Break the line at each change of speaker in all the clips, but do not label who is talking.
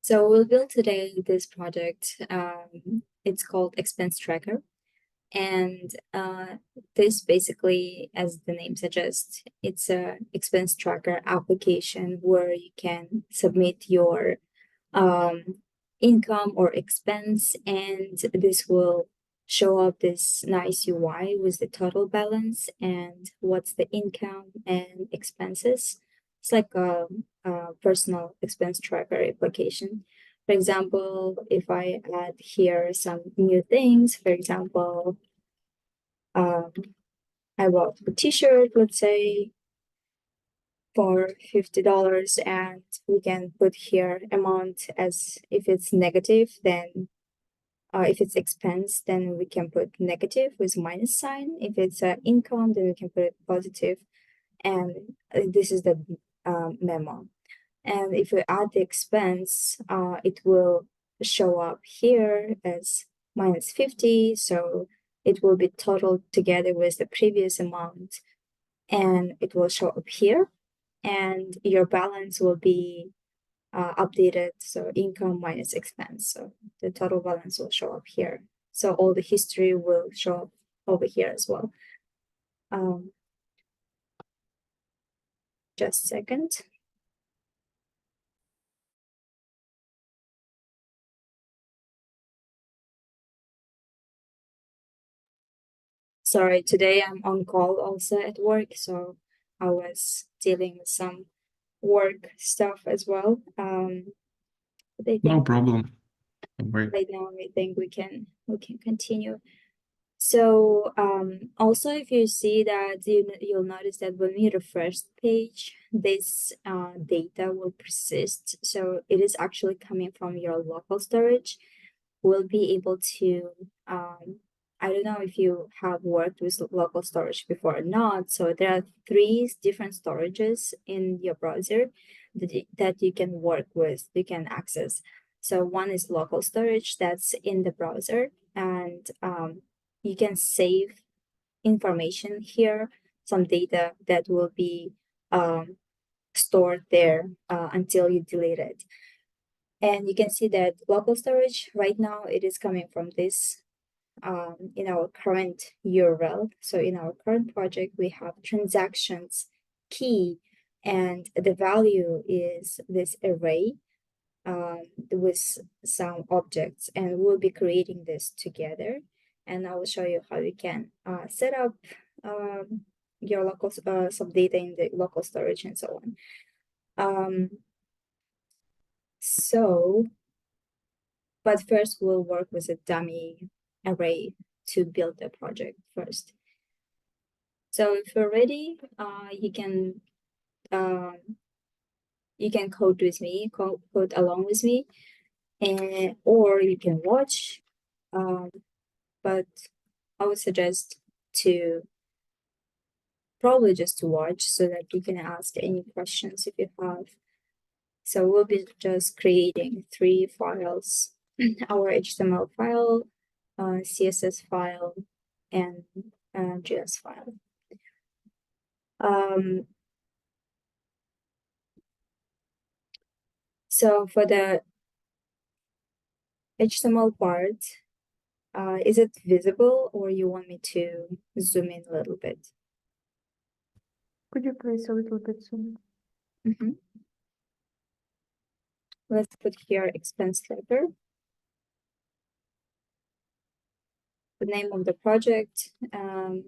So we'll build today this project. It's called Expense Tracker. And this basically, as the name suggests, it's a expense tracker application where you can submit your um, income or expense, and this will show up this nice UI with the total balance and what's the income and expenses. It's like a personal expense tracker application. For example, if I add here some new things, for example, um, I bought a t-shirt, let's say, for $50, and we can put here amount as if it's negative, then if it's expense, then we can put negative with minus sign. If it's income, then we can put it positive. And this is the memo. And if we add the expense, it will show up here as minus 50. So it will be totaled together with the previous amount, and it will show up here. And your balance will be updated. So income minus expense. So the total balance will show up here. So all the history will show up over here as well. Just a second. Sorry, today I'm on call also at work, so I was dealing with some work stuff as well. But I
No
think
problem. Don't worry.
right now I think we can continue. So also, if you see that, you'll notice that when we refresh the page, this data will persist. So it is actually coming from your local storage. We'll be able to, I don't know if you have worked with local storage before or not. So there are three different storages in your browser that you can work with, you can access. So one is local storage that's in the browser, and you can save information here, some data that will be stored there until you delete it. And you can see that local storage right now, it is coming from this in our current URL. So in our current project, we have transactions key, and the value is this array with some objects, and we'll be creating this together. And I will show you how you can set up your local some data in the local storage and so on. But first we'll work with a dummy array to build the project first. So if you're ready, you can code with me, code along with me, and or you can watch. But I would suggest to probably just to watch so that you can ask any questions if you have. So we'll be just creating three files: our HTML file, CSS file, and JS file. So for the HTML part, is it visible, or you want me to zoom in a little bit?
Could you please a little bit zoom?
Let's put here expense tracker, the name of the project, and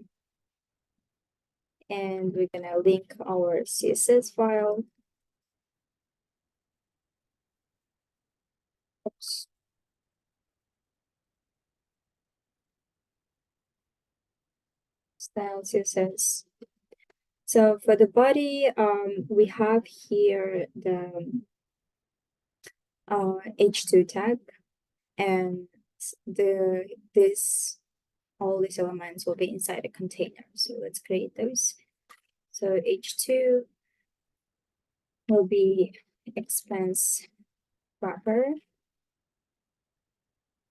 we're gonna link our CSS file. Oops. Style CSS. So for the body, we have here the h2 tag, and all these elements will be inside a container. So let's create those. So h2 will be expense wrapper,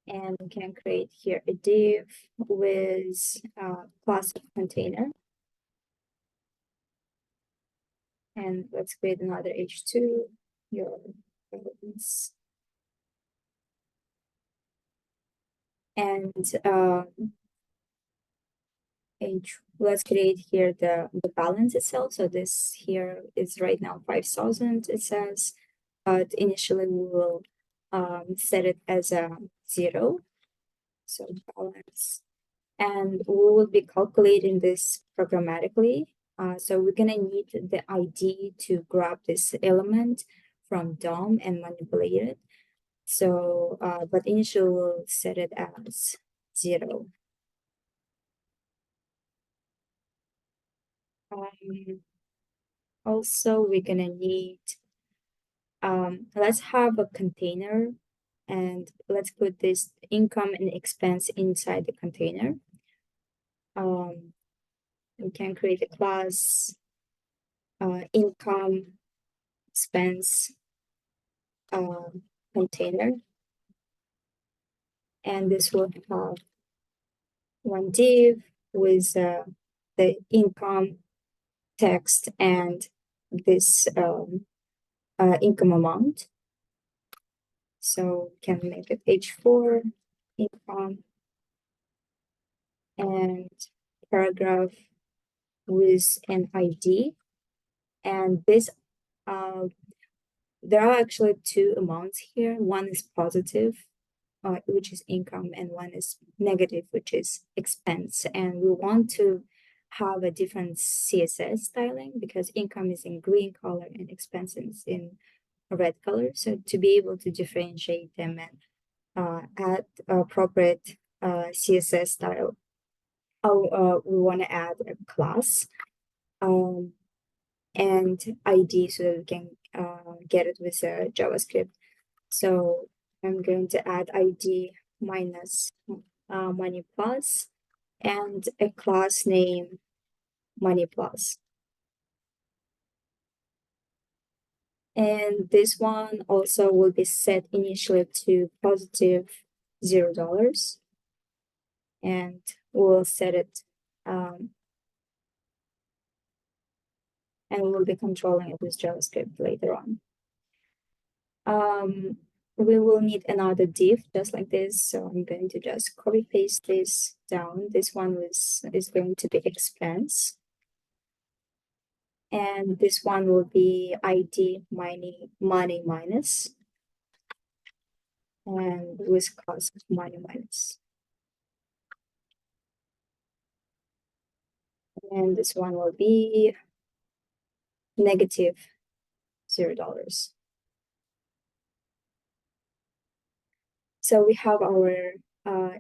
and we can create here a div with class of container. And let's create another h2, your relevance And let's create here the balance itself. So this here is right now 5,000, it says, but initially we will set it as a 0. So balance, and we will be calculating this programmatically. So we're gonna need the ID to grab this element from DOM and manipulate it. So, but initially we'll set it as 0. Also, we're gonna need, let's have a container, and let's put this income and expense inside the container. We can create a class, income expense container, and this will have one div with the income text and this income amount. So we can make it H4 income and paragraph with an ID. And this, there are actually two amounts here. One is positive, which is income, and one is negative, which is expense. And we want to have a different CSS styling because income is in green color and expense is in a red color. So to be able to differentiate them and add appropriate CSS style, we want to add a class and ID so that we can get it with JavaScript. So I'm going to add ID minus money plus and a class name money plus. And this one also will be set initially to positive $0. And we'll set it, and we'll be controlling it with JavaScript later on. We will need another div just like this. So I'm going to just copy paste this down. This one is going to be expense. And this one will be ID money minus. And with cost money minus. And this one will be negative $0. So we have our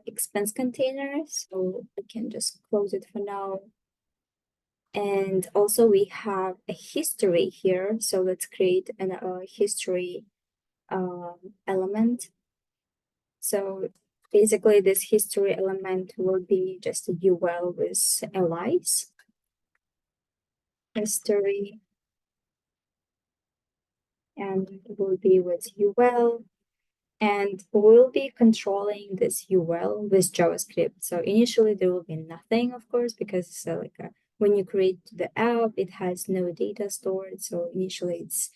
expense container, so we can just close it for now. And also we have a history here. So let's create a history element. So basically this history element will be just a UL with allies. History, and it will be with UL. And we'll be controlling this UL with JavaScript. So initially there will be nothing, of course, because when you create the app, it has no data stored. So initially it's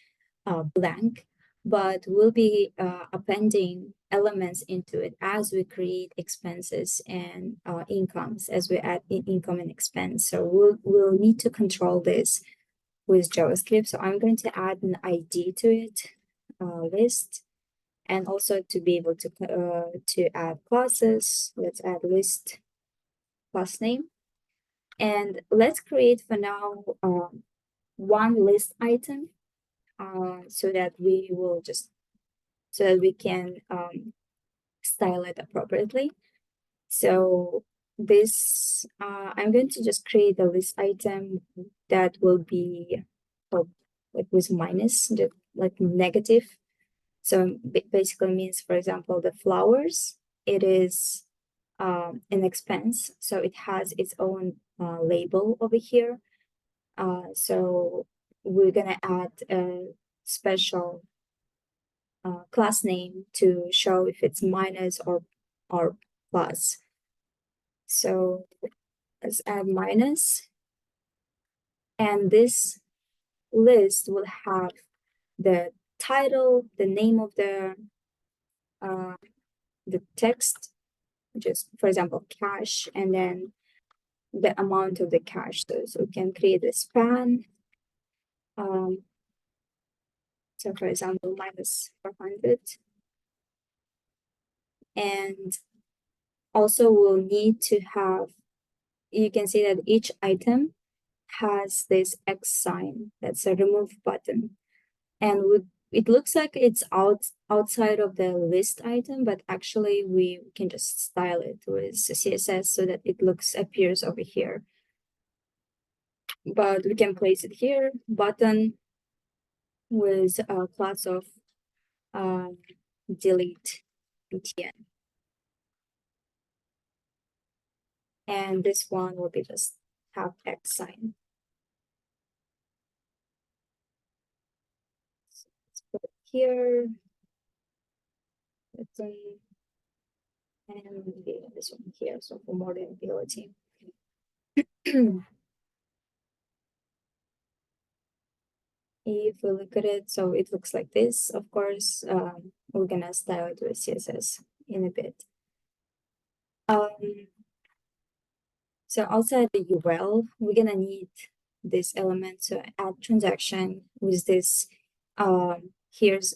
blank, but we'll be appending elements into it as we create expenses and incomes, as we add income and expense. So we'll need to control this with JavaScript. So I'm going to add an ID to it, list. And also to be able to add classes, let's add list class name. And let's create for now one list item so that we can style it appropriately. So this, I'm going to just create a list item that will be like with minus, like negative. So basically means, for example, the flowers, it is an expense. So it has its own label over here. So we're gonna add a special class name to show if it's minus or plus. So let's add minus. And this list will have the title, the name of the text, just for example, cash, and then the amount of the cash. So we can create a span. So for example, minus 400. And also we'll need to have, you can see that each item has this X sign. That's a remove button. And it looks like it's outside of the list item, but actually we can just style it with CSS so that it appears over here. But we can place it here, button with a class of delete btn. And this one will be just have X sign. So let's put it here. Button. And maybe this one here, so for more readability. If we look at it, so it looks like this. Of course, we're gonna style it with CSS in a bit. So outside the URL, we're gonna need this element to add transaction with this. Here's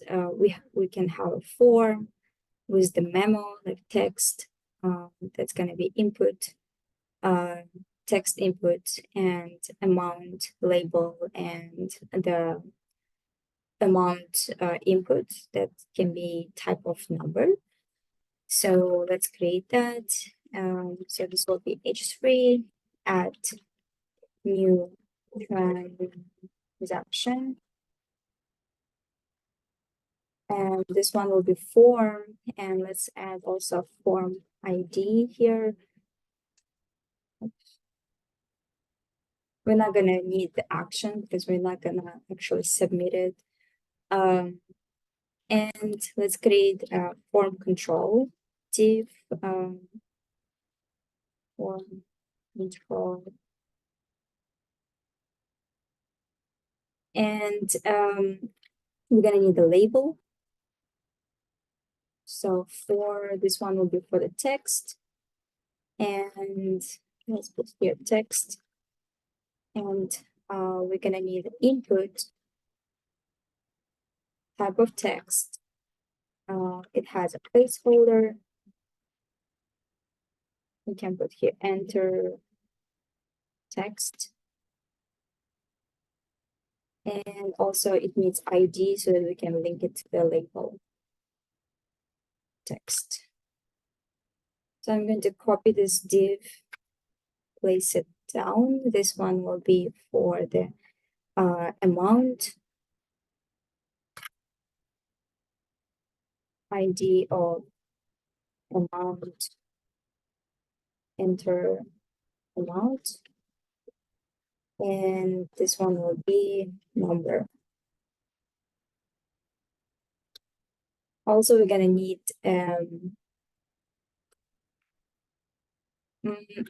we can have a form with the memo like text. That's gonna be input, text input, and amount label, and the amount input that can be type of number. So let's create that. So this will be h3, add new transaction. And this one will be form, and let's add also form ID here. We're not gonna need the action because we're not gonna actually submit it. And let's create a form control div, form control. And we're gonna need a label. So for this one will be for the text. And let's put here text. And we're gonna need input type of text. It has a placeholder. We can put here enter text. And also it needs ID so that we can link it to the label text. So I'm going to copy this div, place it down. This one will be for the amount, ID of amount, enter amount. And this one will be number. Also, we're gonna need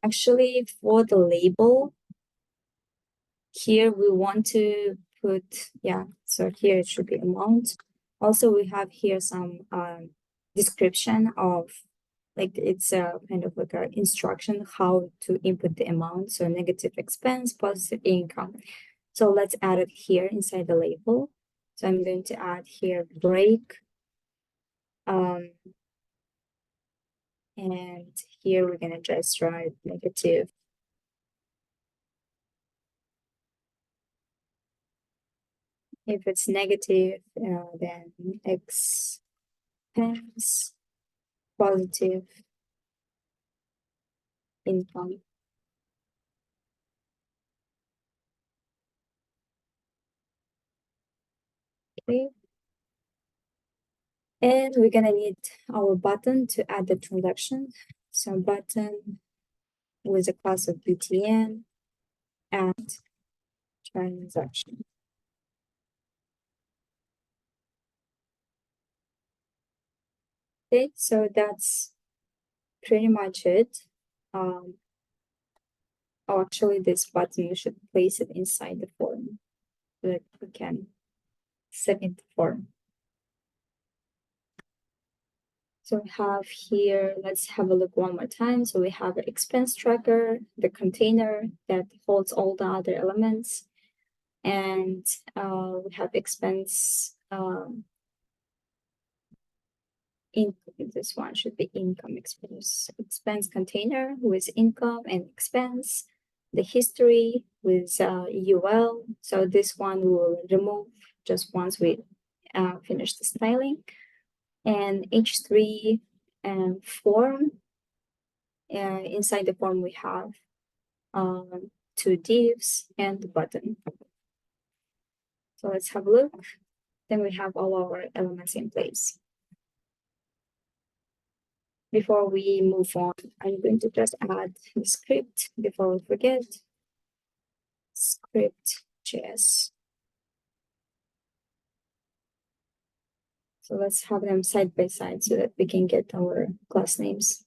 actually for the label here we want to put, yeah, so here it should be amount. Also we have here some description of, like, it's a kind of like an instruction how to input the amount. So negative expense, positive income. So let's add it here inside the label. So I'm going to add here break. And here we're gonna just write negative. If it's negative, then expense, positive income. Okay. And we're gonna need our button to add the transaction. So button with a class of btn, add transaction. Okay, so that's pretty much it. Oh, actually, this button, we should place it inside the form so that we can submit the form. So we have here, let's have a look one more time. So we have an expense tracker, the container that holds all the other elements. And we have expense, this one should be income expense container with income and expense, the history with UL. So this one will remove just once we finish the styling. And H3 form. Inside the form we have two divs and the button. So let's have a look. Then we have all our elements in place. Before we move on, I'm going to just add the script before we forget. Script.js. So let's have them side by side so that we can get our class names.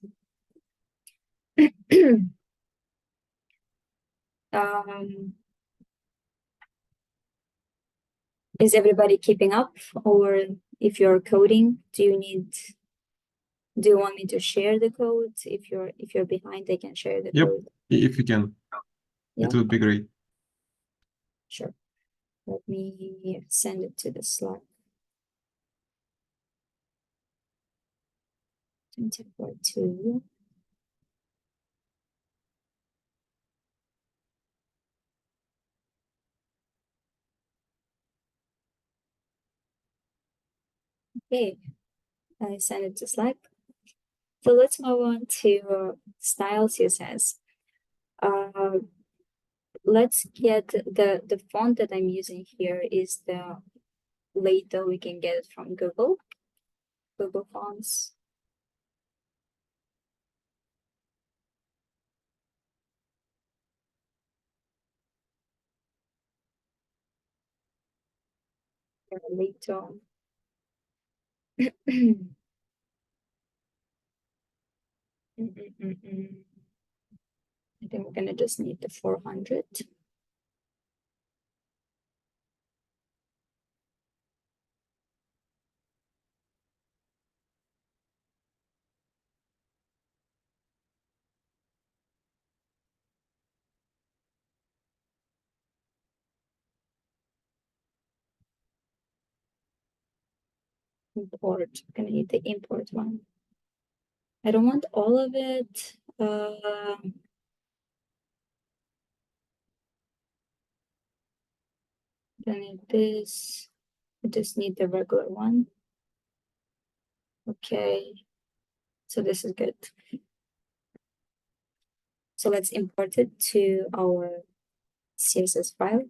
Is everybody keeping up? Or if you're coding, do you want me to share the code? If you're behind, I can share the
Yep.
code.
If you can,
Yeah.
it would be great.
Sure. Let me send it to the Slack. 24/2. Okay, I sent it to Slack. So let's move on to style CSS. Let's get the font that I'm using here is the Lato. We can get it from Google Fonts. Lato. I think we're gonna just need the 400. Import. I'm gonna need the import one. I don't want all of it. Don't need this. I just need the regular one. Okay. So this is good. So let's import it to our CSS file.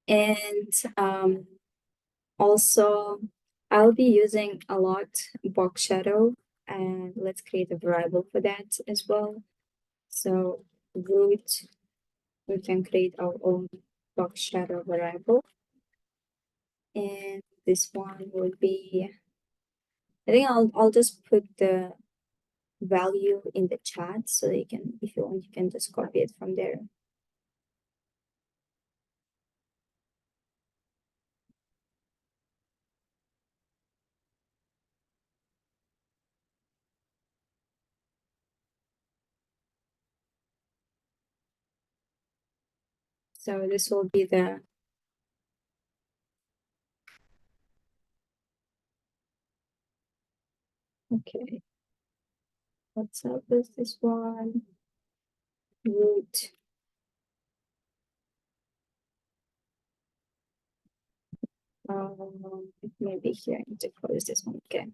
And also, I'll be using a lot box shadow, and let's create a variable for that as well. So root, we can create our own box shadow variable. And this one will be, I think I'll just put the value in the chat so you can, if you want, you can just copy it from there. So this will be the okay. What's up with this one? Root. Maybe here I need to close this one. Okay.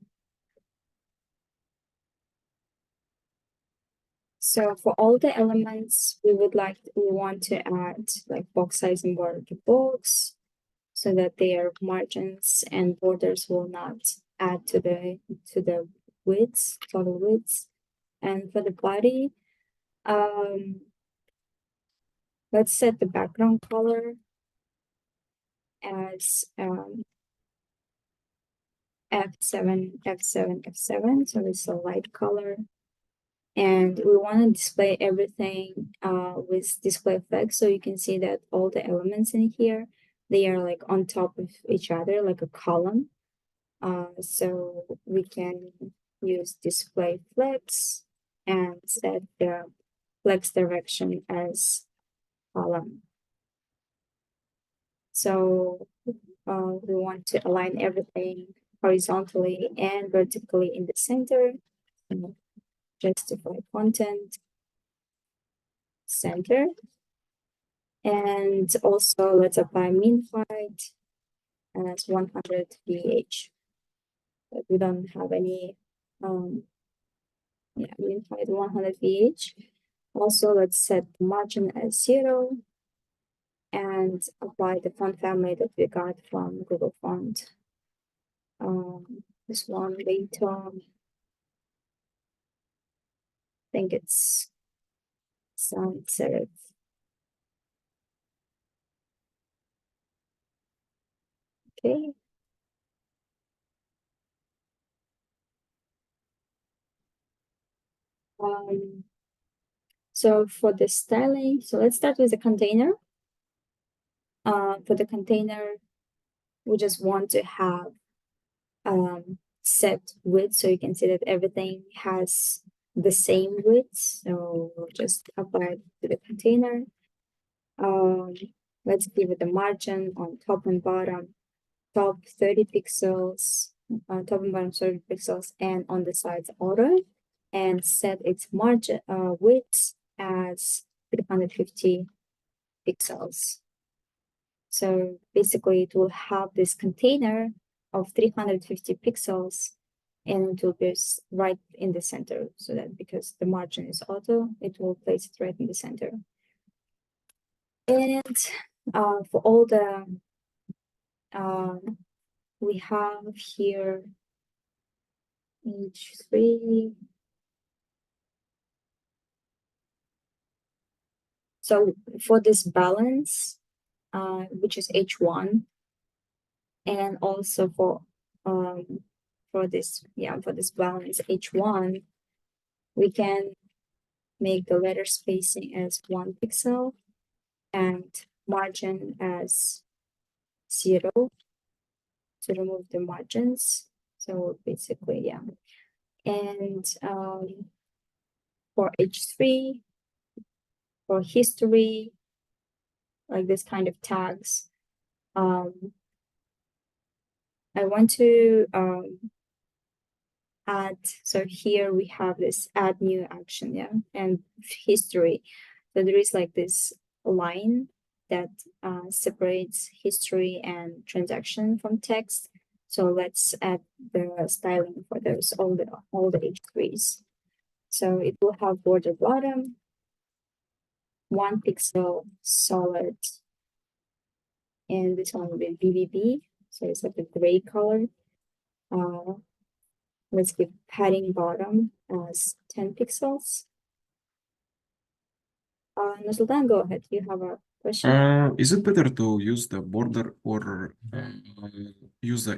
So for all the elements, we want to add like box size and border to box so that their margins and borders will not add to the widths, total widths. And for the body, let's set the background color as F7, F7, F7. So it's a light color. And we want to display everything with display effects. So you can see that all the elements in here, they are like on top of each other, like a column. So we can use display flex and set the flex direction as column. So we want to align everything horizontally and vertically in the center. Justify content, center. And also let's apply min height as 100 VH. But we don't have any, min height 100 VH. Also, let's set the margin as 0 and apply the font family that we got from Google Font. This one later, I think it's sans serif. Okay. So for the styling, so let's start with the container. For the container, we just want to have set width, so you can see that everything has the same width. So we'll just apply it to the container. Let's give it a margin on top and bottom, top 30 pixels, top and bottom 30 pixels, and on the sides auto, and set its margin width as 350 pixels. So basically it will have this container of 350 pixels and it will be right in the center, so that because the margin is auto, it will place it right in the center. And for all the we have here H3. So for this balance, which is H1, and also for this balance H1, we can make the letter spacing as 1 pixel and margin as 0 to remove the margins. So basically, yeah. And for H3, for history, like this kind of tags, I want to add, so here we have this add new action, yeah, and history. So there is like this line that separates history and transaction from text. So let's add the styling for those, all the H3s. So it will have border bottom, 1 pixel solid, and this one will be BBB. So it's like a gray color. Let's give padding bottom as 10 pixels. Nursultan, go ahead. You have a question?
Is it better to use the border or use the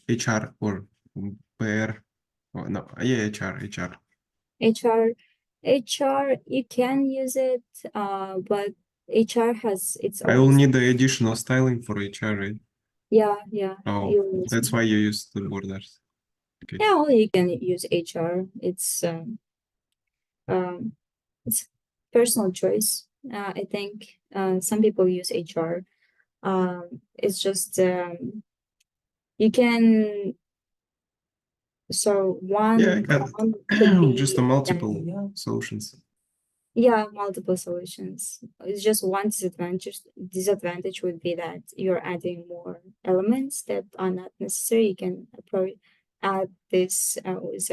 HR or pair? Oh, no, yeah, HR.
HR, you can use it, but HR has its
I will
own.
need the additional styling for HR, right?
Yeah.
Oh, that's why you use the borders. Okay.
Yeah, well, you can use HR. It's personal choice. I think some people use HR. It's just you can. So one,
Yeah, I got
one could be
just the multiple solutions.
Yeah, multiple solutions. It's just one disadvantage would be that you're adding more elements that are not necessary. You can probably add this with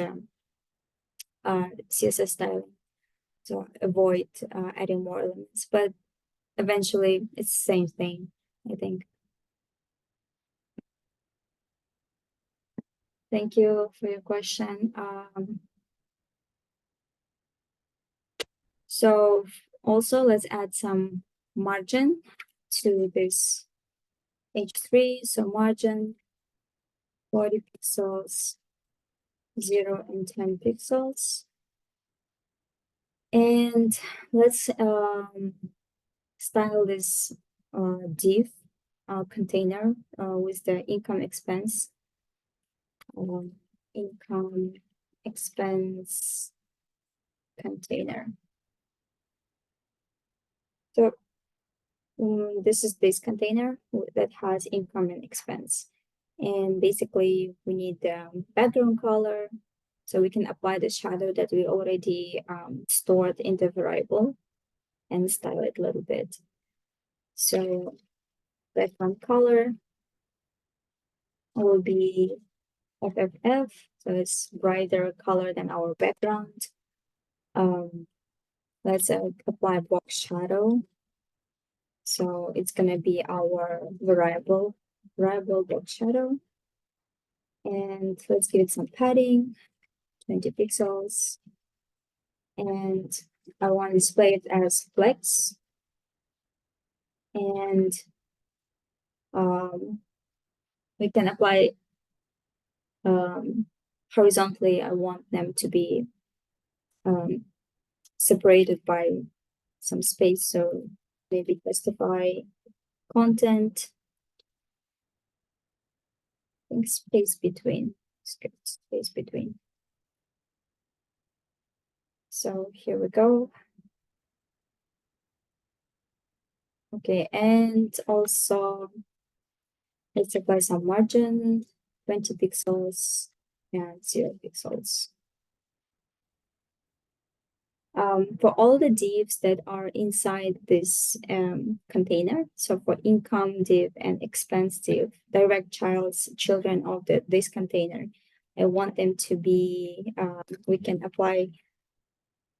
CSS styling to avoid adding more elements, but eventually it's the same thing, I think. Thank you for your question. So also let's add some margin to this H3. So margin 40 pixels, 0 and 10 pixels. And let's style this div container with the income expense income expense container. So this is this container that has income and expense. And basically we need the background color, so we can apply the shadow that we already stored in the variable and style it a little bit. So background color will be FFF, so it's brighter color than our background. Let's apply box shadow. So it's gonna be our variable box shadow. And let's give it some padding, 20 pixels. And I want to display it as flex. And we can apply horizontally. I want them to be separated by some space. So maybe specify content, I think space between, space between. So here we go. Okay, and also let's apply some margin, 20 pixels and 0 pixels. For all the divs that are inside this container, so for income div and expense div, direct children of this container, I want them to be, we can apply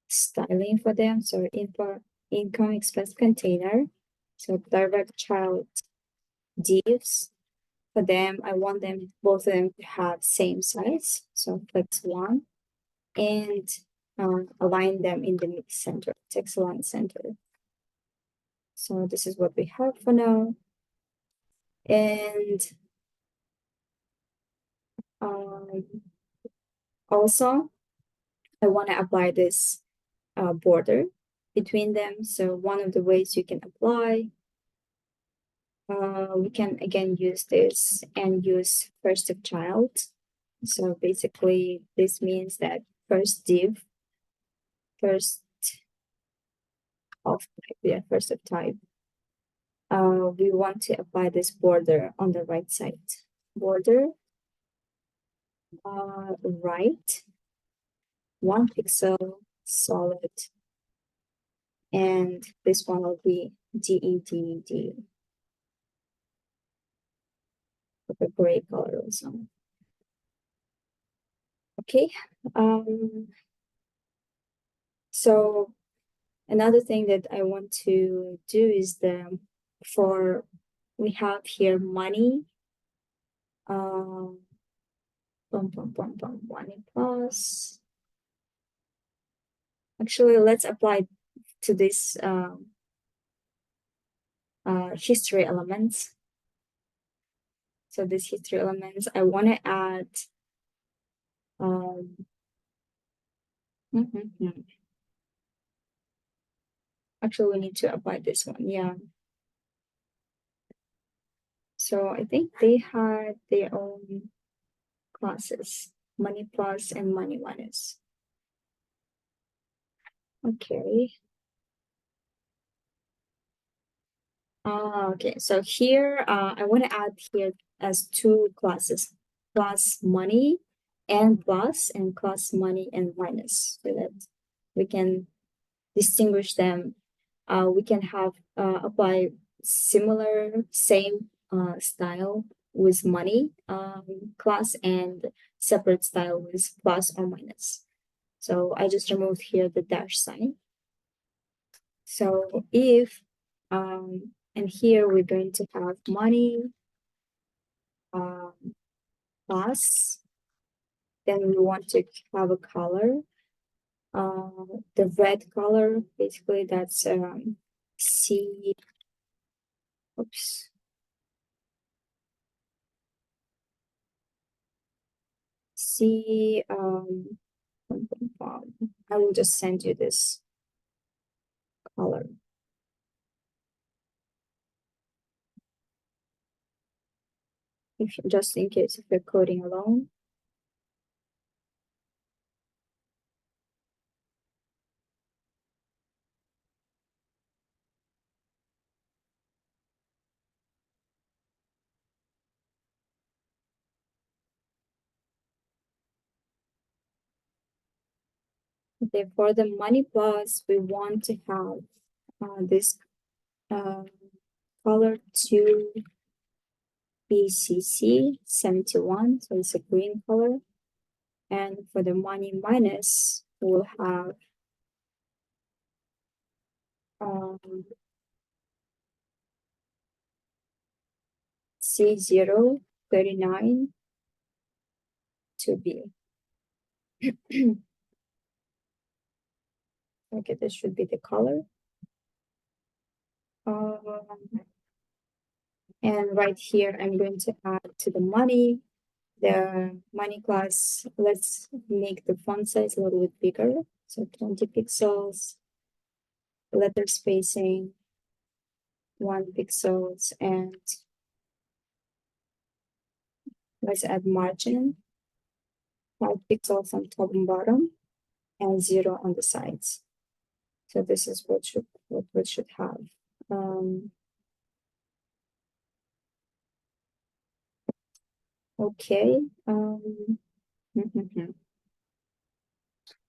styling for them. So income expense container, so direct child divs, for them, I want them, both of them to have same size, so flex 1, and align them in the mix center, text align center. So this is what we have for now. And also, I want to apply this border between them. So one of the ways you can apply, we can again use this and use first of child. So basically, this means that first div, first of type, yeah, first of type. We want to apply this border on the right side. Border, right, 1 pixel, solid, and this one will be DEDD. With a gray color also. Okay. So another thing that I want to do is we have here money. Money plus. Actually, let's apply to this history elements. So these history elements, I want to add actually we need to apply this one, yeah. So I think they had their own classes, money plus and money minus. Okay. Okay, so here I want to add here as 2 classes, class money and plus, and class money and minus, so that we can distinguish them. We can have apply similar, same style with money class and separate style with plus or minus. So I just removed here the dash sign. So if and here we're going to have money plus, then we want to have a color, the red color, basically that's C, oops. C, I will just send you this color. Just in case if you're coding alone. then for the money plus, we want to have this color to BCC 71, so it's a green color. And for the money minus, we'll have C039 to B. Okay, this should be the color. And right here, I'm going to add to the money class. Let's make the font size a little bit bigger. So 20 pixels, letter spacing, 1 pixels, and let's add margin, 5 pixels on top and bottom, and 0 on the sides. So this is what we should have. Okay.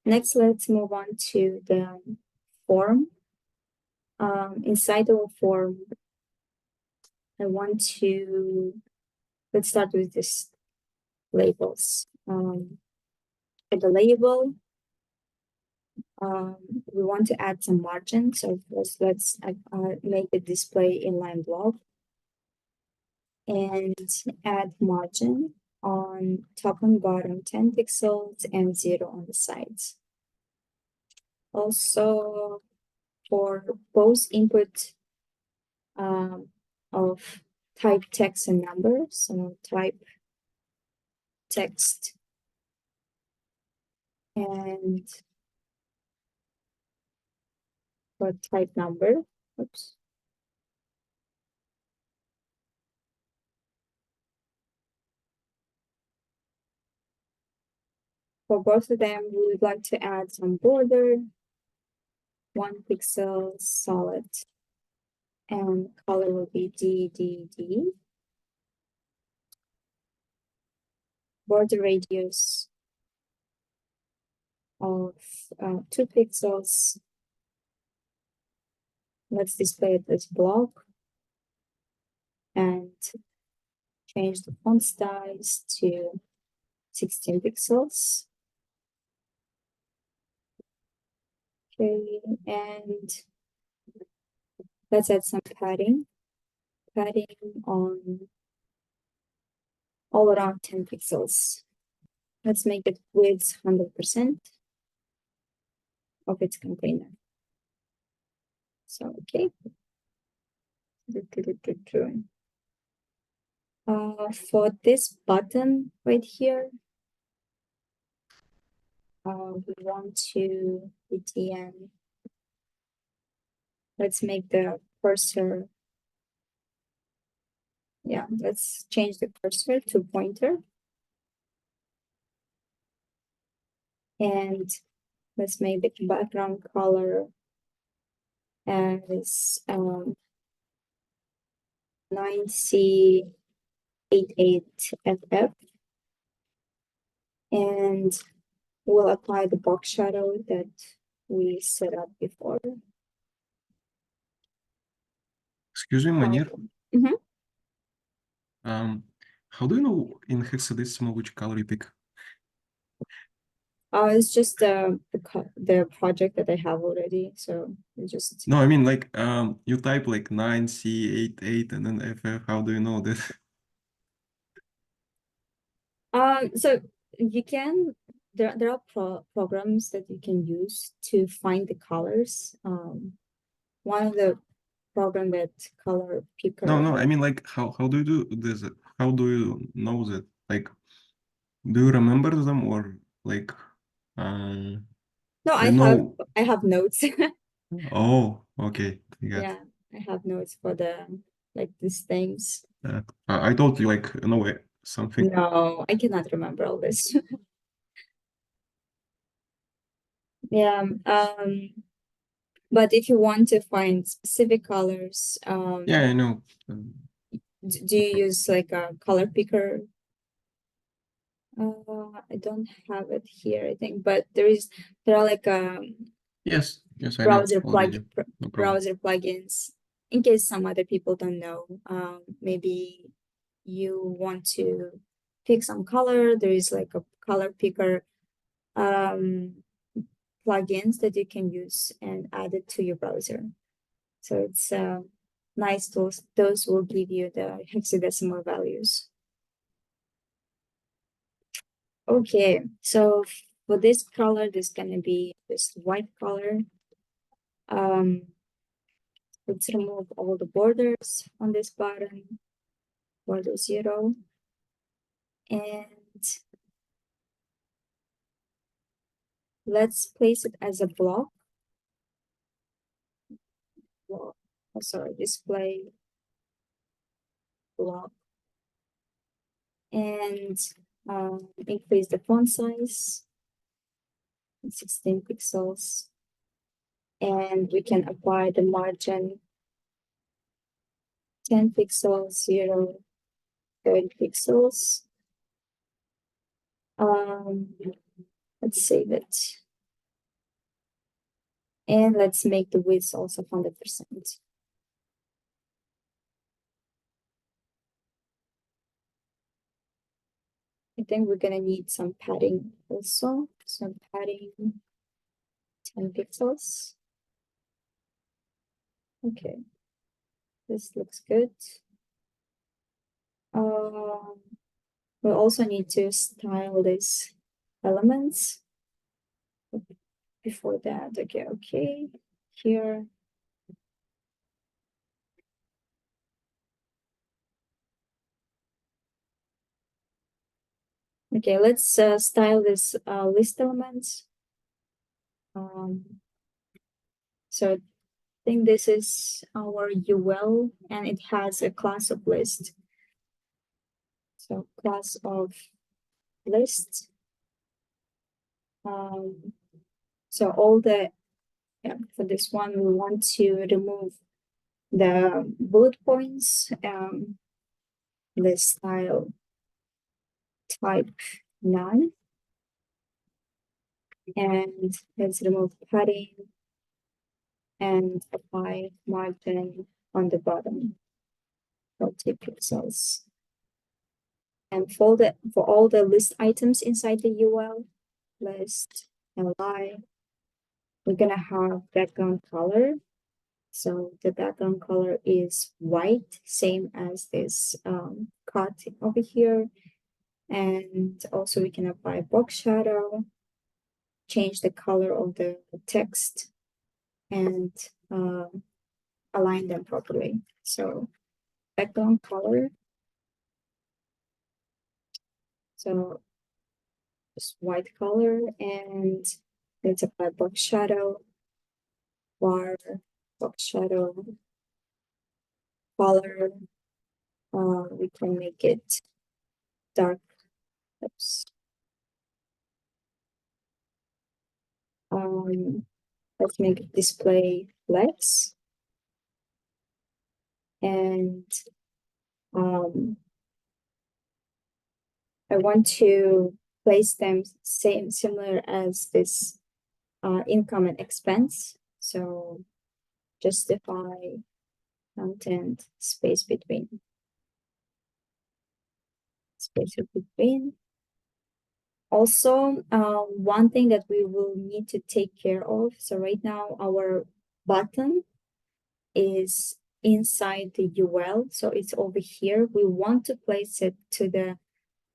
Next, let's move on to the form. Inside our form, I want to, let's start with this labels. For the label, we want to add some margin. So first, let's make a display inline block and add margin on top and bottom 10 pixels and 0 on the sides. Also, for both input of type text and numbers, so type text and for type number, oops. For both of them, we would like to add some border, 1 pixel solid, and color will be DDD. Border radius of 2 pixels. Let's display it as block and change the font size to 16 pixels. Okay, and let's add some padding on all around 10 pixels. Let's make it width 100% of its container. So, okay. For this button right here, we want to btn. Let's make the cursor. Yeah, let's change the cursor to pointer. And let's make the background color as 9C88FF. And we'll apply the box shadow that we set up before.
Excuse me, Manir.
Mhm.
How do you know in hexadecimal which color you pick?
It's just the project that I have already, so it's just.
No, I mean like you type like 9C88 and then FF. How do you know that?
So you can, there are programs that you can use to find the colors. One of the program that color picker.
No, I mean like how do you do this? How do you know that? Like, do you remember them or like
No, I have notes.
Oh, okay.
Yeah, I have notes for the like these things.
I thought you like know something.
No, I cannot remember all this. Yeah, but if you want to find specific colors,
Yeah, I know.
do you use like a color picker? I don't have it here, I think, but there are like
Yes, yes, I know
browser
already. No problem.
browser plugins. In case some other people don't know, maybe you want to pick some color. There is like a color picker plugins that you can use and add it to your browser. So it's nice tools. Those will give you the hexadecimal values. Okay, so for this color, there's gonna be this white color. Let's remove all the borders on this button, border 0. And let's place it as a block. Oh, sorry, display block. And increase the font size, 16 pixels. And we can apply the margin 10 pixels, 0, 30 pixels. Let's save it. And let's make the width also 100%. I think we're gonna need some padding also. Some padding, 10 pixels. Okay, this looks good. We also need to style these elements. Before that, okay, here. Okay, let's style this list elements. So I think this is our UL and it has a class of list. So class of list. So all the, for this one, we want to remove the bullet points, the style type none. And let's remove padding and apply margin on the bottom, 40 pixels. And for all the list items inside the UL, list li, we're gonna have background color. So the background color is white, same as this cut over here. And also we can apply box shadow, change the color of the text, and align them properly. So background color. So just white color, and let's apply box shadow, bar, box shadow, color. We can make it dark. Oops. Let's make it display flex. And I want to place them similar as this income and expense. So justify content space between. Space between. Also, one thing that we will need to take care of. So right now our button is inside the UL. So it's over here. We want to place it to the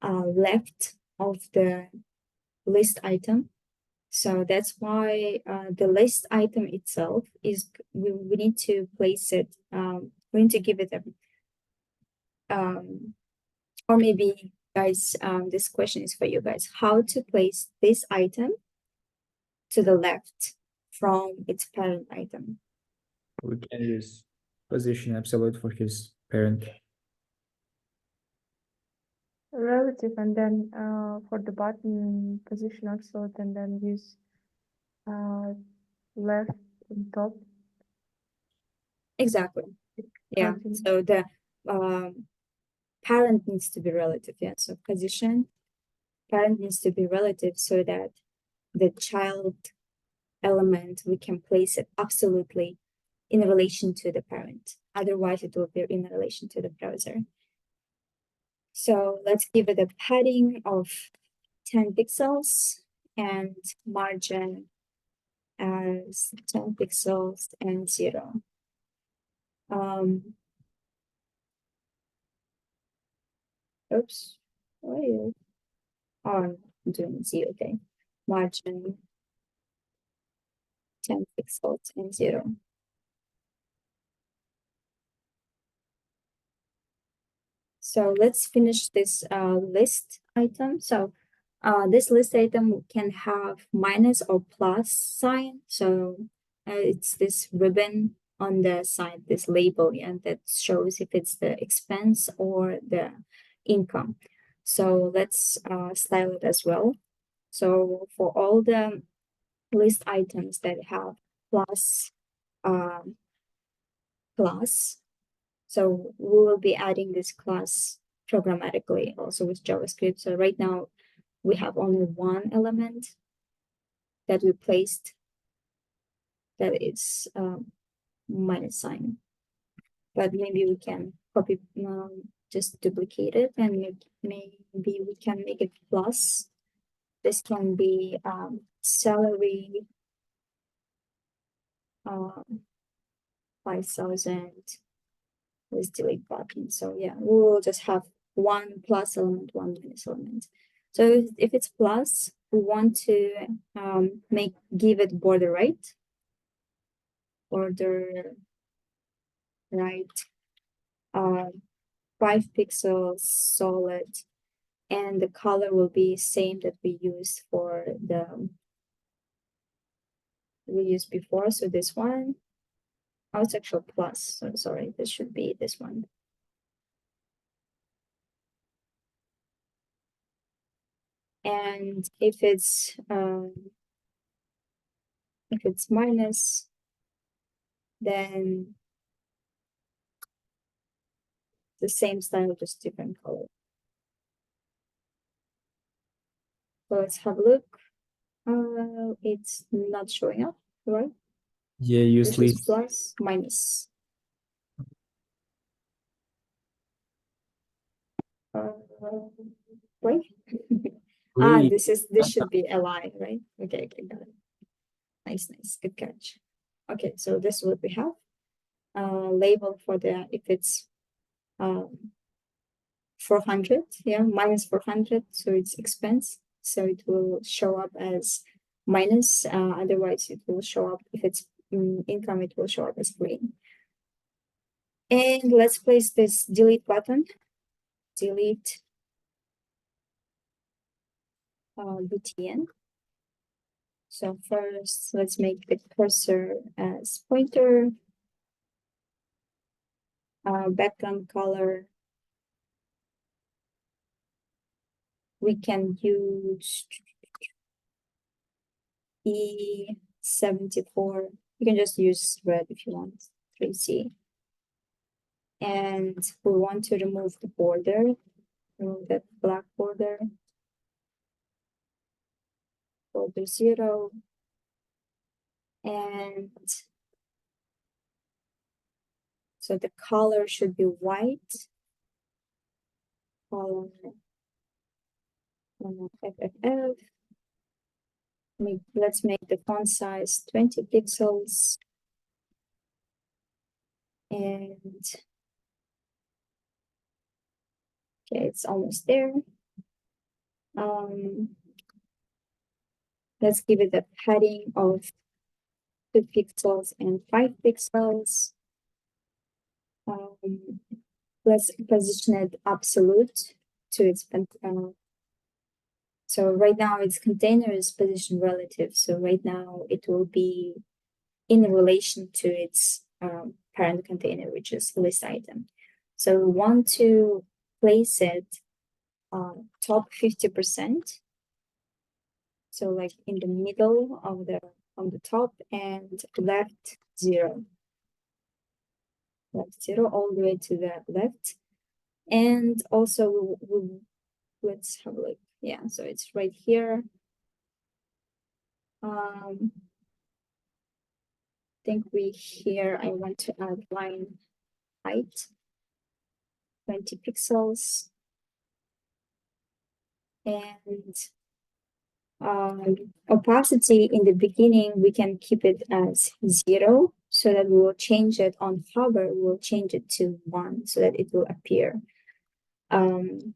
left of the list item. So that's why the list item itself is, we need to place it, we need to give it a, or maybe guys, this question is for you guys, how to place this item to the left from its parent item.
We can use position absolute for his parent.
Relative, and then for the button position absolute, and then use left and top.
Exactly. Yeah.
Okay.
So the parent needs to be relative. Yeah. So position parent needs to be relative so that the child element, we can place it absolutely in relation to the parent. Otherwise, it will be in relation to the browser. So let's give it a padding of 10 pixels and margin as 10 pixels and 0. Oops. Why you? Oh, I'm doing 0, okay. Margin 10 pixels and 0. So let's finish this list item. So this list item can have minus or plus sign. So it's this ribbon on the side, this label, and that shows if it's the expense or the income. So let's style it as well. So for all the list items that have plus, so we will be adding this class programmatically also with JavaScript. So right now we have only one element that we placed that is minus sign. But maybe we can copy, just duplicate it, and maybe we can make it plus. This can be salary 5,000. Let's delete button. So yeah, we will just have one plus element, one minus element. So if it's plus, we want to give it border right. Border right, 5 pixels solid, and the color will be same that we used for we used before. So this one, oh, it's actually plus. So sorry, this should be this one. And if it's minus, then the same style, just different color. So let's have a look. It's not showing up, right?
Yeah, use
This is
list.
plus, minus. Right?
Wait,
This should be li, right? Okay, got it. Nice, good catch. Okay, so this is what we have. Label for the, if it's 400, yeah, minus 400, so it's expense. So it will show up as minus, otherwise it will show up, if it's income, it will show up as green. And let's place this delete button. Delete btn. So first, let's make the cursor as pointer. Background color. We can use E74. You can just use red if you want, 3C. And we want to remove the border, remove that black border. Border 0. And so the color should be white. Color FFF. Let's make the font size 20 pixels. And okay, it's almost there. Let's give it a padding of 2 pixels and 5 pixels. Let's position it absolute to its so right now its container is position relative. So right now it will be in relation to its parent container, which is list item. So we want to place it top 50%. So like in the middle of on the top, and left 0. Left 0 all the way to the left. And also let's have a look. Yeah, so it's right here. Think we here, I want to add line height, 20 pixels. And opacity in the beginning, we can keep it as 0 so that we will change it on hover, we'll change it to 1 so that it will appear. And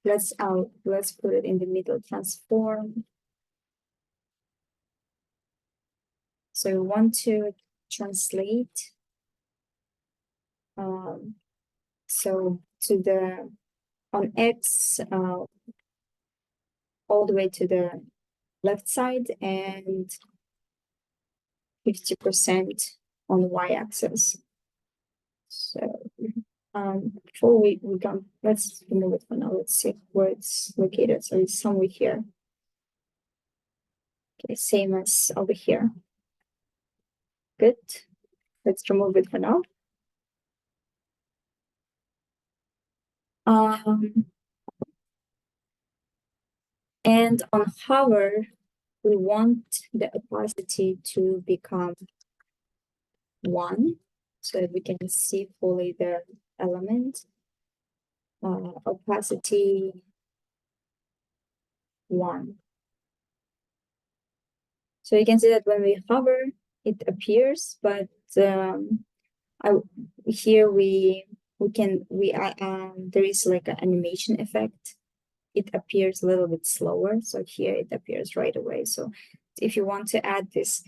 let's put it in the middle, transform. So we want to translate. So to the, on X, all the way to the left side and 50% on the y-axis. So before we go, let's remove it for now. Let's see where it's located. So it's somewhere here. Okay, same as over here. Good. Let's remove it for now. And on hover, we want the opacity to become 1 so that we can see fully the element. Opacity 1. So you can see that when we hover, it appears, but here there is like an animation effect. It appears a little bit slower. So here it appears right away. So if you want to add this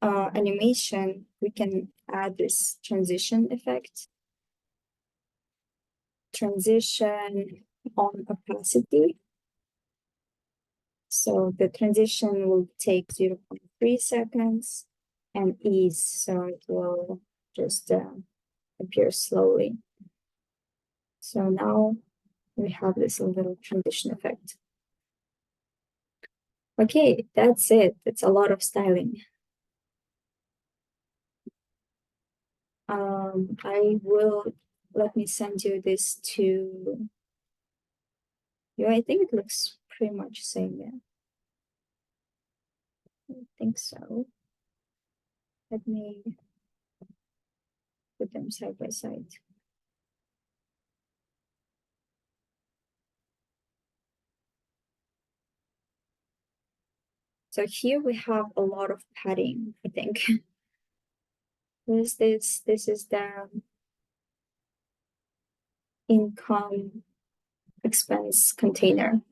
animation, we can add this transition effect. Transition on opacity. So the transition will take 0.3 seconds and ease. So it will just appear slowly. So now we have this little transition effect. Okay, that's it. It's a lot of styling. Let me send you this to you. I think it looks pretty much same, yeah. I think so. Let me put them side by side. So here we have a lot of padding, I think. What is this? This is the income expense container.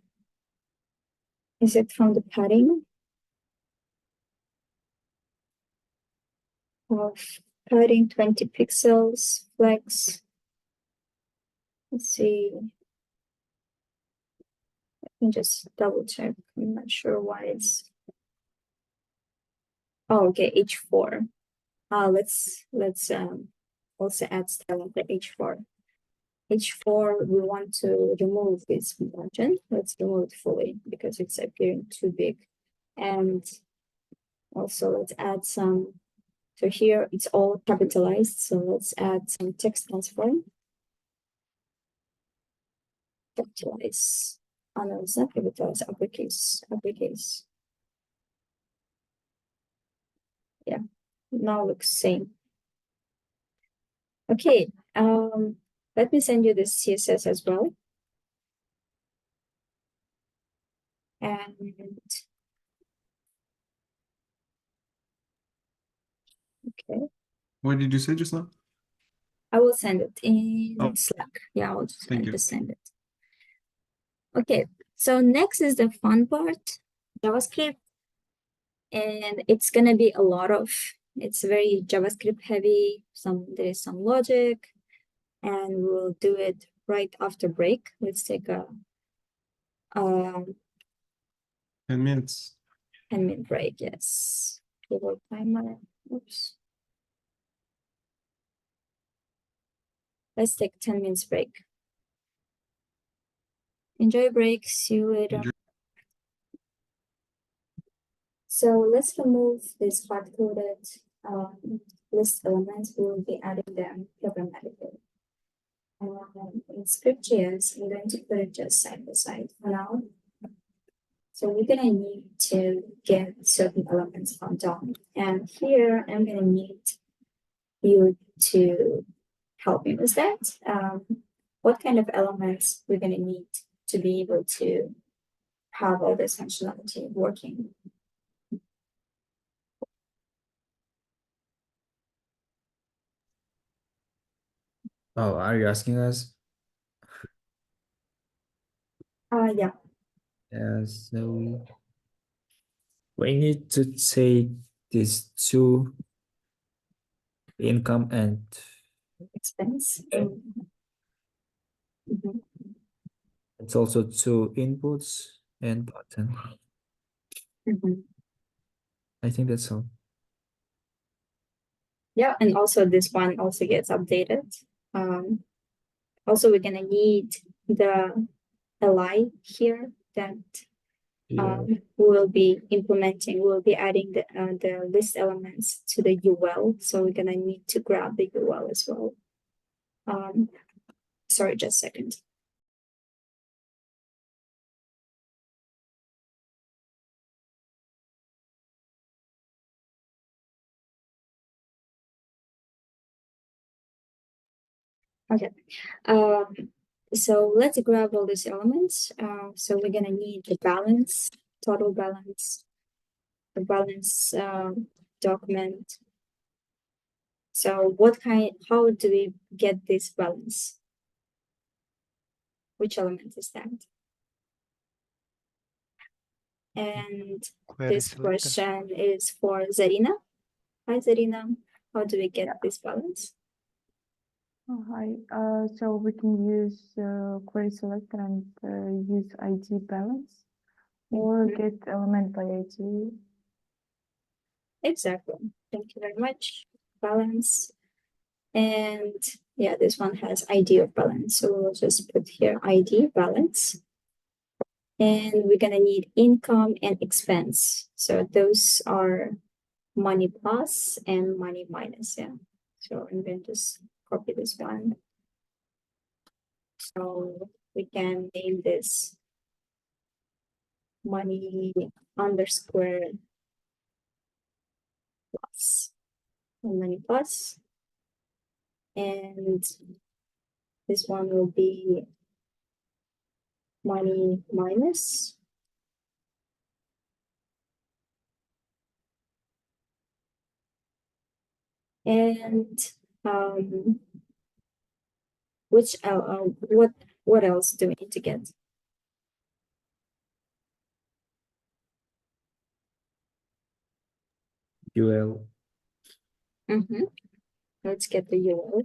Is it from the padding? Of padding 20 pixels, flex. Let's see. Let me just double check. I'm not sure why it's. Oh, okay, H4. Let's also add style of the H4. H4, we want to remove this margin. Let's remove it fully because it's appearing too big. And also let's add some, so here it's all capitalized. So let's add some text transform. Capitalize. Oh no, it's not capitalize, uppercase. Yeah, now looks same. Okay, let me send you this CSS as well. And okay.
What did you say just now?
I will send it in
Oh.
Slack. Yeah, I'll just
Thank you.
send it. Okay, so next is the fun part, JavaScript. And it's gonna be a lot of, it's very JavaScript heavy. There is some logic, and we'll do it right after break. Let's take a
10 minutes.
10-minute break, yes. Keyboard timer, oops. Let's take 10 minutes break. Enjoy break, see you later.
Enjoy.
So let's remove this hard-coded list elements. We will be adding them programmatically. in Script.js, I'm going to put it just side by side for now. So we're gonna need to get certain elements from DOM. And here I'm gonna need you to help me with that. What kind of elements we're gonna need to be able to have all this functionality working?
Oh, are you asking us?
Yeah.
Yeah, so we need to take these two, income and
Expense. Mhm.
it's also two inputs and button.
Mhm.
I think that's all.
Yeah, and also this one also gets updated. Also we're gonna need the li here that
Yeah.
we'll be implementing, we'll be adding the list elements to the UL. So we're gonna need to grab the UL as well. Sorry, just a second. Okay. So let's grab all these elements. So we're gonna need the balance, total balance, the balance document. So how do we get this balance? Which element is that? And
Query
this
selector.
question is for Zarina. Hi, Zarina. How do we get this balance?
Oh, hi. So we can use query selector and use ID balance or
Mhm.
get element by ID.
Exactly. Thank you very much. Balance. And yeah, this one has ID of balance. So we'll just put here ID balance. And we're gonna need income and expense. So those are money plus and money minus. Yeah. So I'm going to just copy this one. So we can name this money underscore plus and money plus. And this one will be money minus. And what else do we need to get?
UL.
Let's get the UL.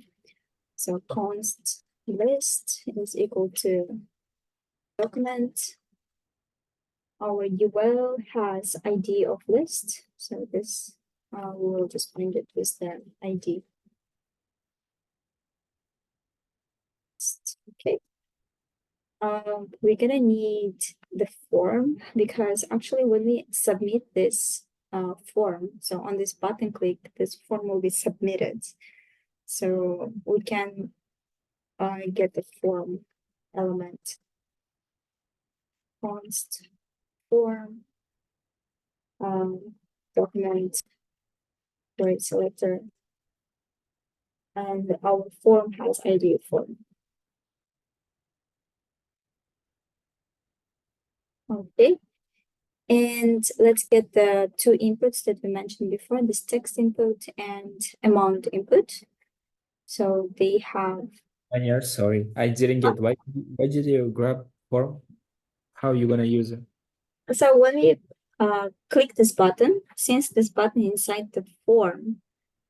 So const list is equal to document. Our UL has ID of list. So this we'll just find it with the ID. Okay. We're gonna need the form because actually when we submit this form, so on this button click, this form will be submitted. So we can get the form element. Const form document query selector, and our form has ID form. Okay. And let's get the two inputs that we mentioned before, this text input and amount input. So they have.
And yeah, sorry, I didn't get why did you grab form? How you gonna use it?
So when we click this button, since this button inside the form,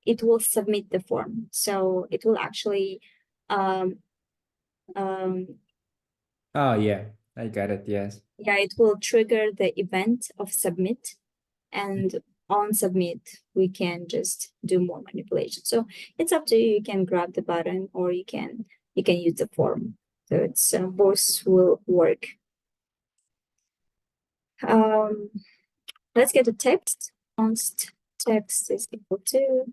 it will submit the form. So it will actually
Oh yeah, I got it. Yes.
yeah, it will trigger the event of submit, and on submit we can just do more manipulation. So it's up to you. You can grab the button or you can use the form. So it's both will work. Let's get the text. Const text is equal to,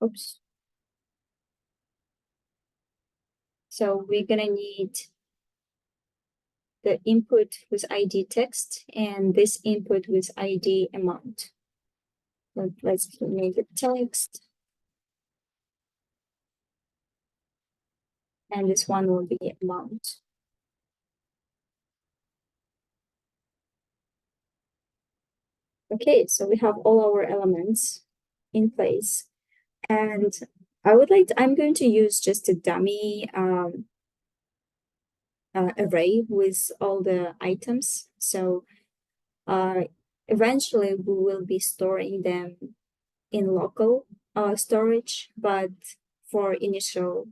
oops. So we're gonna need the input with ID text and this input with ID amount. Let's make it text. And this one will be amount. Okay, so we have all our elements in place. And I'm going to use just a dummy array with all the items. So eventually we will be storing them in local storage, but for initial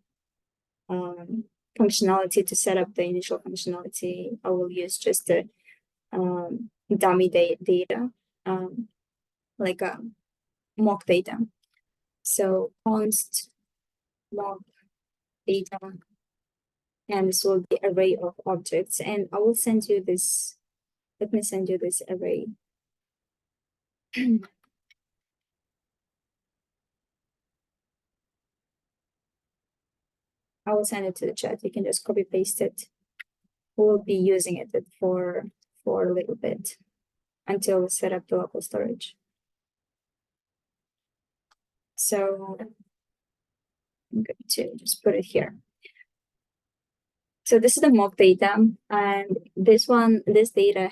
functionality, to set up the initial functionality, I will use just a dummy data, like a mock data. So const mock data, and this will be array of objects. And I will send you this. Let me send you this array. I will send it to the chat. You can just copy paste it. We'll be using it for a little bit until we set up the local storage. So I'm going to just put it here. So this is the mock data, and this data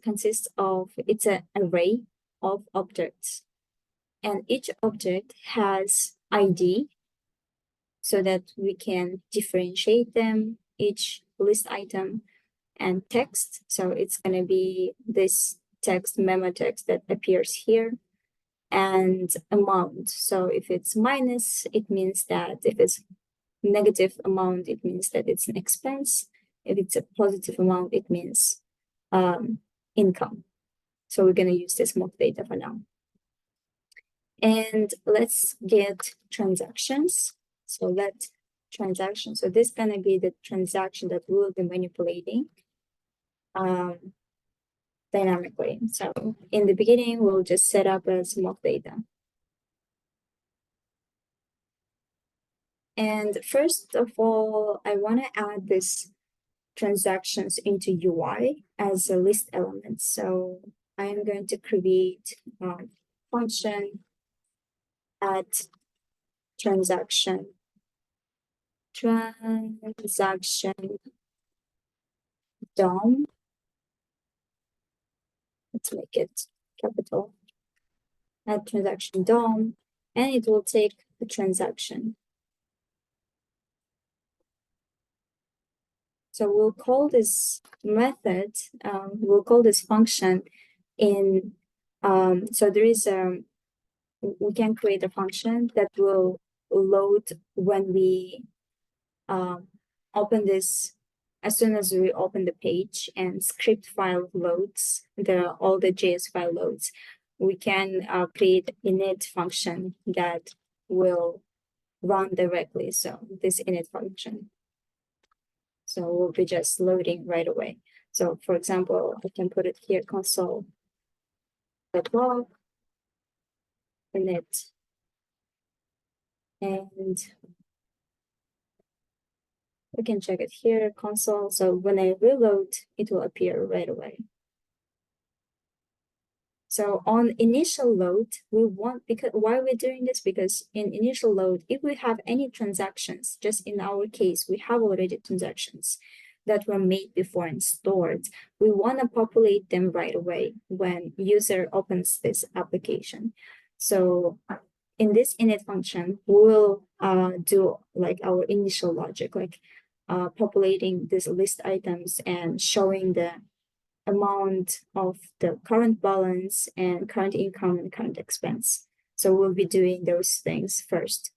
consists of, it's an array of objects, and each object has ID so that we can differentiate them, each list item, and text. So it's going to be this text, memo text that appears here, and amount. So if it's minus, it means that if it's negative amount, it means that it's an expense. If it's a positive amount, it means income. So we're going to use this mock data for now. And let's get transactions. So let transaction. So this is going to be the transaction that we'll be manipulating dynamically. So in the beginning, we'll just set up as mock data. And first of all, I want to add this transactions into UI as a list element. So I am going to create a function add transaction DOM. Let's make it capital. Add transaction DOM, and it will take the transaction. So we'll call this method, we'll call this function in, so there is we can create a function that will load when we open this, as soon as we open the page and script file loads, all the JS file loads, we can create init function that will run directly. So this init function. So we'll be just loading right away. So for example, I can put it here, console.log init, and we can check it here, console. So when I reload, it will appear right away. So on initial load, we want, because why we're doing this? Because in initial load, if we have any transactions, just in our case, we have already transactions that were made before and stored. We want to populate them right away when user opens this application. So in this init function, we'll do like our initial logic, like populating these list items and showing the amount of the current balance and current income and current expense. So we'll be doing those things first.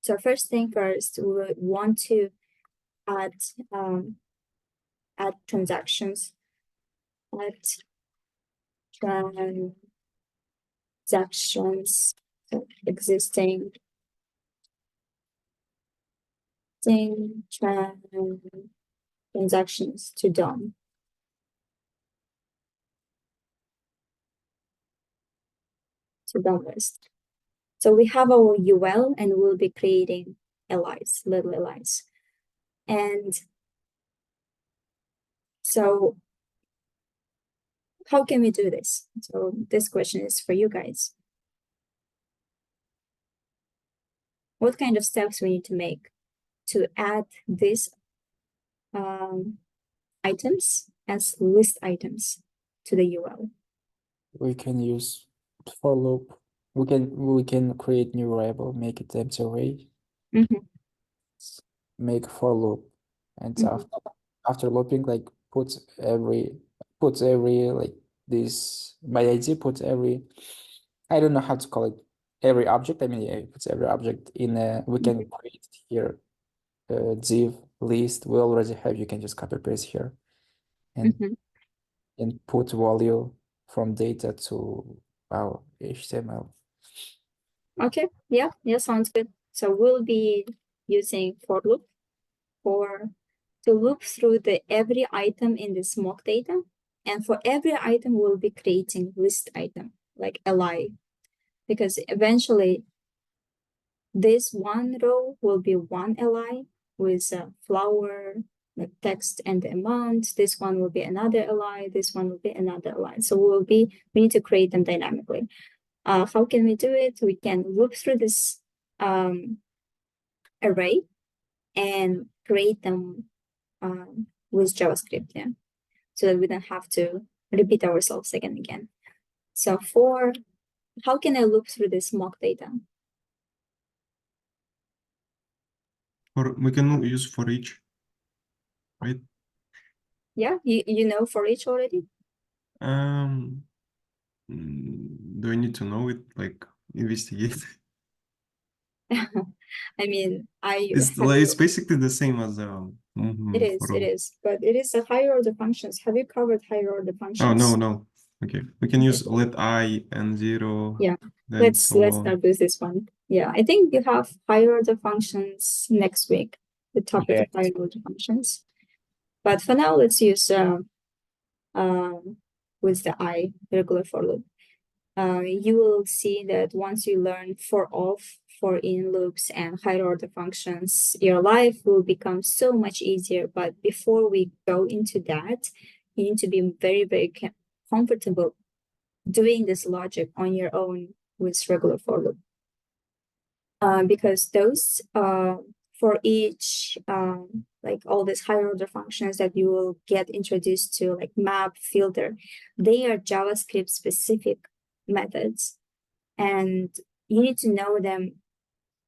So first thing first, we want to add transactions, add transactions, so existing transactions to DOM. To DOM list. So we have our UL and we'll be creating LIs, little LIs. And so how can we do this? So this question is for you guys. What kind of steps we need to make to add these items as list items to the UL?
We can use for loop. We can create new variable, make it empty array,
Mhm.
make for loop, and
Mhm.
after looping, like puts every like this by ID puts every, I don't know how to call it, every object. I mean, yeah, it puts every object in a, we can create here div list. We already have, you can just copy paste here and
Mhm.
input value from data to our HTML.
Okay, yeah, sounds good. So we'll be using for loop to loop through the every item in this mock data. And for every item, we'll be creating list item, like li, because eventually this one row will be one li with a flower, like text and the amount. This one will be another li, this one will be another li. So we need to create them dynamically. How can we do it? We can loop through this array and create them with JavaScript, yeah, so that we don't have to repeat ourselves again and again. So how can I loop through this mock data?
Or we can use for each, right?
Yeah, you know for each already?
Do I need to know it, like investigate?
I mean,
It's basically the same as
it is, but it is a higher order functions. Have you covered higher order functions?
Oh no. Okay, we can use let I and 0.
Yeah,
then
let's
so on.
start with this one. Yeah, I think you have higher order functions next week, the topic of higher order functions. But for now, let's use with the I, regular for loop. You will see that once you learn for off, for in loops and higher order functions, your life will become so much easier. But before we go into that, you need to be very, very comfortable doing this logic on your own with regular for loop. Because those for each like all these higher order functions that you will get introduced to, like map, filter, they are JavaScript specific methods, and you need to know them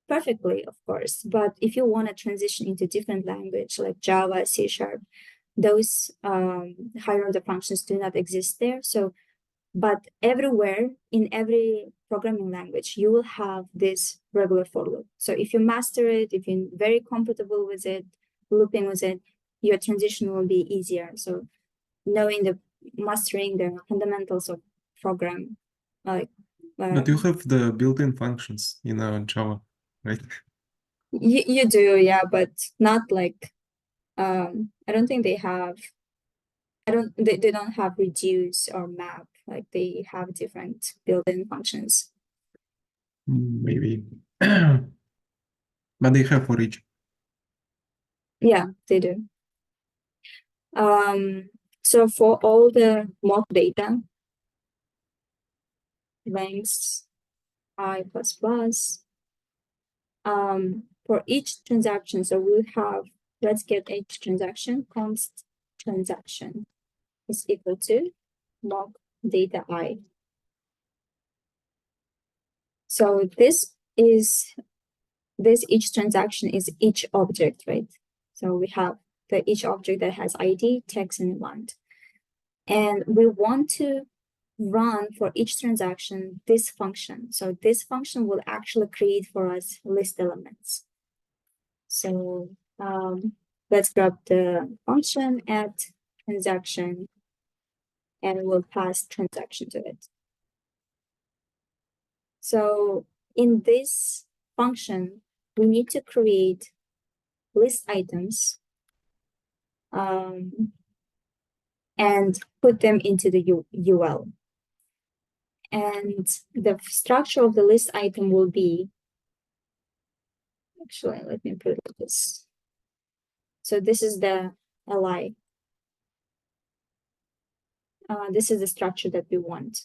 perfectly, of course. But if you want to transition into different language like Java, C#, those higher order functions do not exist there. So but everywhere in every programming language, you will have this regular for loop. So if you master it, if you're very comfortable with it, looping with it, your transition will be easier. So mastering the fundamentals of program, like
But you have the built-in functions in Java, right?
you do, yeah, but not like I don't think they have. They don't have reduce or map, like they have different built-in functions.
Maybe. But they have for each.
Yeah, they do. So for all the mock data, lengths I++, for each transaction, so we'll have, let's get each transaction, const transaction is equal to mock data I. So each transaction is each object, right? So we have each object that has ID, text, and amount. And we want to run for each transaction this function. So this function will actually create for us list elements. So let's grab the function add transaction, and we'll pass transaction to it. So in this function, we need to create list items and put them into the UL. And the structure of the list item will be, actually, let me put this. So this is the li. This is the structure that we want.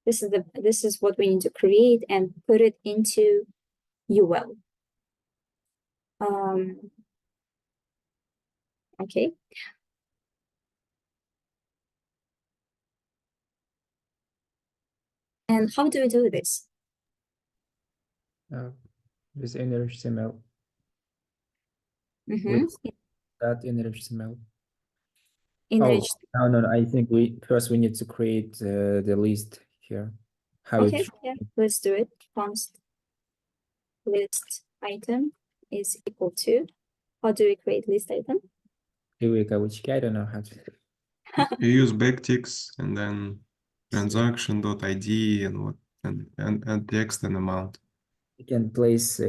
This is what we need to create and put it into UL. Okay. And how do we do this?
With inner HTML.
Mhm.
With that inner HTML.
In
Oh,
H-
no. I think we need to create the list here. How
Okay,
it
yeah, let's do it. Const list item is equal to. How do we create list item?
here we go, which I don't know how to.
You use backticks and then transaction.id and what and text and amount.
You can place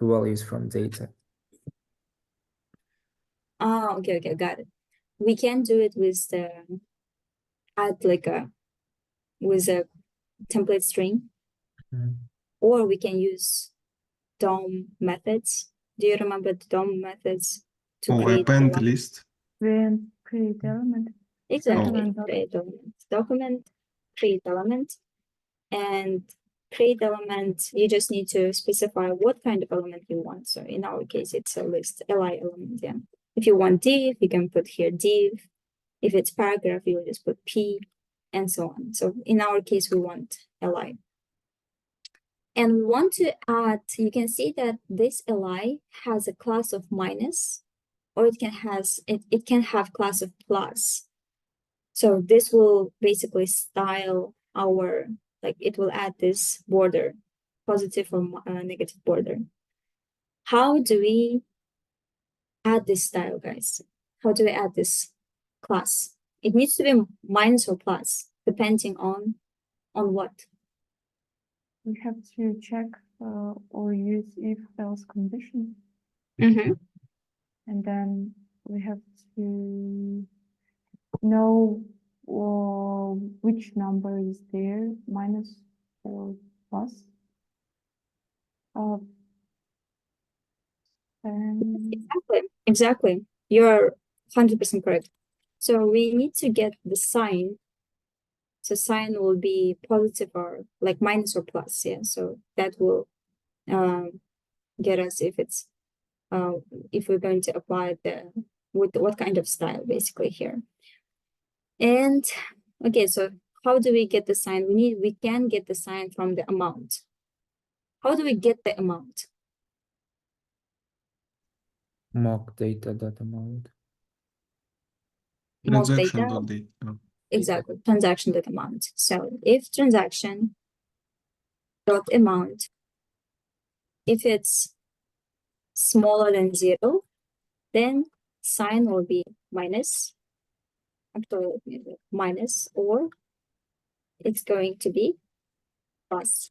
values from data.
Ah, okay, got it. We can do it with the add like with a template string, or we can use DOM methods. Do you remember the DOM methods to
Oh,
create
append
the
list.
Then create element.
exactly
Document.
create element, document, create element, and create element. You just need to specify what kind of element you want. So in our case, it's a list li element. Yeah. If you want div, you can put here div. If it's paragraph, you will just put p, and so on. So in our case, we want li. And we want to add, you can see that this li has a class of minus, or it can have class of plus. So this will basically style our, like it will add this border, positive or negative border. How do we add this style, guys? How do we add this class? It needs to be minus or plus, depending on what?
We have to check or use if else condition,
Mm-hmm.
and then we have to know which number is there, minus or plus. And
Exactly. You're 100% correct. So we need to get the sign. So sign will be positive or like minus or plus. Yeah. So that will get us if we're going to apply with what kind of style basically here. And okay, so how do we get the sign? We can get the sign from the amount. How do we get the amount?
Mock data.amount.
Mock data.
Transaction.date. Oh.
Exactly, transaction dot amount. So if transaction dot amount, if it's smaller than 0, then sign will be minus. Actually, minus, or it's going to be plus.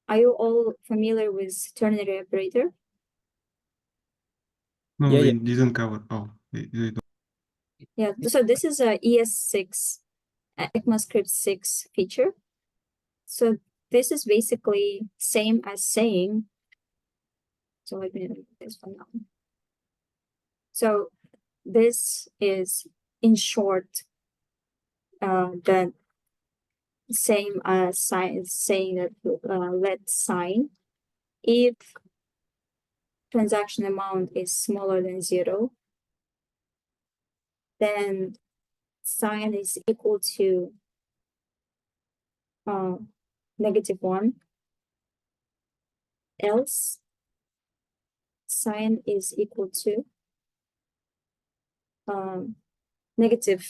Are you all familiar with ternary operator?
No,
Yeah,
they
yeah.
didn't cover. Oh, they don't.
Yeah, so this is a ES6, ECMAScript 6 feature. So this is basically same as saying, so let me do this one now. So this is in short the same as saying that let sign if transaction amount is smaller than 0, then sign is equal to -1, else sign is equal to negative,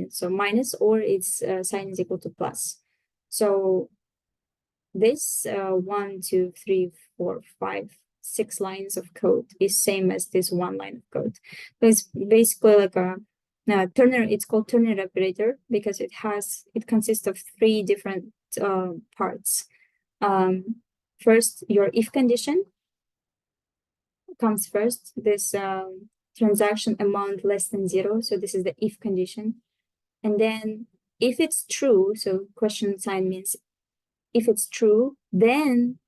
so minus, or its sign is equal to plus. So this 1, 2, 3, 4, 5, 6 lines of code is same as this 1 line of code. So it's basically like a ternary. It's called ternary operator because it consists of 3 different parts. First, your if condition comes first. This transaction amount less than 0. So this is the if condition. And then if it's true, so question sign means if it's true, then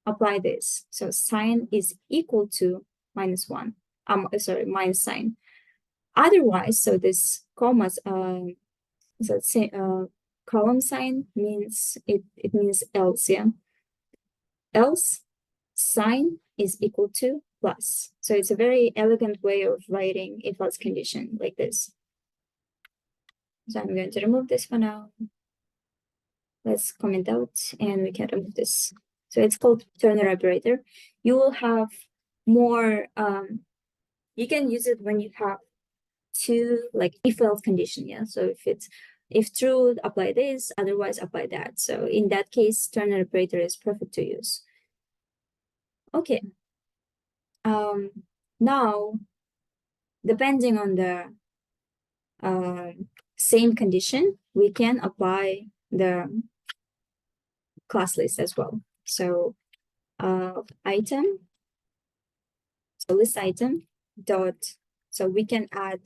apply this. So sign is equal to -1. Sorry, minus sign. Otherwise, so this commas, so say, column sign means it means else, yeah. Else sign is equal to plus. So it's a very elegant way of writing if else condition like this. So I'm going to remove this for now. Let's comment out and we can remove this. So it's called Turner operator. You will have more, you can use it when you have two like if else condition, yeah. So if true, apply this, otherwise apply that. So in that case, Turner operator is perfect to use. Okay. Now, depending on the same condition, we can apply the class list as well. So item, so list item dot, so we can add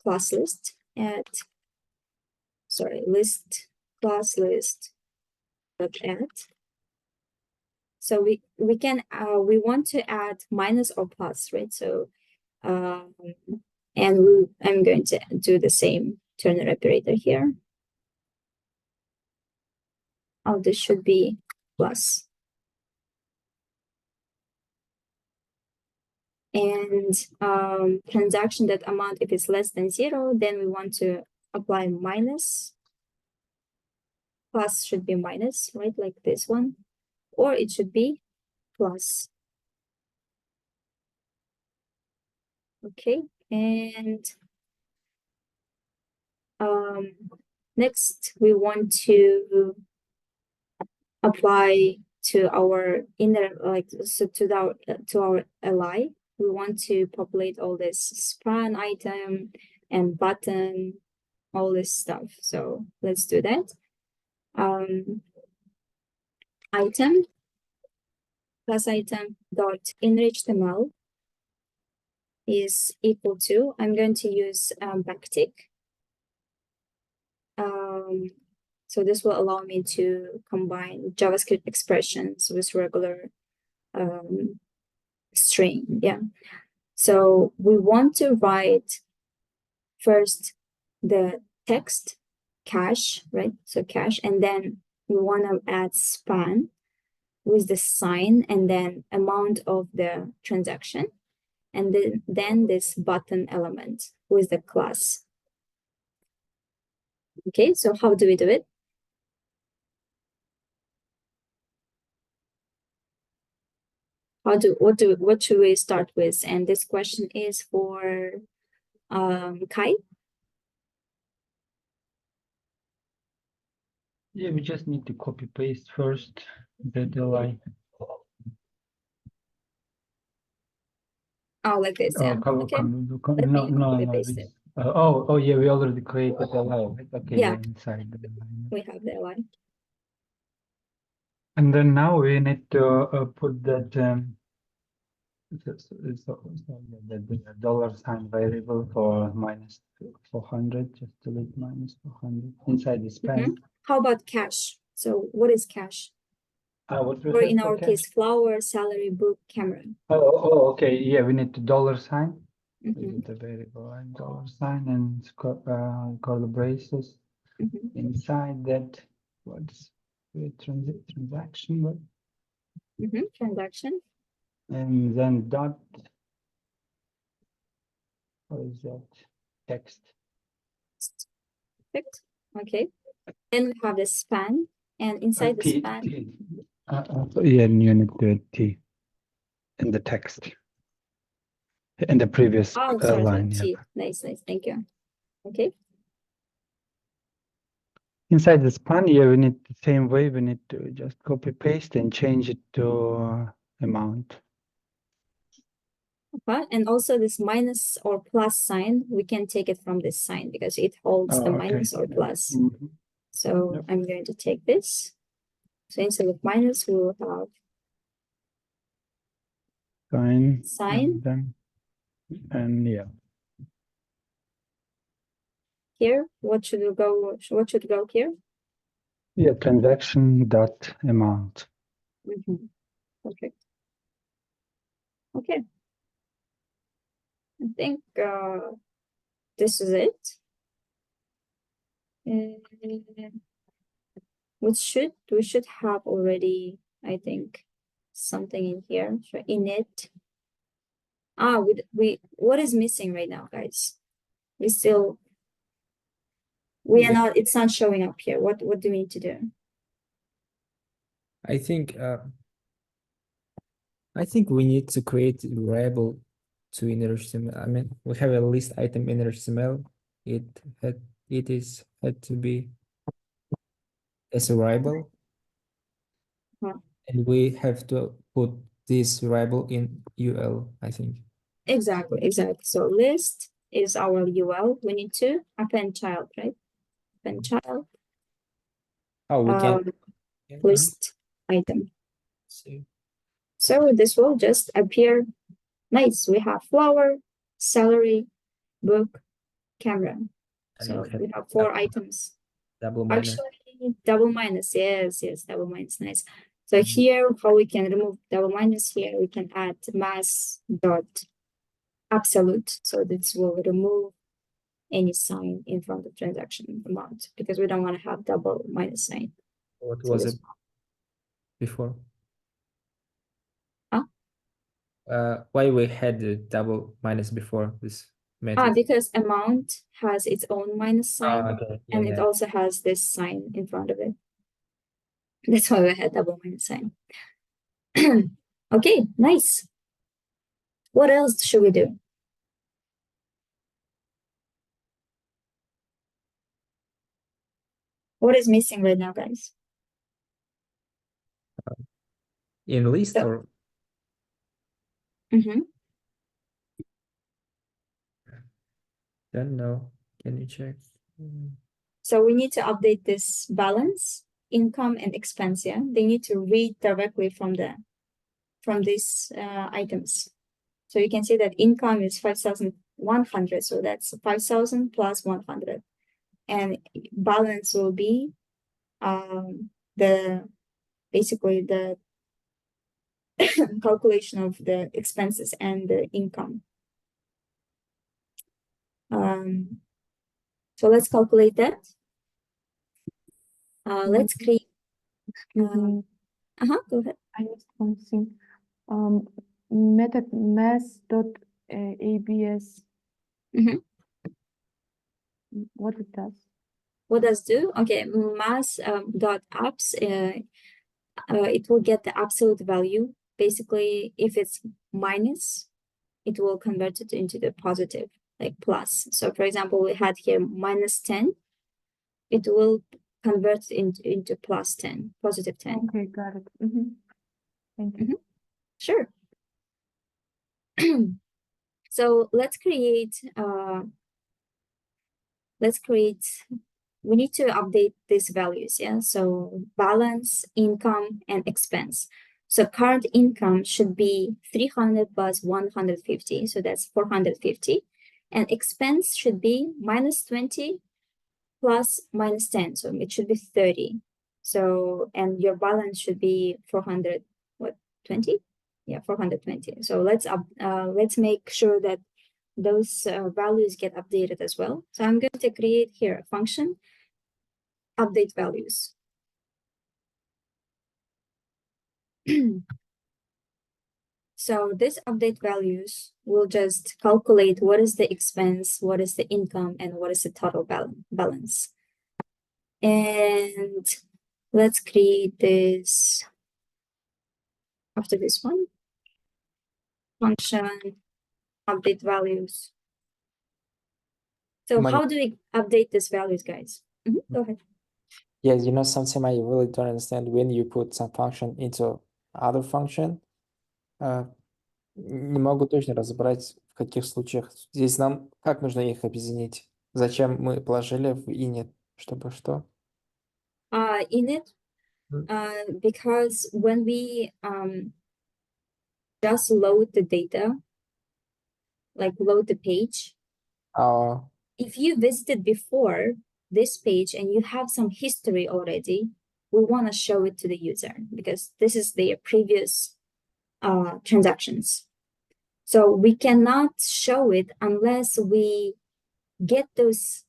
class list at, sorry, list class list dot add. So we can we want to add minus or plus, right? So and I'm going to do the same Turner operator here. Oh, this should be plus. And transaction that amount, if it's less than 0, then we want to apply minus. Plus should be minus, right? Like this one. Or it should be plus. Okay, and next we want to apply to our inner, like, so to our li. We want to populate all this span item and button, all this stuff. So let's do that. Item plus item dot innerHTML is equal to, I'm going to use backtick. So this will allow me to combine JavaScript expressions with regular string, yeah. So we want to write first the text cache, right? So cache, and then we want to add span with the sign and then amount of the transaction. And then this button element with the class. Okay, so how do we do it? What should we start with? And this question is for Kai.
Yeah, we just need to copy paste first the li.
Oh, like this, yeah. Okay. Let
No,
me
no,
copy
no.
paste it.
Oh, yeah, we already created the li, right? Okay,
Yeah.
inside the line.
We have the line.
And then now we need to put that the dollar sign variable for -400, just delete -400 inside the span.
How about cache? So what is cache?
What we
Or
have
in
for
our
cache?
case, flower, salary, book, camera.
Oh, okay. Yeah, we need the dollar sign.
Mhm,
The variable and dollar sign and curly braces. Inside that, what's the transaction?
transaction.
And then dot. What is that? Text.
Perfect. Okay. Then we have the span, and inside the span.
Yeah, and you need the T in the text. In the previous
Oh, sorry,
line.
T. Nice, thank you. Okay.
Inside the span, yeah, we need the same way. We need to just copy paste and change it to amount.
Okay. And also this minus or plus sign, we can take it from this sign because it holds the minus or plus. So I'm going to take this. So instead of minus, we will have sign.
And yeah.
here, what should we go? What should go here?
Yeah, transaction dot amount.
Perfect. Okay. I think this is it. We should have already, I think, something in here. So init. What is missing right now, guys? We are not, it's not showing up here. What do we need to do?
I think we need to create a variable to inner HTML. I mean, we have a list item in HTML. It had to be as a variable. And we have to put this variable in UL, I think.
Exactly. So list is our UL. We need to append child, right? Append child.
Oh, we can
List item.
see.
So this will just appear. Nice. We have flower, salary, book, camera. So we have 4 items.
Double minus.
Actually, double minus. Yes, double minus. Nice. So here, how we can remove double minus here, we can add mass dot absolute. So this will remove any sign in front of transaction amount because we don't want to have double minus sign.
What
So
was
this-
it before?
Huh?
Why we had the double minus before this method?
Because amount has its own minus sign
Okay.
and it also has this sign in front of it. That's why we had double minus sign. Okay, nice. What else should we do? What is missing right now, guys?
In list
So-
or don't know. Can you check?
So we need to update this balance, income and expense. Yeah, they need to read directly from these items. So you can see that income is 5,100. So that's 5,000 plus 100, and balance will be basically the calculation of the expenses and the income. So let's calculate that. Let's create. Go ahead.
I missed one thing. Method mass dot abs. What it does?
What does do? Okay, mass dot apps. It will get the absolute value. Basically, if it's minus, it will convert it into the positive, like plus. So for example, we had here minus 10. It will convert into plus 10, positive 10.
Okay, got it. Thank you.
Sure. So let's create, we need to update these values, yeah? So balance, income, and expense. So current income should be 300 plus 150, so that's 450. And expense should be minus 20 plus minus 10, so it should be 30. So, and your balance should be 420? Yeah, 420. So let's make sure that those values get updated as well. So I'm going to create here a function, update values. So this update values will just calculate what is the expense, what is the income, and what is the total balance. And let's create this after this one. Function, update values. So how do we update these values, guys? Go ahead.
Yes, you know, something I really don't understand when you put some function into other function. Не могу точно разобрать, в каких случаях. Здесь нам как нужно их объединить? Зачем мы положили в init, чтобы что?
Init, because when we just load the data, like load the page, if you visited before this page and you have some history already, we want to show it to the user because this is their previous transactions. So we cannot show it unless we get those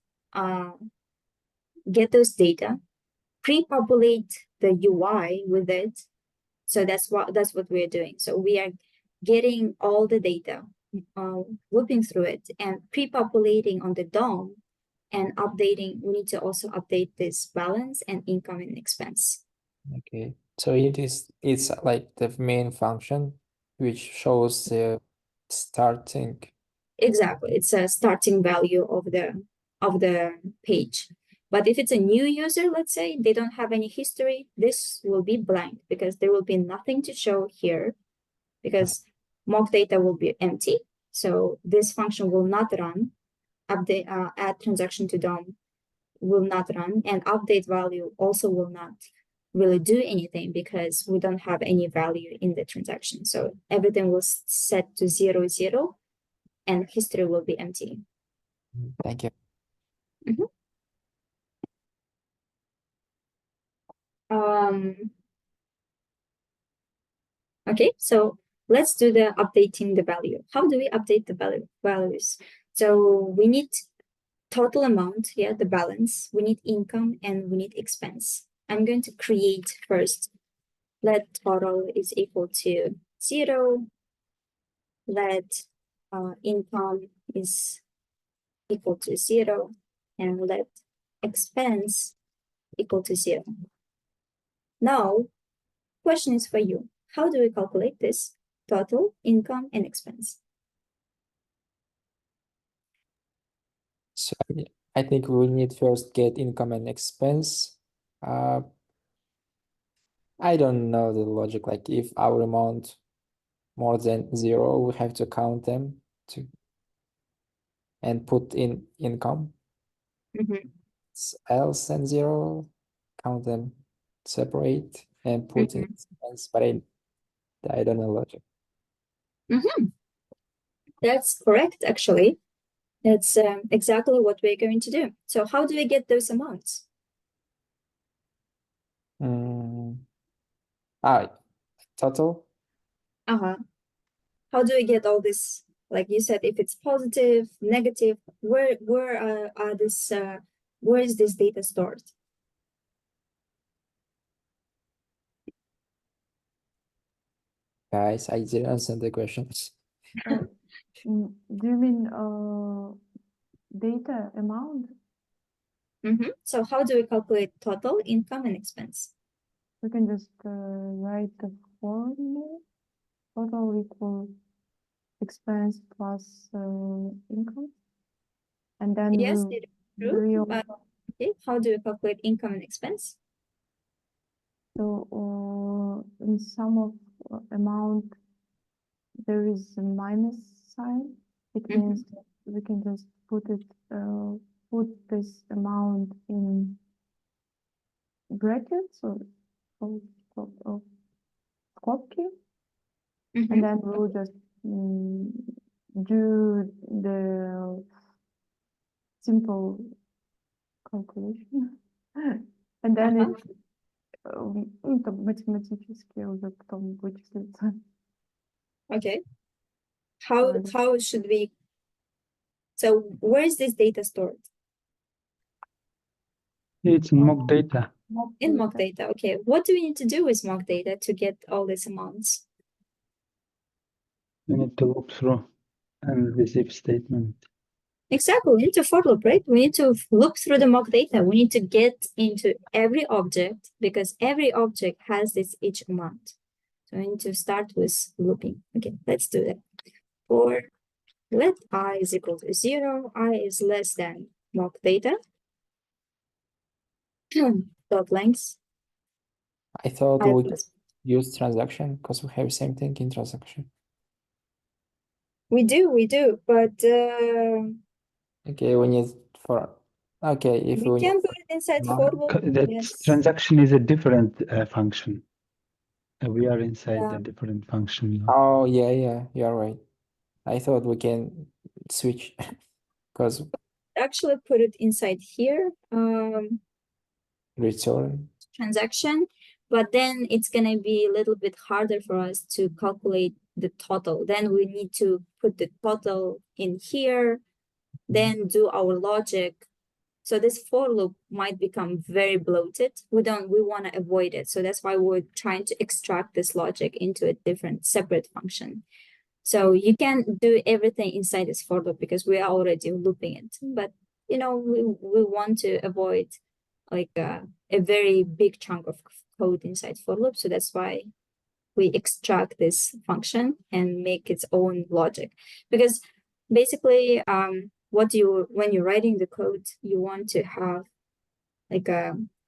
data, pre-populate the UI with it. So that's what we're doing. So we are getting all the data, looping through it and pre-populating on the DOM and updating. We need to also update this balance and income and expense.
Okay, so it's like the main function which shows the starting.
Exactly, it's a starting value of the page. But if it's a new user, let's say they don't have any history, this will be blank because there will be nothing to show here because mock data will be empty. So this function will not run. Update add transaction to DOM will not run, and update value also will not really do anything because we don't have any value in the transaction. So everything was set to 0, 0, and history will be empty.
Thank you.
Okay, so let's do the updating the value. How do we update the values? So we need total amount, yeah, the balance. We need income and we need expense. I'm going to create first. Let total is equal to 0. Let income is equal to 0, and let expense equal to 0. Now, question is for you. How do we calculate this total, income, and expense?
So I think we need first get income and expense. I don't know the logic, like if our amount more than 0, we have to count them and put in income. Else than 0, count them separate and put in expense, but I don't know logic.
That's correct, actually. That's exactly what we're going to do. So how do we get those amounts?
Total.
How do we get all this? Like you said, if it's positive, negative, where is this data stored?
Guys, I didn't answer the questions.
Do you mean data amount?
So how do we calculate total, income, and expense?
We can just write the formula. Total equal expense plus income. And then
Yes,
we'll
it is true.
real
But okay, how do we calculate income and expense?
so in sum of amount there is a minus sign. It means that we can just put this amount in brackets or skobki, and then we'll just do the simple calculation, and then it там математически уже потом вычислится.
Okay. How should we? So where is this data stored?
It's in mock data.
In mock data. Okay. What do we need to do with mock data to get all these amounts?
We need to look through and receive statement.
Exactly. We need to for loop, right? We need to look through the mock data. We need to get into every object because every object has this each amount. So we need to start with looping. Okay, let's do that. For let I is equal to 0, I is less than mock data. Dot length.
I thought
I
we
plus.
use transaction because we have same thing in transaction.
We do, but
Okay, we need for okay if
we
we
can
need
put it inside
No,
for loop.
That
Yes.
transaction is a different function. We are inside
Yeah.
the different function now.
Oh yeah, you're right. I thought we can switch because
actually put it inside here,
Return.
transaction, but then it's gonna be a little bit harder for us to calculate the total. Then we need to put the total in here, then do our logic. So this for loop might become very bloated. We want to avoid it. So that's why we're trying to extract this logic into a different separate function. So you can do everything inside this for loop because we are already looping it. But you know, we want to avoid like a very big chunk of code inside for loop. So that's why we extract this function and make its own logic. Because basically, when you're writing the code, you want to have like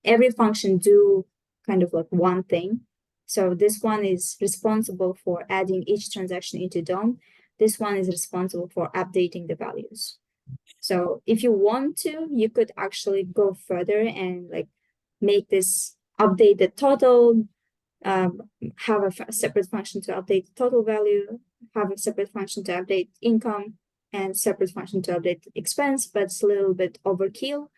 every function do kind of like one thing. So this one is responsible for adding each transaction into DOM. This one is responsible for updating the values. So if you want to, you could actually go further and like make this update the total, have a separate function to update the total value, have a separate function to update income, and separate function to update expense, but it's a little bit overkill.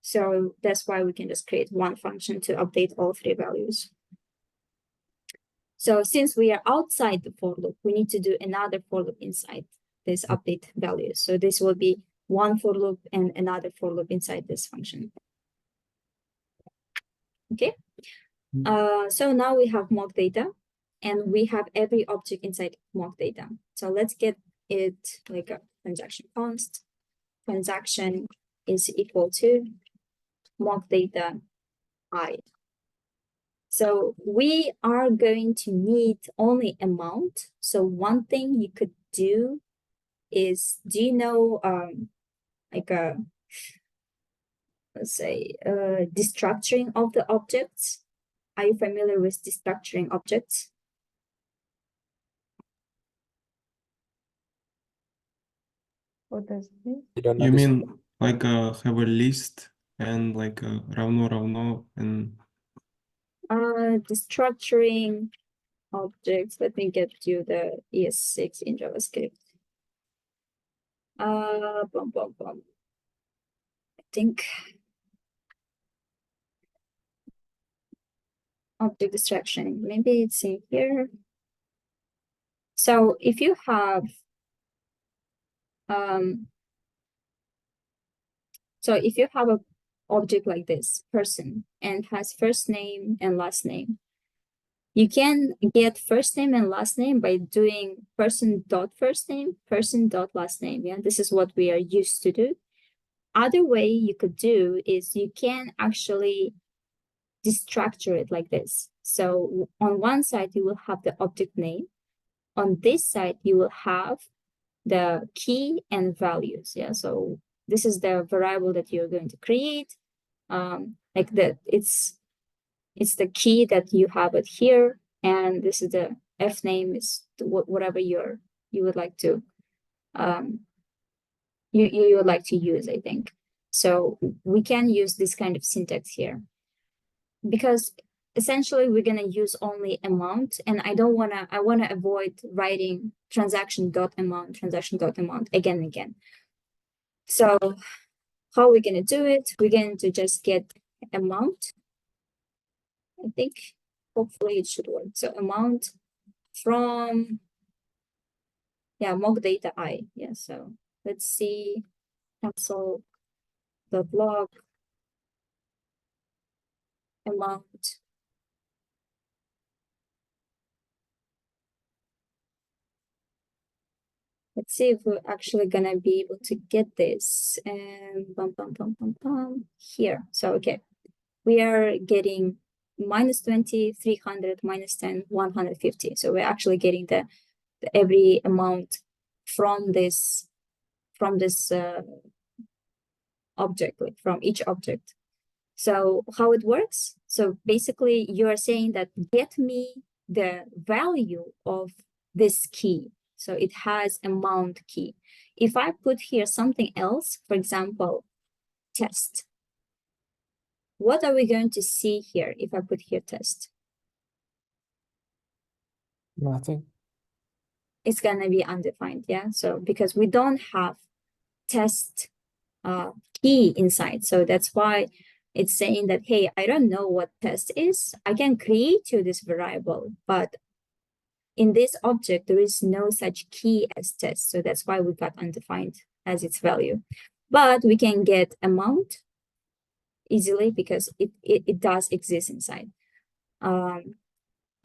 So that's why we can just create one function to update all three values. So since we are outside the for loop, we need to do another for loop inside this update values. So this will be one for loop and another for loop inside this function. Okay. So now we have mock data and we have every object inside mock data. So let's get it like a transaction const. Transaction is equal to mock data I. So we are going to need only amount. So one thing you could do is, do you know like a, let's say, destructuring of the objects? Are you familiar with destructuring objects?
What does this?
You don't know
You
this.
mean like have a list and like равно and
Destructuring objects. Let me get you the ES6 in JavaScript. I think object destruction. Maybe it's in here. So if you have a object like this, person, and has first name and last name, you can get first name and last name by doing person dot first name, person dot last name. Yeah, this is what we are used to do. Other way you could do is you can actually destructure it like this. So on one side, you will have the object name. On this side, you will have the key and values. Yeah, so this is the variable that you're going to create. Like that, it's the key that you have it here, and this is the f name is whatever you would like to you would like to use, I think. So we can use this kind of syntax here because essentially we're gonna use only amount, and I wanna avoid writing transaction dot amount again and again. So how are we gonna do it? We're going to just get amount. I think hopefully it should work. So amount from, yeah, mock data I. Yeah, so let's see, console.log amount. Let's see if we're actually gonna be able to get this. And here. So okay, we are getting -20, 300, -10, 150. So we're actually getting the every amount from this object, like from each object. So how it works? So basically you are saying that get me the value of this key. So it has amount key. If I put here something else, for example, test, what are we going to see here if I put here test?
Nothing.
It's gonna be undefined, yeah? So because we don't have test key inside. So that's why it's saying that, hey, I don't know what test is. I can create you this variable, but in this object, there is no such key as test. So that's why we got undefined as its value. But we can get amount easily because it does exist inside. And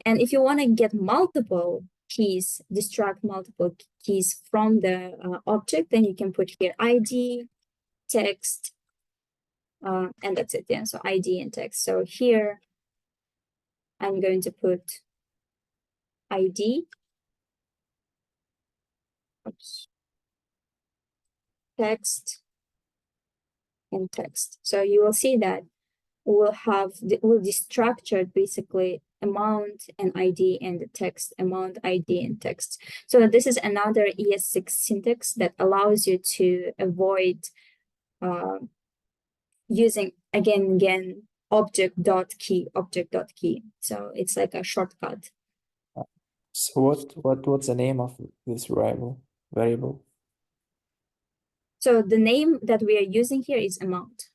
if you want to get multiple keys, distract multiple keys from the object, then you can put here ID, text, and that's it. Yeah, so ID and text. So here, I'm going to put ID, oops, text, and text. So you will see that we'll be structured basically amount and ID and the text, amount, ID, and text. So this is another ES6 syntax that allows you to avoid using again object.key. So it's like a shortcut.
So what's the name of this variable?
So the name that we are using here is amount.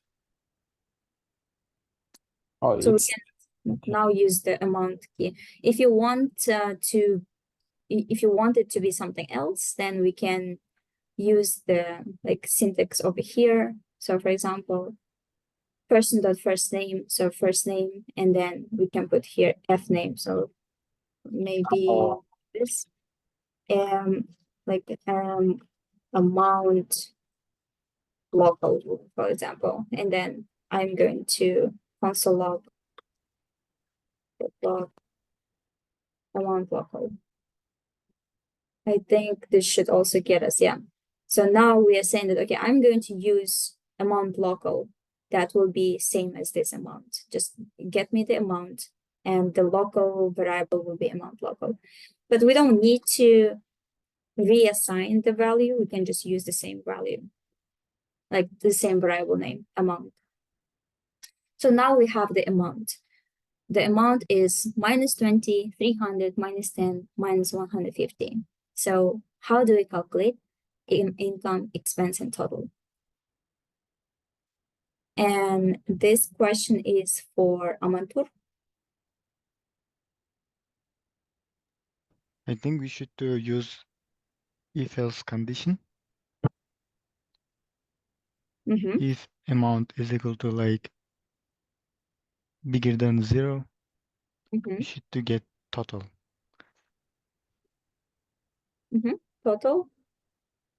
Oh,
So we
it's
can
okay.
now use the amount key. If you want if you want it to be something else, then we can use the like syntax over here. So for example, person.first name, so first name, and then we can put here f name. So maybe
Oh.
this amount local, for example, and then I'm going to console log amount local. I think this should also get us, yeah. So now we are saying that, okay, I'm going to use amount local. That will be same as this amount. Just get me the amount and the local variable will be amount local. But we don't need to reassign the value. We can just use the same value, like the same variable name, amount. So now we have the amount. The amount is -20, 300, -10, -150. So how do we calculate income, expense, and total? And this question is for Amantur.
I think we should use if-else condition.
Mm-hmm.
If amount is equal to like bigger than 0,
Mm-hmm.
we should to get total.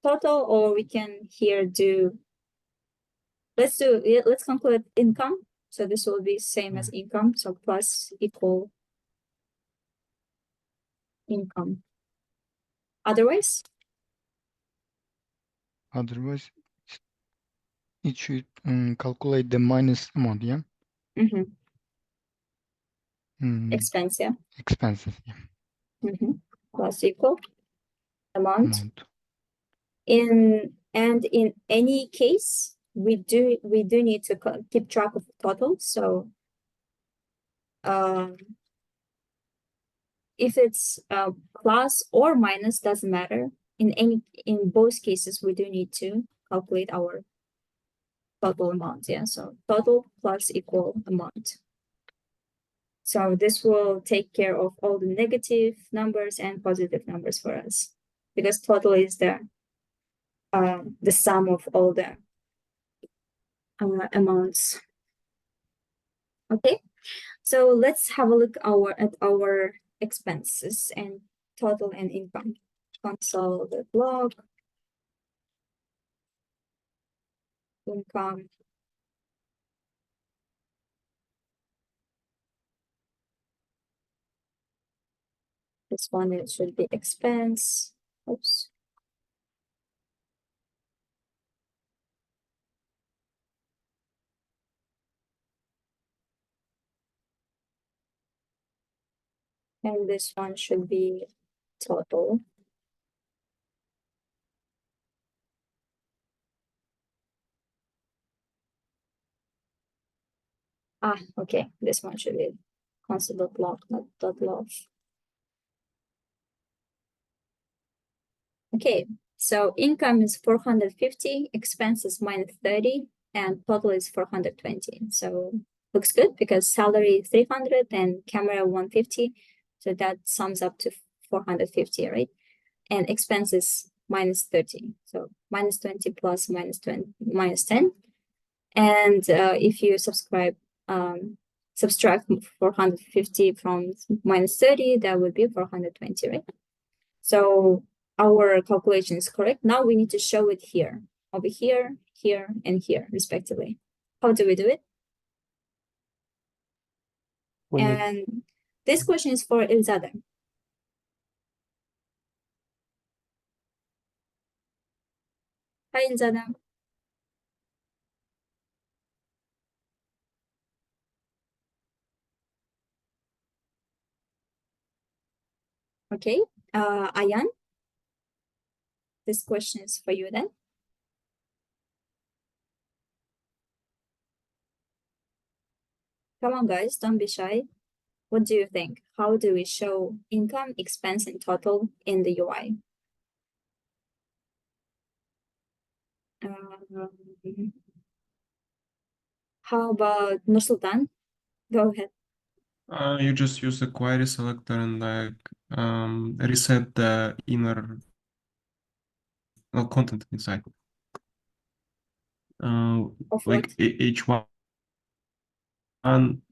Total, or we can here do, let's conclude income. So this will be same as income. So plus equal income. Otherwise,
Otherwise, it should calculate the minus amount, yeah?
expense, yeah.
Expenses, yeah.
Plus equal amount.
Amount.
In any case, we do need to keep track of total. So if it's plus or minus, doesn't matter. In both cases, we do need to calculate our total amount. Yeah, so total plus equal amount. So this will take care of all the negative numbers and positive numbers for us, because total is the sum of all the amounts. Okay, so let's have a look at our expenses and total and income. Console.log income. This one, it should be expense. Oops. And this one should be total. Okay, this one should be console.log, not .log. Okay, So income is 450, expenses minus 30, and total is 420. So looks good because salary 300 and camera 150. So that sums up to 450, right? And expenses minus 30. So minus 20 plus minus 20 minus 10. And if you subtract 450 from minus 30, that would be 420, right? So our calculation is correct. Now we need to show it here, over here, here, and here, respectively. How do we do it?
We need
And this question is for Elzada. Hi, Elzada. Okay, Ayan, this question is for you then. Come on, guys, don't be shy. What do you think? How do we show income, expense, and total in the UI? How about Nursultan? Go ahead.
You just use the query selector and reset the inner content inside.
Of
Like
what?
H1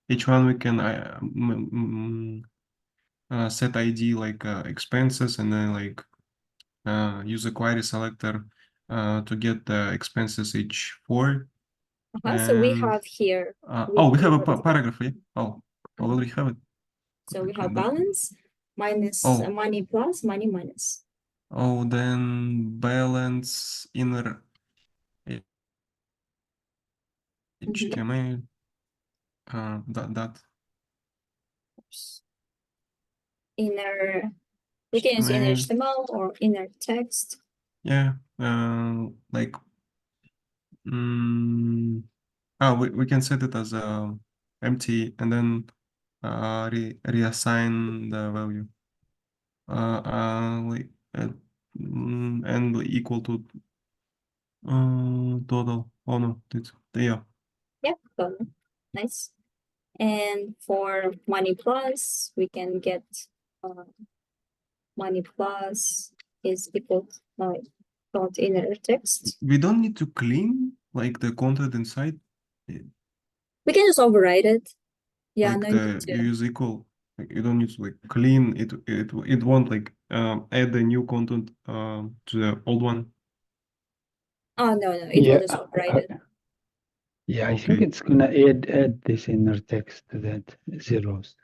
we can set ID like expenses and then like use a query selector to get the expenses H4.
So we
And
have here.
we have a paragraph, yeah. Oh, already have it.
So we
Okay,
have
that-
balance minus
Oh.
money plus money minus.
Oh, then balance inner HTML that
Inner, we can use inner HTML or inner text.
yeah, like we can set it as empty and then reassign the value like and equal to total. Oh no, it's yeah.
Yeah, so nice. And for money plus, we can get money plus is equal to dot inner text.
We don't need to clean like the content inside.
We can just override it. Yeah,
Like
no
the
need
you
to.
use equal. Like you don't need to like clean it. It won't like add the new content to the old one.
Oh no, it will
Yeah,
just override it.
Yeah, I think
Okay.
it's gonna add this inner text to that zeros.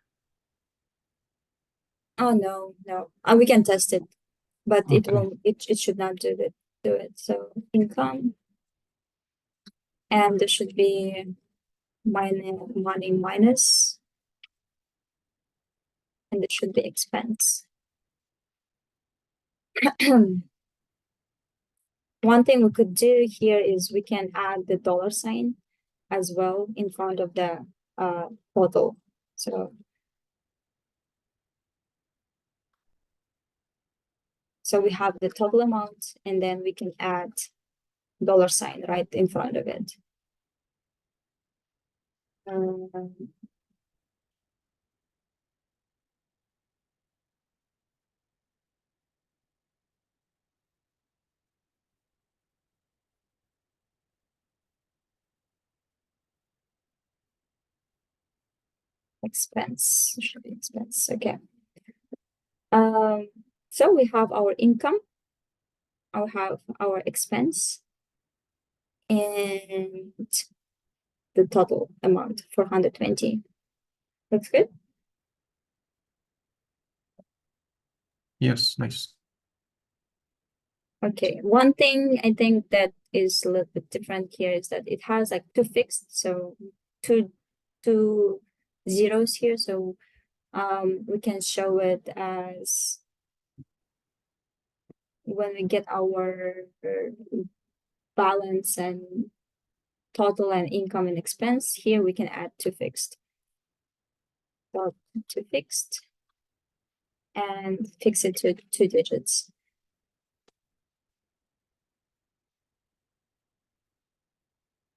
Oh no, we can test it, but it
Okay.
will. It should not do it. So income, and there should be money minus, and it should be expense. One thing we could do here is we can add the dollar sign as well in front of the total. So we have the total amount, and then we can add dollar sign right in front of it. Expense, should be expense, okay. So we have our income, I'll have our expense, and the total amount 420. Looks good.
Yes, nice.
Okay, one thing I think that is a little bit different here is that it has like two fixed, so two zeros here, so we can show it as when we get our balance and total and income and expense, here we can add two fixed. So two fixed and fix it to 2 digits.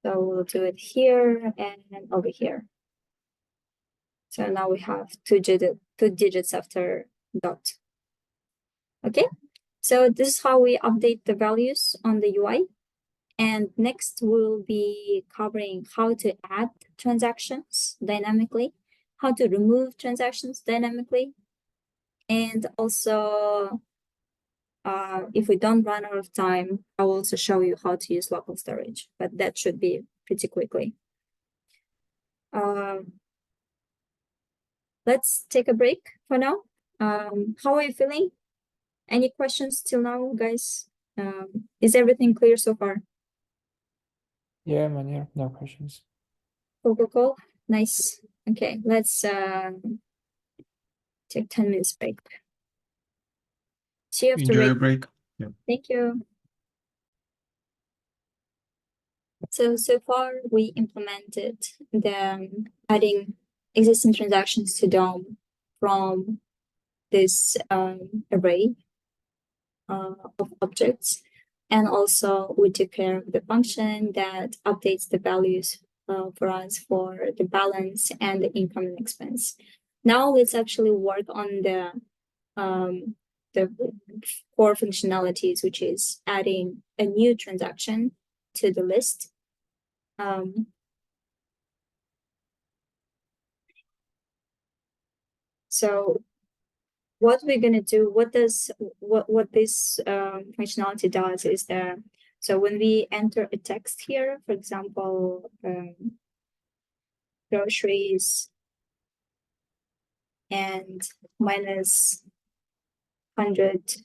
So we'll do it here and over here. So now we have two digits after dot. Okay, so this is how we update the values on the UI. And next we'll be covering how to add transactions dynamically, how to remove transactions dynamically, and also if we don't run out of time, I will also show you how to use local storage, but that should be pretty quickly. Let's take a break for now. How are you feeling? Any questions till now, guys? Is everything clear so far?
Yeah, man, yeah, no questions.
Cool. Nice. Okay, let's take 10 minutes break. See you after
Enjoy your
break.
break.
Thank you. So far we implemented the adding existing transactions to DOM from this array of objects. And also we took care of the function that updates the values for us for the balance and the income and expense. Now let's actually work on the core functionalities, which is adding a new transaction to the list. So what we're gonna do, what this functionality does is that, so when we enter a text here, for example, groceries and minus 100,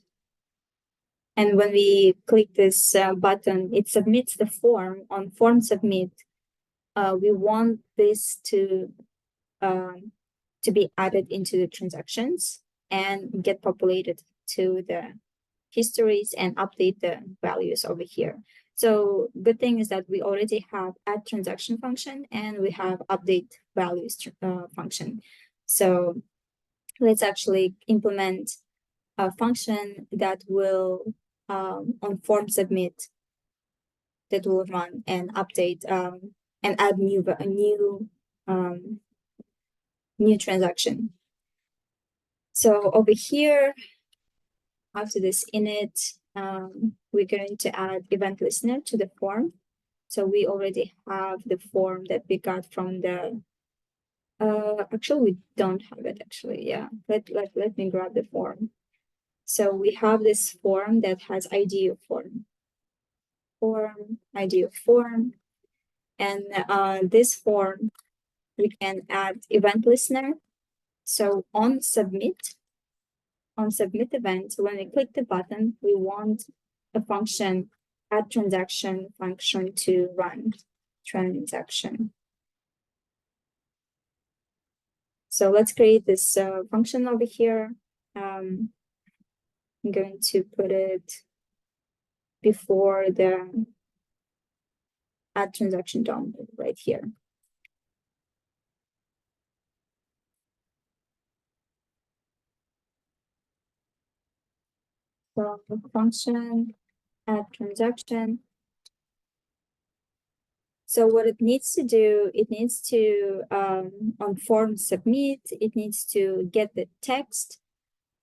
and when we click this button, it submits the form. On form submit, we want this to be added into the transactions and get populated to the histories and update the values over here. So good thing is that we already have add transaction function and we have update values function. So let's actually implement a function that will on form submit, that will run and update and add new transaction. So over here, after this init, we're going to add event listener to the form. So we already have the form that we got from the, actually we don't have it actually, yeah. Let me grab the form. So we have this form that has ID of form, ID of form, and this form, we can add event listener. So on submit event, when we click the button, we want a function, add transaction function to run transaction. So let's create this function over here. I'm going to put it before the add transaction DOM right here. So the function add transaction. So what it needs to do, it needs to on form submit, it needs to get the text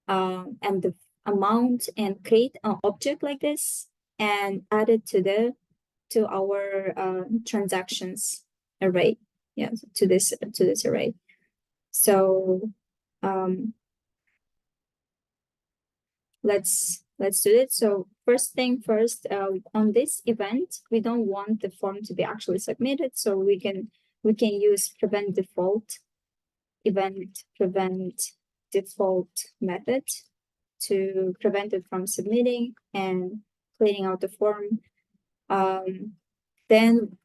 and the amount and create an object like this and add it to our transactions array. Yeah, to this array. So let's do it. So first thing first, on this event, we don't want the form to be actually submitted, so we can use prevent default event prevent default method to prevent it from submitting and cleaning out the form. Then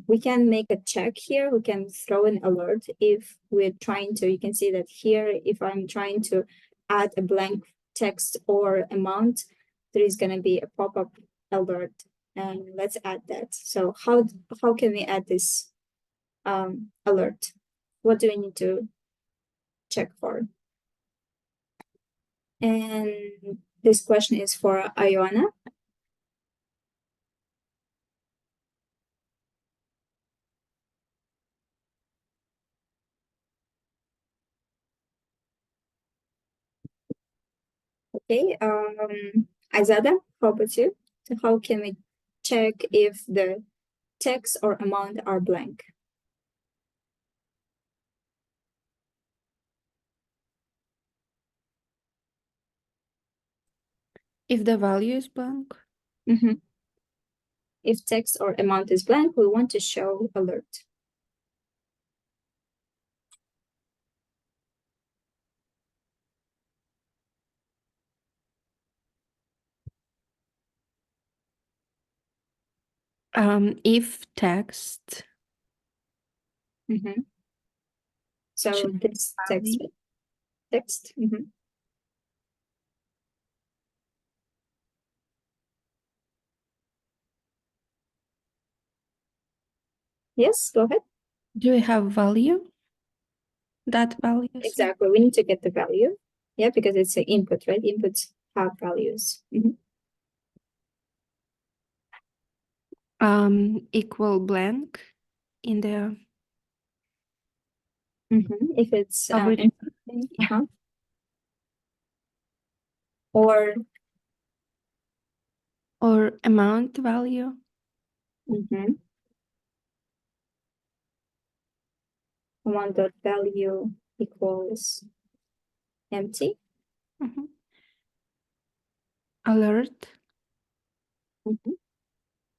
we can make a check here. We can throw an alert if we're trying to. You can see that here, if I'm trying to add a blank text or amount, there is going to be a pop-up alert, and let's add that. So how can we add this alert? What do we need to check for? And this question is for Ioana. Okay, Azada, how about you? So how can we check if the text or amount are blank?
If the value is blank,
Mhm. If text or amount is blank, we want to show alert.
if text
Mhm. So
Should
this text,
value.
mhm. Yes, go ahead.
do we have value? That value.
Exactly, we need to get the value. Yeah, because it's an input, right? Inputs have values. Mhm.
Equal blank in the
If it's
Algorithm.
uh-huh. Or
or amount value.
mhm. Amount dot value equals empty.
Mhm. Alert.
Mhm.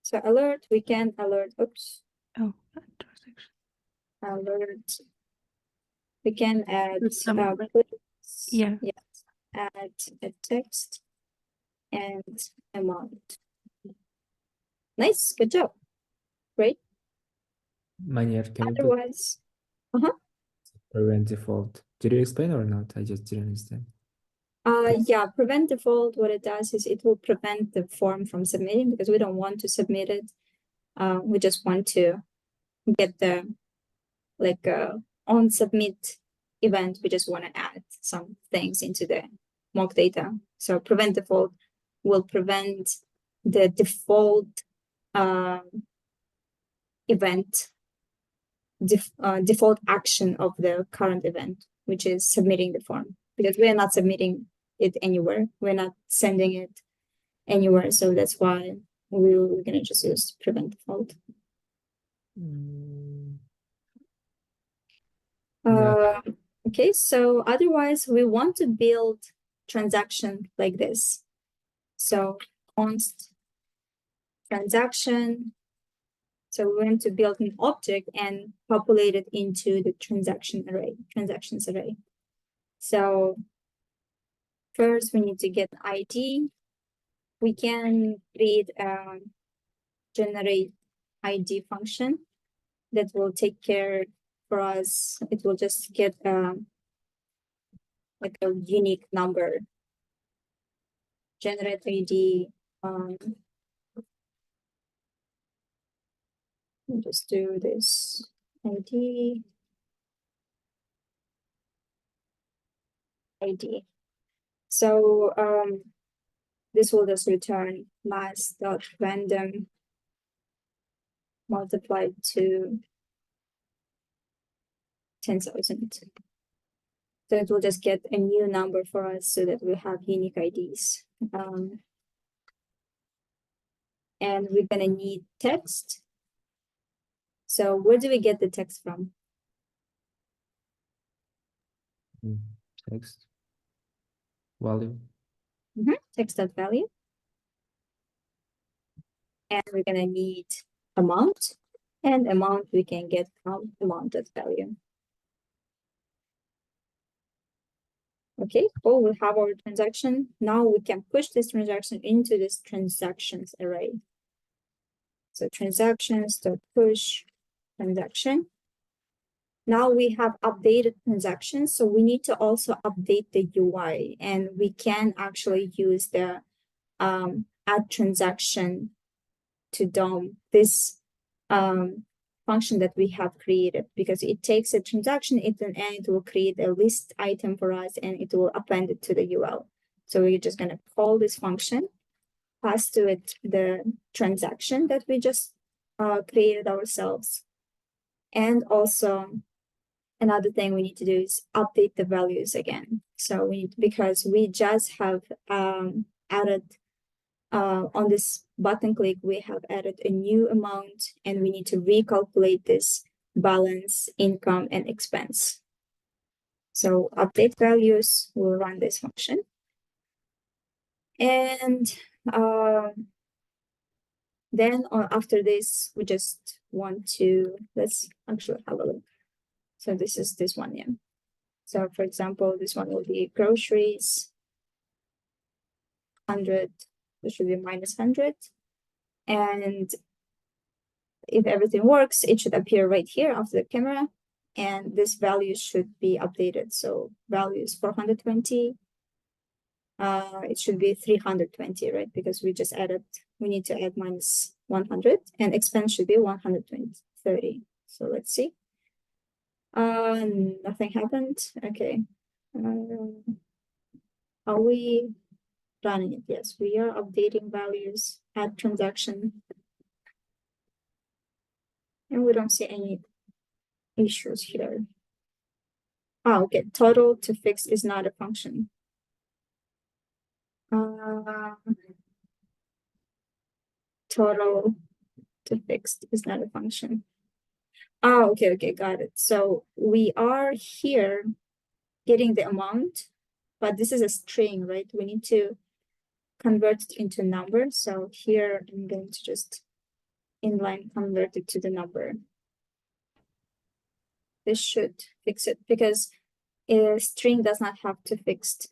So alert, we can alert, oops,
Oh, transaction.
alert. We can add
With some
please,
yeah.
yes, add a text and amount. Nice, good job. Great.
Manier, can you put
Otherwise,
prevent default? Did you explain or not? I just didn't understand.
yeah, prevent default, what it does is it will prevent the form from submitting because we don't want to submit it. We just want to get the like on submit event. We just want to add some things into the mock data. So prevent default will prevent the default event default action of the current event, which is submitting the form, because we are not submitting it anywhere. We're not sending it anywhere. So that's why we're gonna just use prevent default.
Yeah.
Okay, so otherwise we want to build transaction like this. So const transaction. So we want to build an object and populate it into the transactions array. So first we need to get ID. We can create a generate ID function that will take care for us. It will just get like a unique number. Generate ID. I'll just do this ID. So this will just return mass.random multiplied to 10,000. So it will just get a new number for us so that we have unique IDs. And we're gonna need text. So where do we get the text from?
Text value.
Text.value. And we're gonna need amount, and amount we can get from amount.value. Okay, cool, we have our transaction. Now we can push this transaction into this transactions array. So transactions.push transaction. Now we have updated transactions, so we need to also update the UI, and we can actually use the add transaction to DOM, this function that we have created, because it takes a transaction and it will create a list item for us and it will append it to the UL. So we're just gonna call this function, pass to it the transaction that we just created ourselves, and also another thing we need to do is update the values again. So because we just have added on this button click, we have added a new amount and we need to recalculate this balance, income, and expense. So update values will run this function. And then after this, we just want to, let's actually have a look. So this is this one, yeah. So for example, this one will be groceries, 100, it should be minus 100. And if everything works, it should appear right here after the camera. And this value should be updated. So value is 420. It should be 320, right? Because we just added, we need to add minus 100 and expense should be 130. So let's see. Nothing happened. Okay. Are we running it? Yes, we are updating values, add transaction. And we don't see any issues here. Oh, okay. Total to fixed is not a function. Total to fixed is not a function. Oh, okay, got it. So we are here getting the amount, but this is a string, right? We need to convert it into number. So here I'm going to just inline convert it to the number. This should fix it because a string does not have to fixed.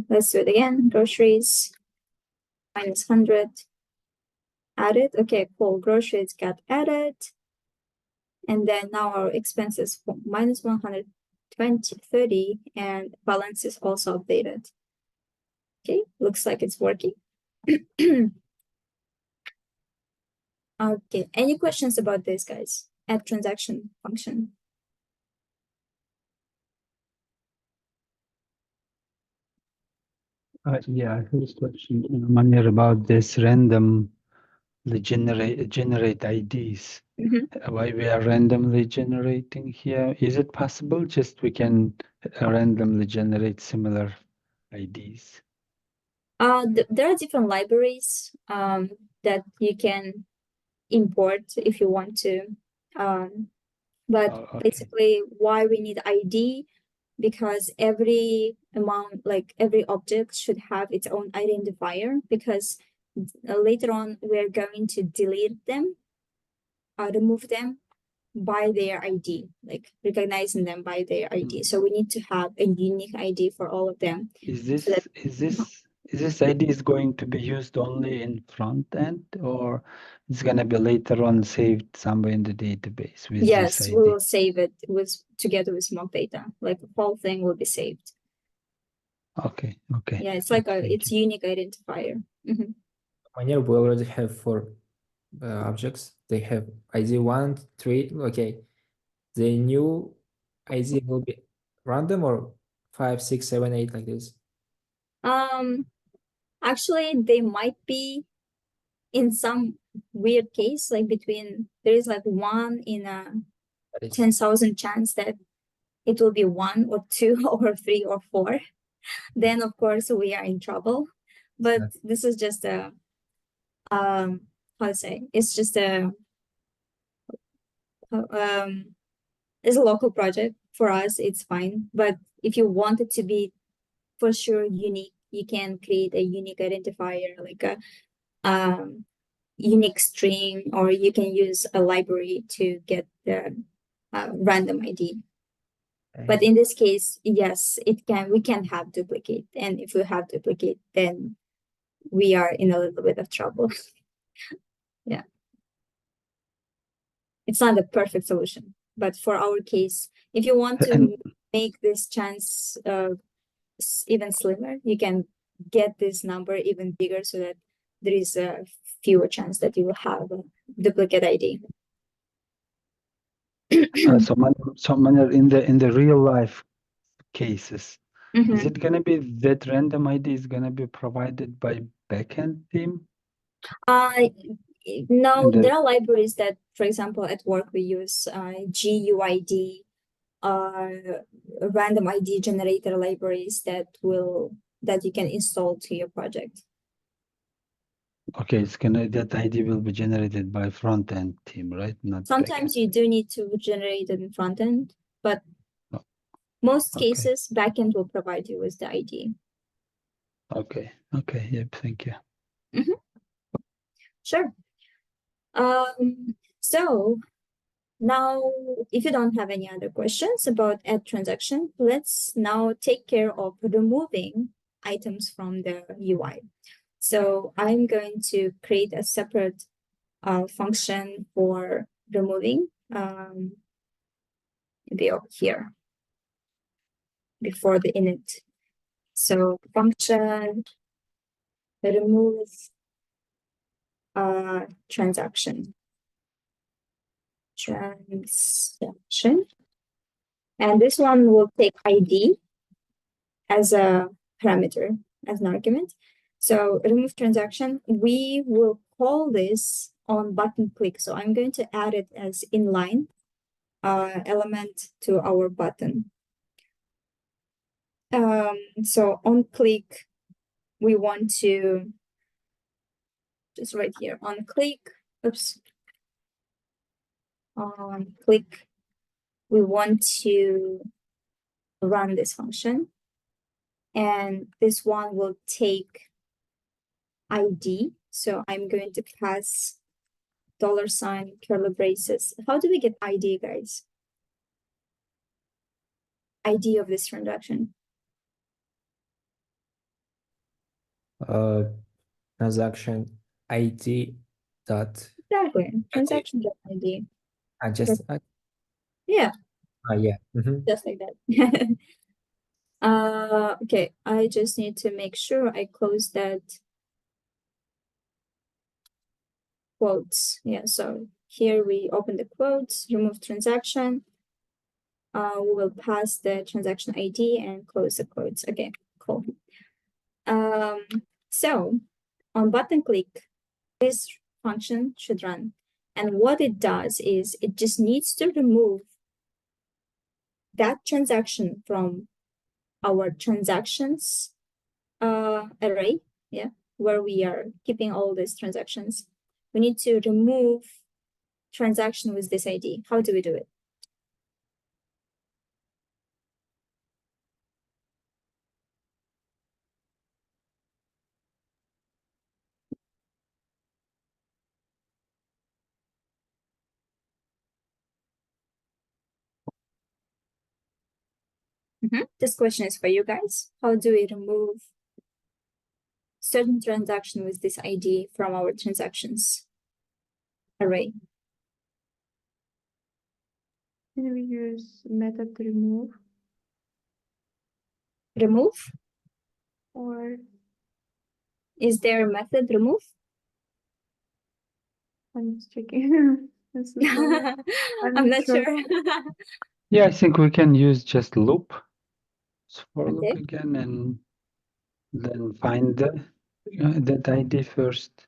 Let's do it again. Groceries minus 100 added. Okay, cool. Groceries got added. And then now our expenses minus 130 and balance is also updated. Okay, looks like it's working. Okay, any questions about this, guys? Add transaction function.
Yeah, I have a question, Manir, about this randomly generate IDs. Why we are randomly generating here? Is it possible just we can randomly generate similar IDs?
There are different libraries that you can import if you want to. But
Okay.
basically why we need ID, because every amount, like every object should have its own identifier, because later on we're going to delete them, remove them by their ID, like recognizing them by their ID. So we need to have a unique ID for all of them.
Is this
So that-
is this ID is going to be used only in front end, or it's gonna be later on saved somewhere in the database with this
Yes,
ID?
we will save it together with mock data. Like the whole thing will be saved.
Okay.
Yeah, it's like
Thank
it's unique identifier. Mhm.
Here we already have 4 objects. They have ID 1, 3. Okay, the new ID will be random or 5, 6, 7, 8 like this.
Actually, they might be in some weird case, like there is like 1 in a
That is
10,000 chance that it will be 1 or 2 or 3 or 4. Then of course we are in trouble. But this is just a how to say, it's just a it's a local project. For us it's fine, but if you want it to be for sure unique, you can create a unique identifier, like a unique string, or you can use a library to get the random ID. But in this case, yes, we can have duplicate, and if we have duplicate, then we are in a little bit of trouble. Yeah, it's not a perfect solution, but for our case, if you want to make this chance even slimmer, you can get this number even bigger so that there is a fewer chance that you will have a duplicate ID.
So Manir, in the real life cases, is it gonna be that random ID is gonna be provided by backend team?
No,
And
there are libraries that, for example, at work we use GUID, random ID generator libraries that you can install to your project.
Okay, that ID will be generated by front end team, right? Not
Sometimes you do need to generate it in front end, but
Oh,
most
okay.
cases backend will provide you with the ID.
Okay. Yep. Thank you.
Sure. So now, if you don't have any other questions about add transaction, let's now take care of removing items from the UI. So I'm going to create a separate function for removing, maybe over here before the init. So function remove transaction. And this one will take ID as a parameter, as an argument. So remove transaction, we will call this on button click. So I'm going to add it as inline element to our button. So on click, we want to just right here on click, on click, we want to run this function. And this one will take ID. So I'm going to pass $, curly braces. How do we get ID, guys? ID of this transaction.
Transaction ID dot.
Exactly. Transaction ID.
I just
Yeah,
yeah. Mhm.
just like that. Okay, I just need to make sure I close that quotes. Yeah, so here we open the quotes, remove transaction. We will pass the transaction ID and close the quotes. Okay, cool. So on button click, this function should run. And what it does is it just needs to remove that transaction from our transactions array, yeah, where we are keeping all these transactions. We need to remove transaction with this ID. How do we do it? This question is for you guys. How do we remove certain transaction with this ID from our transactions array?
Can we use method remove
Remove?
or
Is there a method remove?
I'm just checking. This is all.
I'm not sure.
Yeah, I think we can use just loop for loop
Okay.
again, and then find that ID first.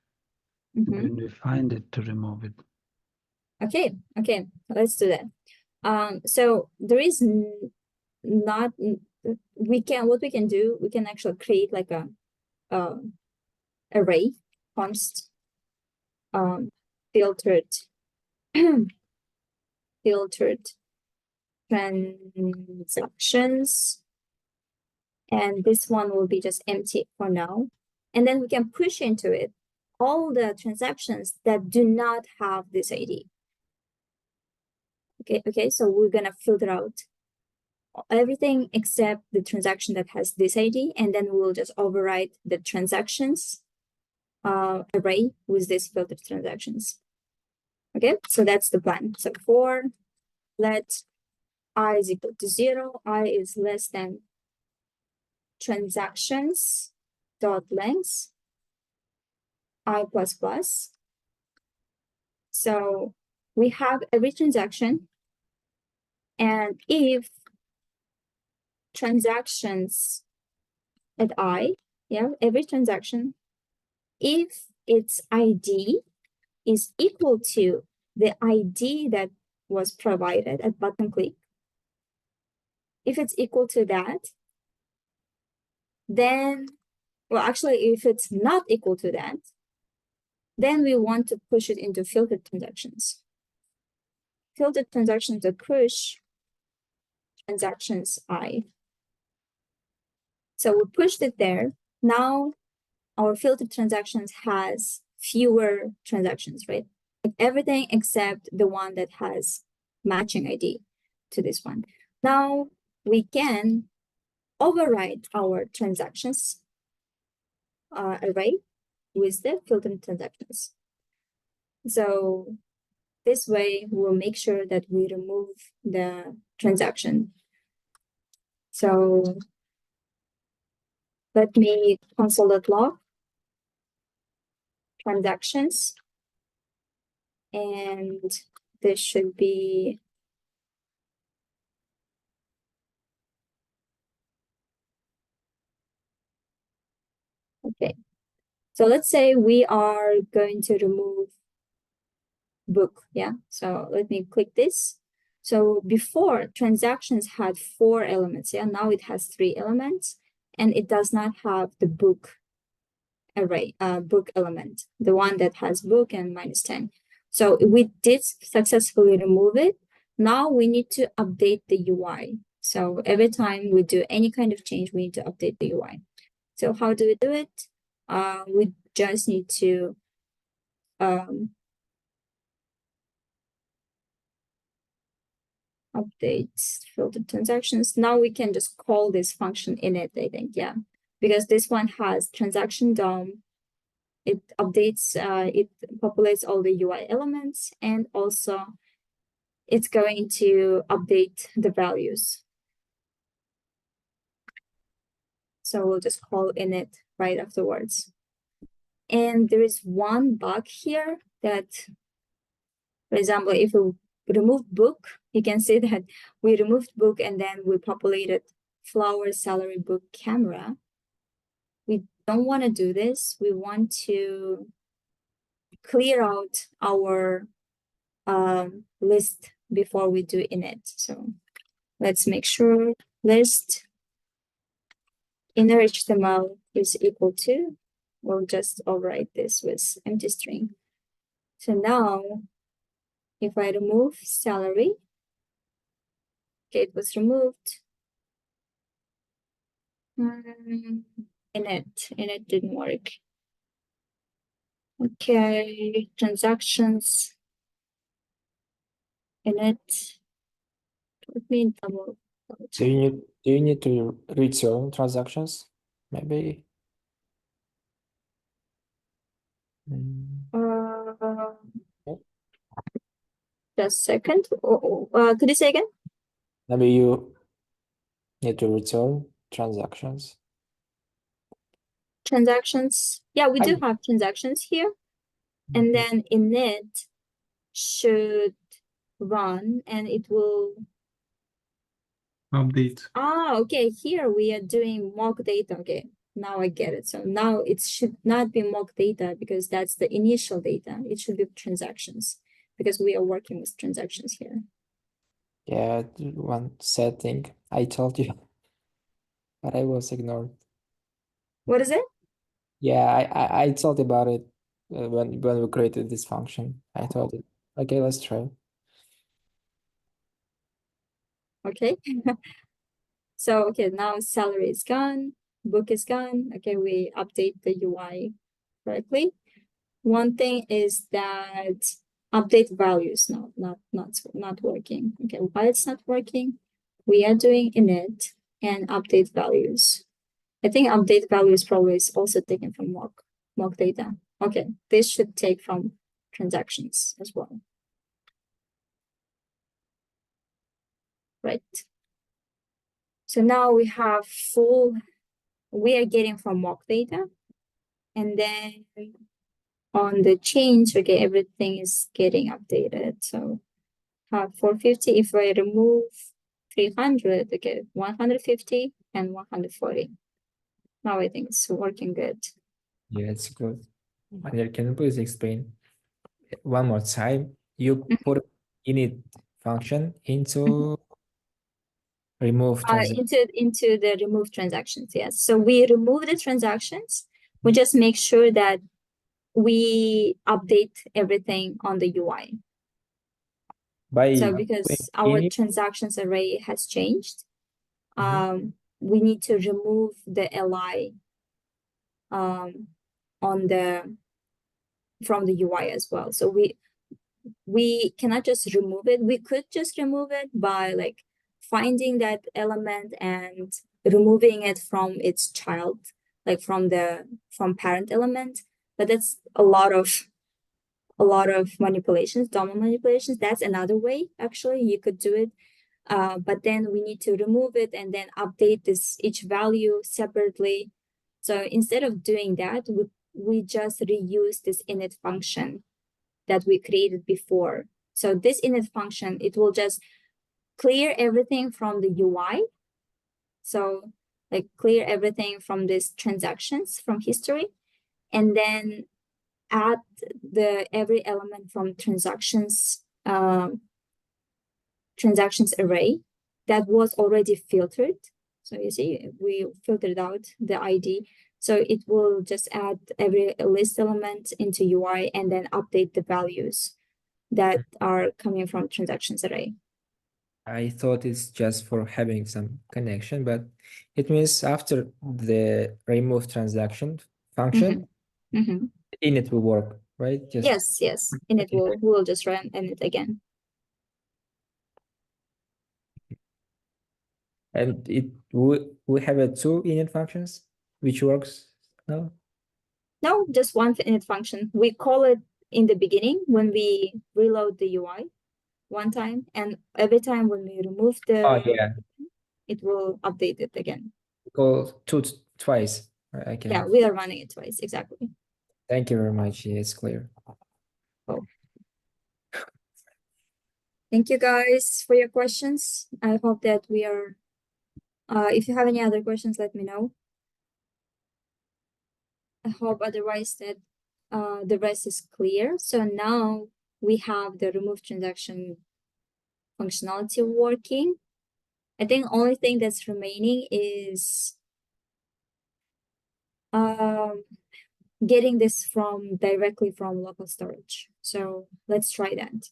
And when we find it, to remove it.
Okay, let's do that. So there is not what we can do, we can actually create like a array const filtered transactions, and this one will be just empty for now, and then we can push into it all the transactions that do not have this ID. Okay, so we're gonna filter out everything except the transaction that has this ID, and then we'll just override the transactions array with this filtered transactions. Okay, so that's the plan. So for let I is equal to 0, I is less than transactions dot length I plus plus. So we have every transaction, and if transactions at I, yeah, every transaction, if its ID is equal to the ID that was provided at button click, if it's equal to that, then, well, actually, if it's not equal to that, then we want to push it into filtered transactions. Filtered transactions are push transactions I. So we pushed it there. Now our filtered transactions has fewer transactions, right? Everything except the one that has matching ID to this one. Now we can override our transactions array with the filtered transactions. So this way we'll make sure that we remove the transaction. So let me console.log transactions, and this should be okay. So let's say we are going to remove book, yeah? So let me click this. So before, transactions had 4 elements, yeah? Now it has 3 elements, and it does not have the book array, book element, the one that has book and -10. So we did successfully remove it. Now we need to update the UI. So every time we do any kind of change, we need to update the UI. So how do we do it? We just need to update filtered transactions. Now we can just call this function init, I think, yeah, because this one has transaction DOM. It updates, it populates all the UI elements, and also it's going to update the values. So we'll just call init right afterwards. And there is one bug here that, for example, if we remove book, you can see that we removed book and then we populated flower, salary, book, camera. We don't want to do this. We want to clear out our list before we do init. So let's make sure list inner HTML is equal to, we'll just overwrite this with empty string. So now if I remove salary, okay, it was removed. Init didn't work. Okay, transactions. Init. Let me double
Do you need to return transactions? Maybe.
Just a second. Could you say again?
Maybe you need to return transactions.
Transactions. Yeah, we do
I-
have transactions here. And then init should run and it will.
Update.
Okay. Here we are doing mock data. Okay. Now I get it. So now it should not be mock data because that's the initial data. It should be transactions because we are working with transactions here.
Yeah, one setting I told you, but I was ignored.
What is it?
Yeah, I thought about it when we created this function. I thought it. Okay, let's try.
Okay. So, okay, now salary is gone, book is gone. Okay, we update the UI correctly. One thing is that update values not working. Okay, why it's not working? We are doing init and update values. I think update values probably is also taken from mock data. Okay, this should take from transactions as well. Right. So now we have we are getting from mock data. And then on the change, okay, everything is getting updated. So 450, if I remove 300, okay, 150 and 140. Now I think it's working good.
Yeah, it's good. Manuel, can you please explain one more time. You put init function into remove transaction.
Into the remove transactions, yes. So we remove the transactions. We just make sure that we update everything on the UI.
By
So because our
init,
transactions array has changed,
Mhm.
we need to remove the li on the from the UI as well. So we cannot just remove it. We could just remove it by like finding that element and removing it from its child, like from parent element. But that's a lot of manipulations, DOM manipulations. That's another way actually you could do it. But then we need to remove it and then update this each value separately. So instead of doing that, we just reuse this init function that we created before. So this init function, it will just clear everything from the UI. So like clear everything from these transactions from history, and then add every element from transactions array that was already filtered. So you see, we filtered out the ID. So it will just add every list element into UI and then update the values that are coming from transactions array.
I thought it's just for having some connection, but it means after the remove transaction function, init will work, right? Just
Yes. And it will just run init again.
and we have two init functions which works. No?
No, just one init function. We call it in the beginning when we reload the UI one time, and every time when we remove
Oh yeah,
it will update it again.
call twice. I can.
Yeah, we are running it twice, exactly.
Thank you very much. Yeah, it's clear.
Thank you guys for your questions. I hope that we are, if you have any other questions, let me know. I hope otherwise that the rest is clear. So now we have the remove transaction functionality working. I think only thing that's remaining is getting this directly from local storage. So let's try that.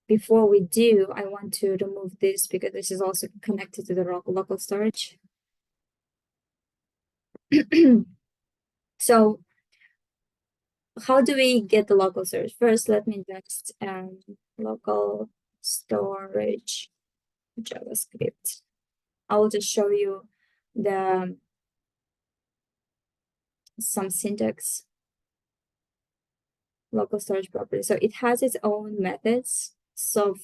Before we do, I want to remove this because this is also connected to the local storage. So how do we get the local storage? First, let me just local storage JavaScript. I will just show you some syntax. Local storage property. So it has its own methods of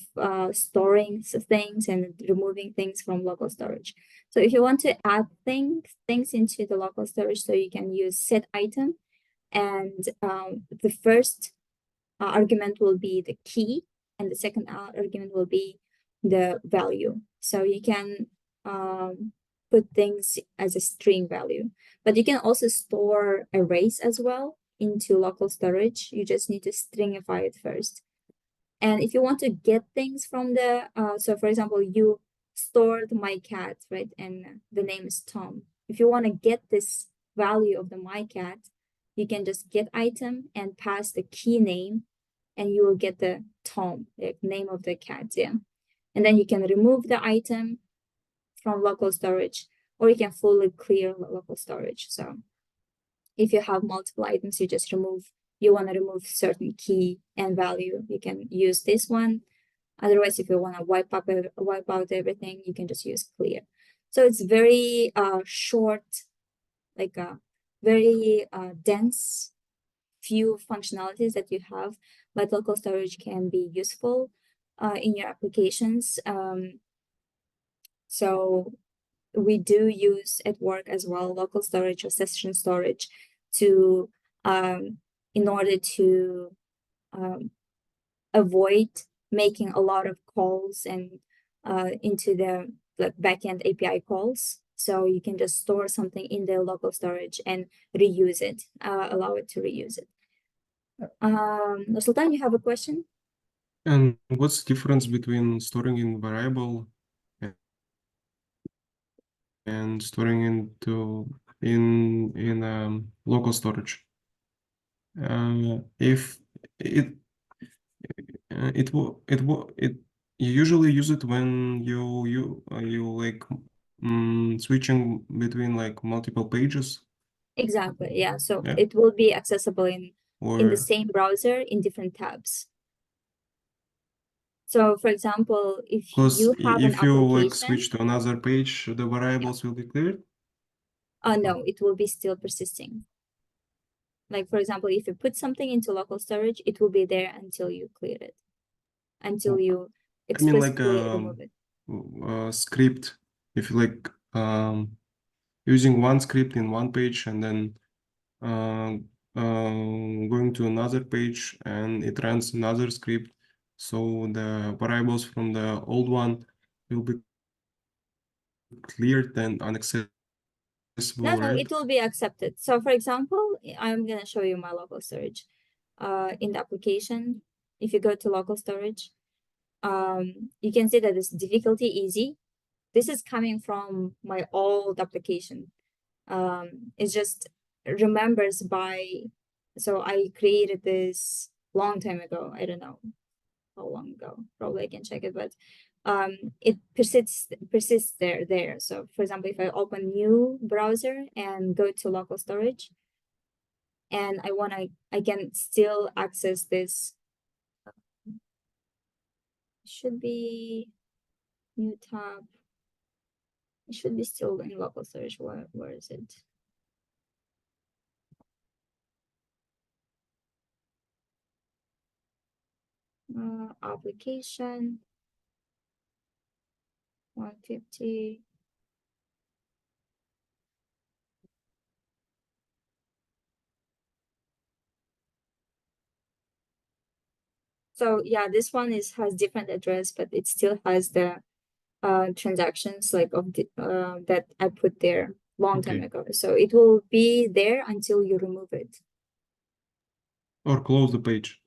storing things and removing things from local storage. So if you want to add things into the local storage, so you can use set item, and the first argument will be the key, and the second argument will be the value. So you can put things as a string value, but you can also store arrays as well into local storage. You just need to stringify it first. And if you want to get things from the, so for example, you stored my cat, right? And the name is Tom. If you want to get this value of the my cat, you can just get item and pass the key name, and you will get the Tom, the name of the cat, yeah. And then you can remove the item from local storage, or you can fully clear local storage. So if you have multiple items, you want to remove certain key and value, you can use this one. Otherwise, if you want to wipe out everything, you can just use clear. So it's very short, like a very dense few functionalities that you have, but local storage can be useful in your applications. So we do use at work as well local storage or session storage to in order to avoid making a lot of calls and into the backend API calls. So you can just store something in the local storage and reuse it, allow it to reuse it. Sultan, you have a question?
And what's the difference between storing in variable and storing in local storage? If it you usually use it when you like switching between like multiple pages
Exactly, yeah. So
Yeah.
it will be accessible in the
or
same browser in different tabs. So for example, if
because
you have an
if you like
application,
switch to another page, the variables will be cleared.
no, it will be still persisting. Like for example, if you put something into local storage, it will be there until you clear it, until you
I mean like
explicitly remove it.
script. If you like using one script in one page and then going to another page and it runs another script, so the variables from the old one will be cleared and inaccessible,
No,
right?
it will be accepted. So for example, I'm gonna show you my local storage. In the application, if you go to local storage, you can see that it's difficulty easy. This is coming from my old application. It just remembers by, so I created this long time ago. I don't know how long ago. Probably I can check it, but it persists there. So for example, if I open new browser and go to local storage, and I can still access this. Should be new tab. It should be still in local storage. Where is it? Application 150. So yeah, this one has different address, but it still has the transactions like of the that I put there long time
Okay.
ago. So it will be there until you remove it.
Or close the page.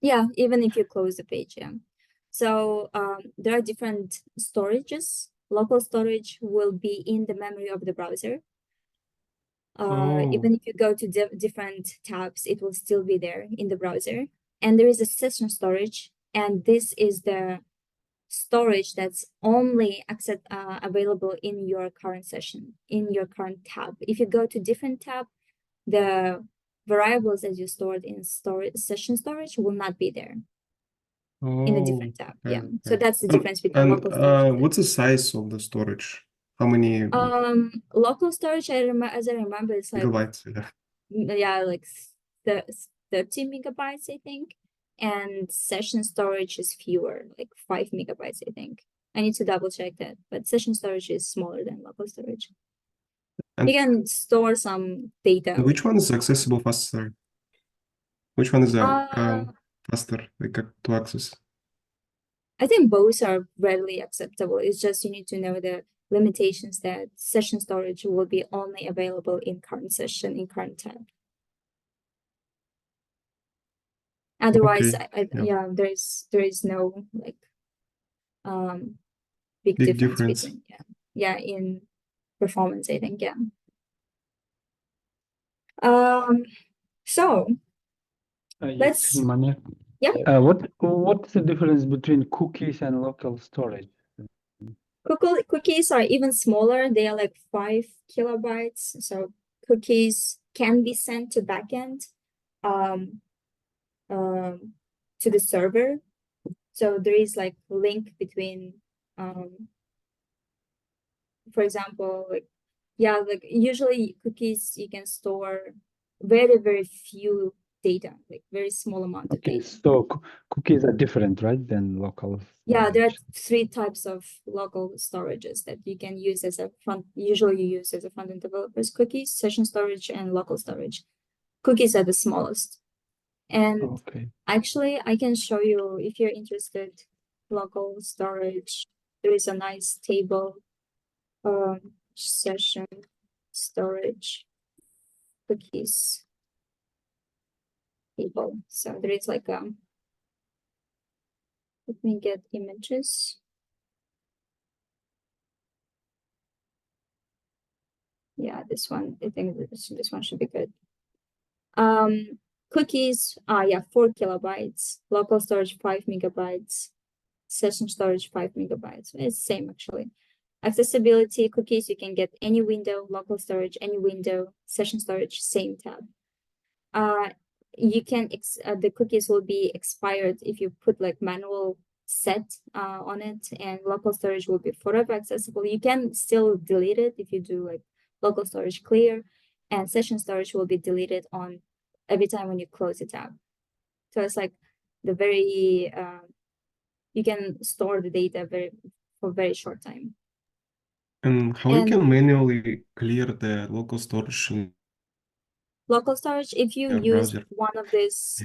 Yeah, even if you close the page, yeah. So there are different storages. Local storage will be in the memory of the browser.
Oh.
Even if you go to different tabs, it will still be there in the browser. And there is a session storage, and this is the storage that's only available in your current session, in your current tab. If you go to different tab, the variables that you stored in session storage will not be there in a
Oh,
different tab. Yeah.
okay.
So that's the difference between
And
local storage.
what's the size of the storage? How many
Local storage, as I remember, it's like
gigabytes? Yeah.
like 30 megabytes, I think. And session storage is fewer, like 5 megabytes, I think. I need to double check that, but session storage is smaller than local storage.
And
You can store some data.
which one is accessible faster? Which one is
Uh,
faster like to access?
I think both are readily acceptable. It's just you need to know the limitations that session storage will be only available in current session, in current tab. Otherwise,
Okay, yeah.
yeah, there is no like big
Big
difference
difference.
between in performance, I think. So let's
Manuel, what's the difference between cookies and local storage?
cookies are even smaller. They are like 5 kilobytes. So cookies can be sent to backend to the server. So there is like link between for example, like usually cookies you can store very few data, like very small amount of
Okay,
data.
so cookies are different, right, than local
Yeah, there are
storage?
3 types of local storages that you can use as a usually you use as a front-end developers: cookies, session storage, and local storage. Cookies are the smallest. And
Okay.
actually, I can show you if you're interested. Local storage. There is a nice table. Session storage cookies. table. So there is like let me get images. Yeah, this one, I think this one should be good. Cookies, yeah, 4 kilobytes, local storage 5 megabytes, session storage 5 megabytes. It's same actually. Accessibility cookies, you can get any window, local storage, any window, session storage, same tab. You can, the cookies will be expired if you put like manual set on it, and local storage will be forever accessible. You can still delete it if you do like local storage clear, and session storage will be deleted on every time when you close the tab. So it's like the very, you can store the data for very short time.
And how you can manually clear the local storage in
Local storage, if you
your
use
browser?
one of this,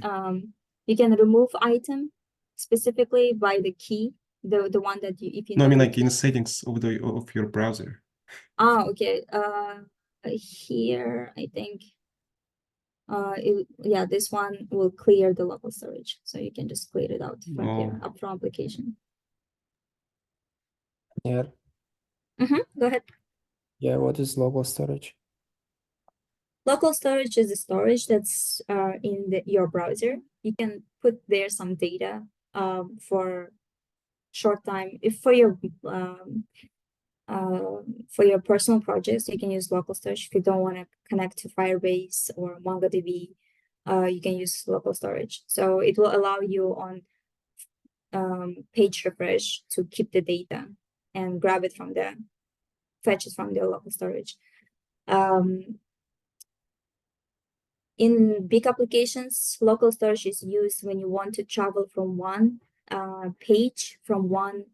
you can remove item specifically by the key, the one that you, if you
No, I
know
mean
the
like in settings of your browser.
okay. Here I think yeah, this one will clear the local storage, so you can just clear it out from here up from application.
Yeah.
Go ahead.
Yeah, what is local storage?
Local storage is the storage that's in your browser. You can put there some data for short time. If for your personal projects, you can use local storage. If you don't want to connect to Firebase or MongoDB, you can use local storage. So it will allow you on page refresh to keep the data and grab it from the fetch it from the local storage. In big applications, local storage is used when you want to travel from one page, from one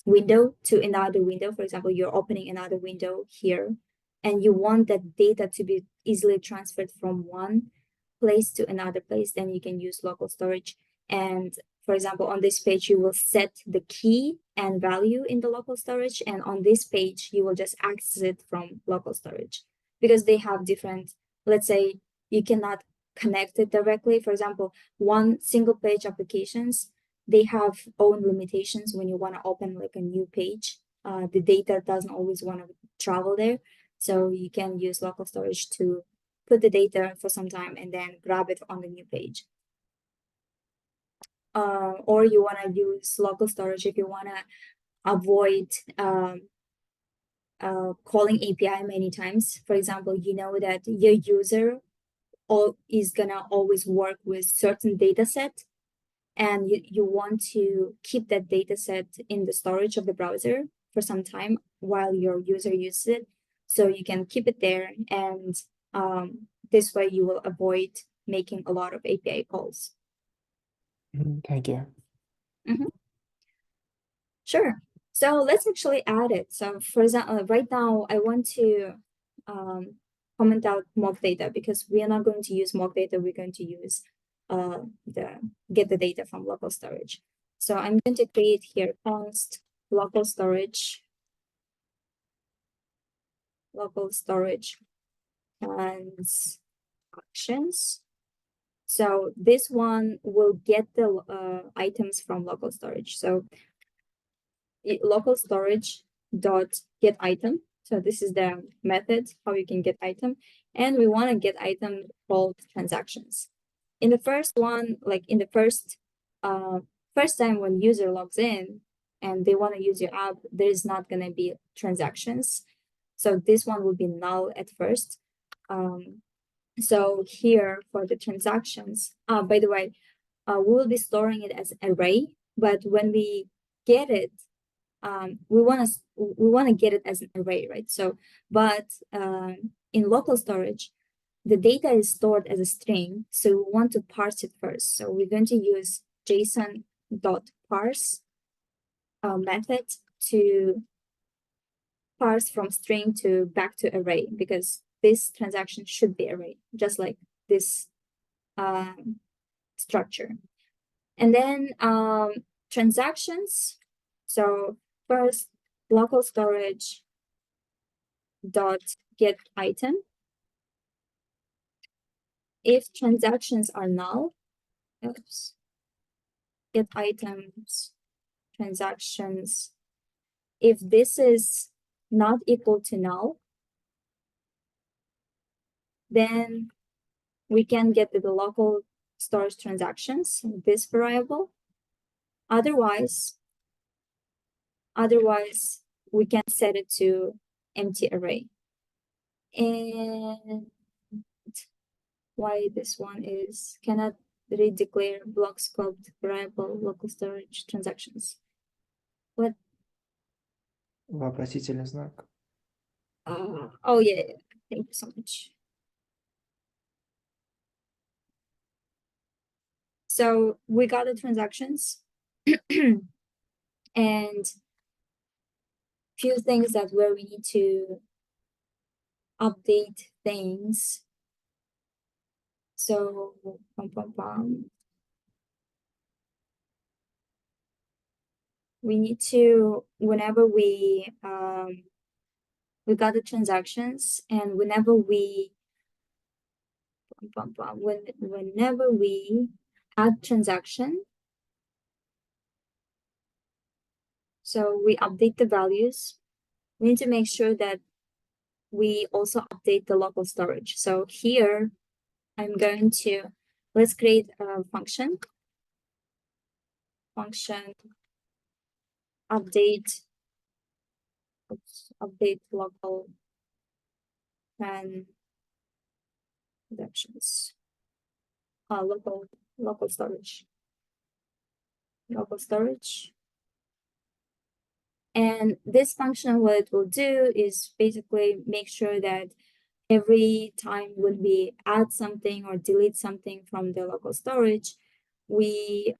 window to another window. For example, you're opening another window here, and you want that data to be easily transferred from one place to another place, then you can use local storage. And for example, on this page, you will set the key and value in the local storage. And on this page, you will just access it from local storage because they have different, let's say you cannot connect it directly. For example, one single page applications, they have own limitations when you want to open like a new page. The data doesn't always want to travel there. So you can use local storage to put the data for some time and then grab it on the new page. Or you want to use local storage if you want to avoid calling API many times. For example, you know that your user is gonna always work with certain data set, and you want to keep that data set in the storage of the browser for some time while your user uses it. So you can keep it there, and this way you will avoid making a lot of API calls.
Thank you.
Sure. So let's actually add it. So for example, right now I want to comment out mock data because we are not going to use mock data. We're going to use get the data from local storage. So I'm going to create here const local storage and actions. So this one will get the items from local storage. So local storage dot get item. So this is the method how you can get item, and we want to get item called transactions. In the first one, like in the first time when user logs in and they want to use your app, there is not going to be transactions. So this one will be null at first. So here for the transactions, by the way, we will be storing it as array, but when we get it, we want to get it as an array, right? So, but in local storage, the data is stored as a string, so we want to parse it first. So we're going to use JSON.parse method to parse from string to back to array, because this transaction should be array, just like this structure. And then transactions. So first, local storage dot get item. if transactions are null, oops, get items, transactions, if this is not equal to null, then we can get the local storage transactions in this variable. Otherwise, we can set it to empty array. And why this one is cannot redeclare block scoped variable local storage transactions. What?
Вопросительный знак.
Oh yeah, thank you so much. So we got the transactions and few things that where we need to update things. So we need to, whenever we got the transactions, and whenever we whenever we add transaction, so we update the values, we need to make sure that we also update the local storage. So here I'm going to, let's create a function update, update local transactions, local storage. And this function, what it will do is basically make sure that every time when we add something or delete something from the local storage, we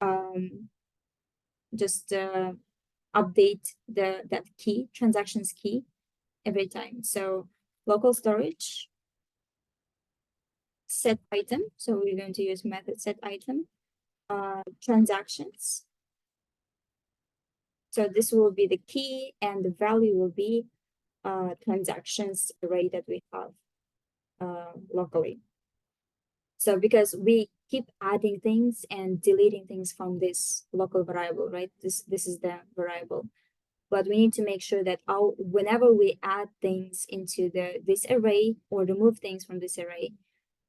just update that key, transactions key, every time. So local storage, set item. So we're going to use method set item, transactions. So this will be the key, and the value will be transactions array that we have locally. So because we keep adding things and deleting things from this local variable, right? This is the variable. But we need to make sure that whenever we add things into this array or remove things from this array,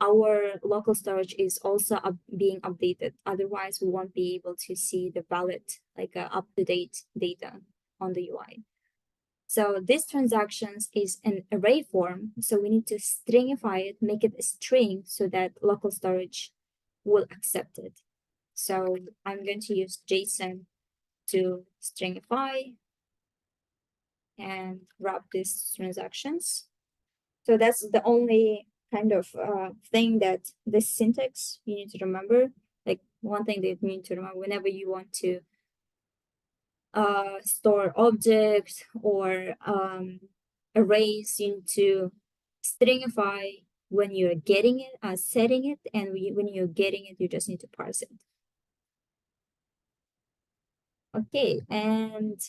our local storage is also being updated. Otherwise, we won't be able to see the valid, like up-to-date data on the UI. So this transactions is an array form. So we need to stringify it, make it a string so that local storage will accept it. So I'm going to use JSON to stringify and wrap these transactions. So that's the only kind of thing that this syntax you need to remember. Like one thing that you need to remember whenever you want to store objects or arrays, you need to stringify when you're getting it, setting it, and when you're getting it, you just need to parse it. Okay, and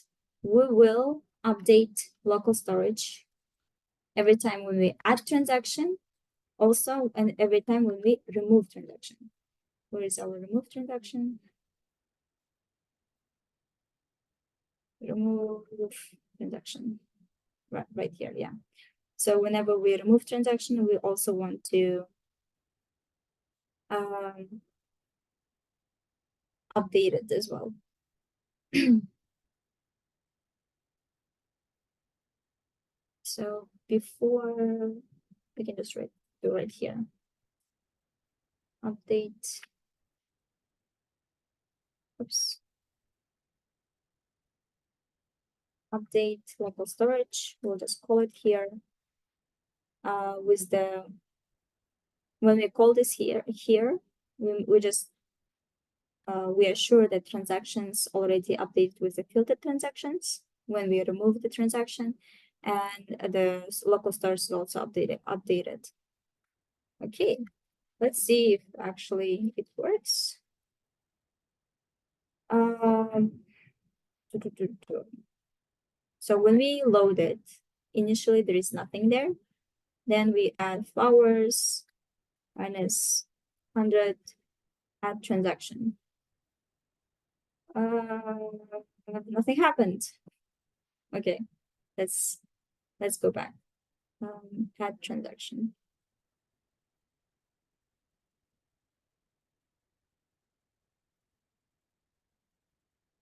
we will update local storage every time when we add transaction, also, and every time when we remove transaction. Where is our remove transaction? Remove transaction, right here, yeah. So whenever we remove transaction, we also want to update it as well. So before, we can just do right here. Update. Oops. Update local storage. We'll just call it here. With the, when we call this here, we just we are sure that transactions already updated with the filtered transactions when we remove the transaction, and the local storage is also updated. Okay, let's see if actually it works. So when we load it, initially there is nothing there. Then we add flowers minus 100, add transaction. Nothing happened. Okay, let's go back. Add transaction.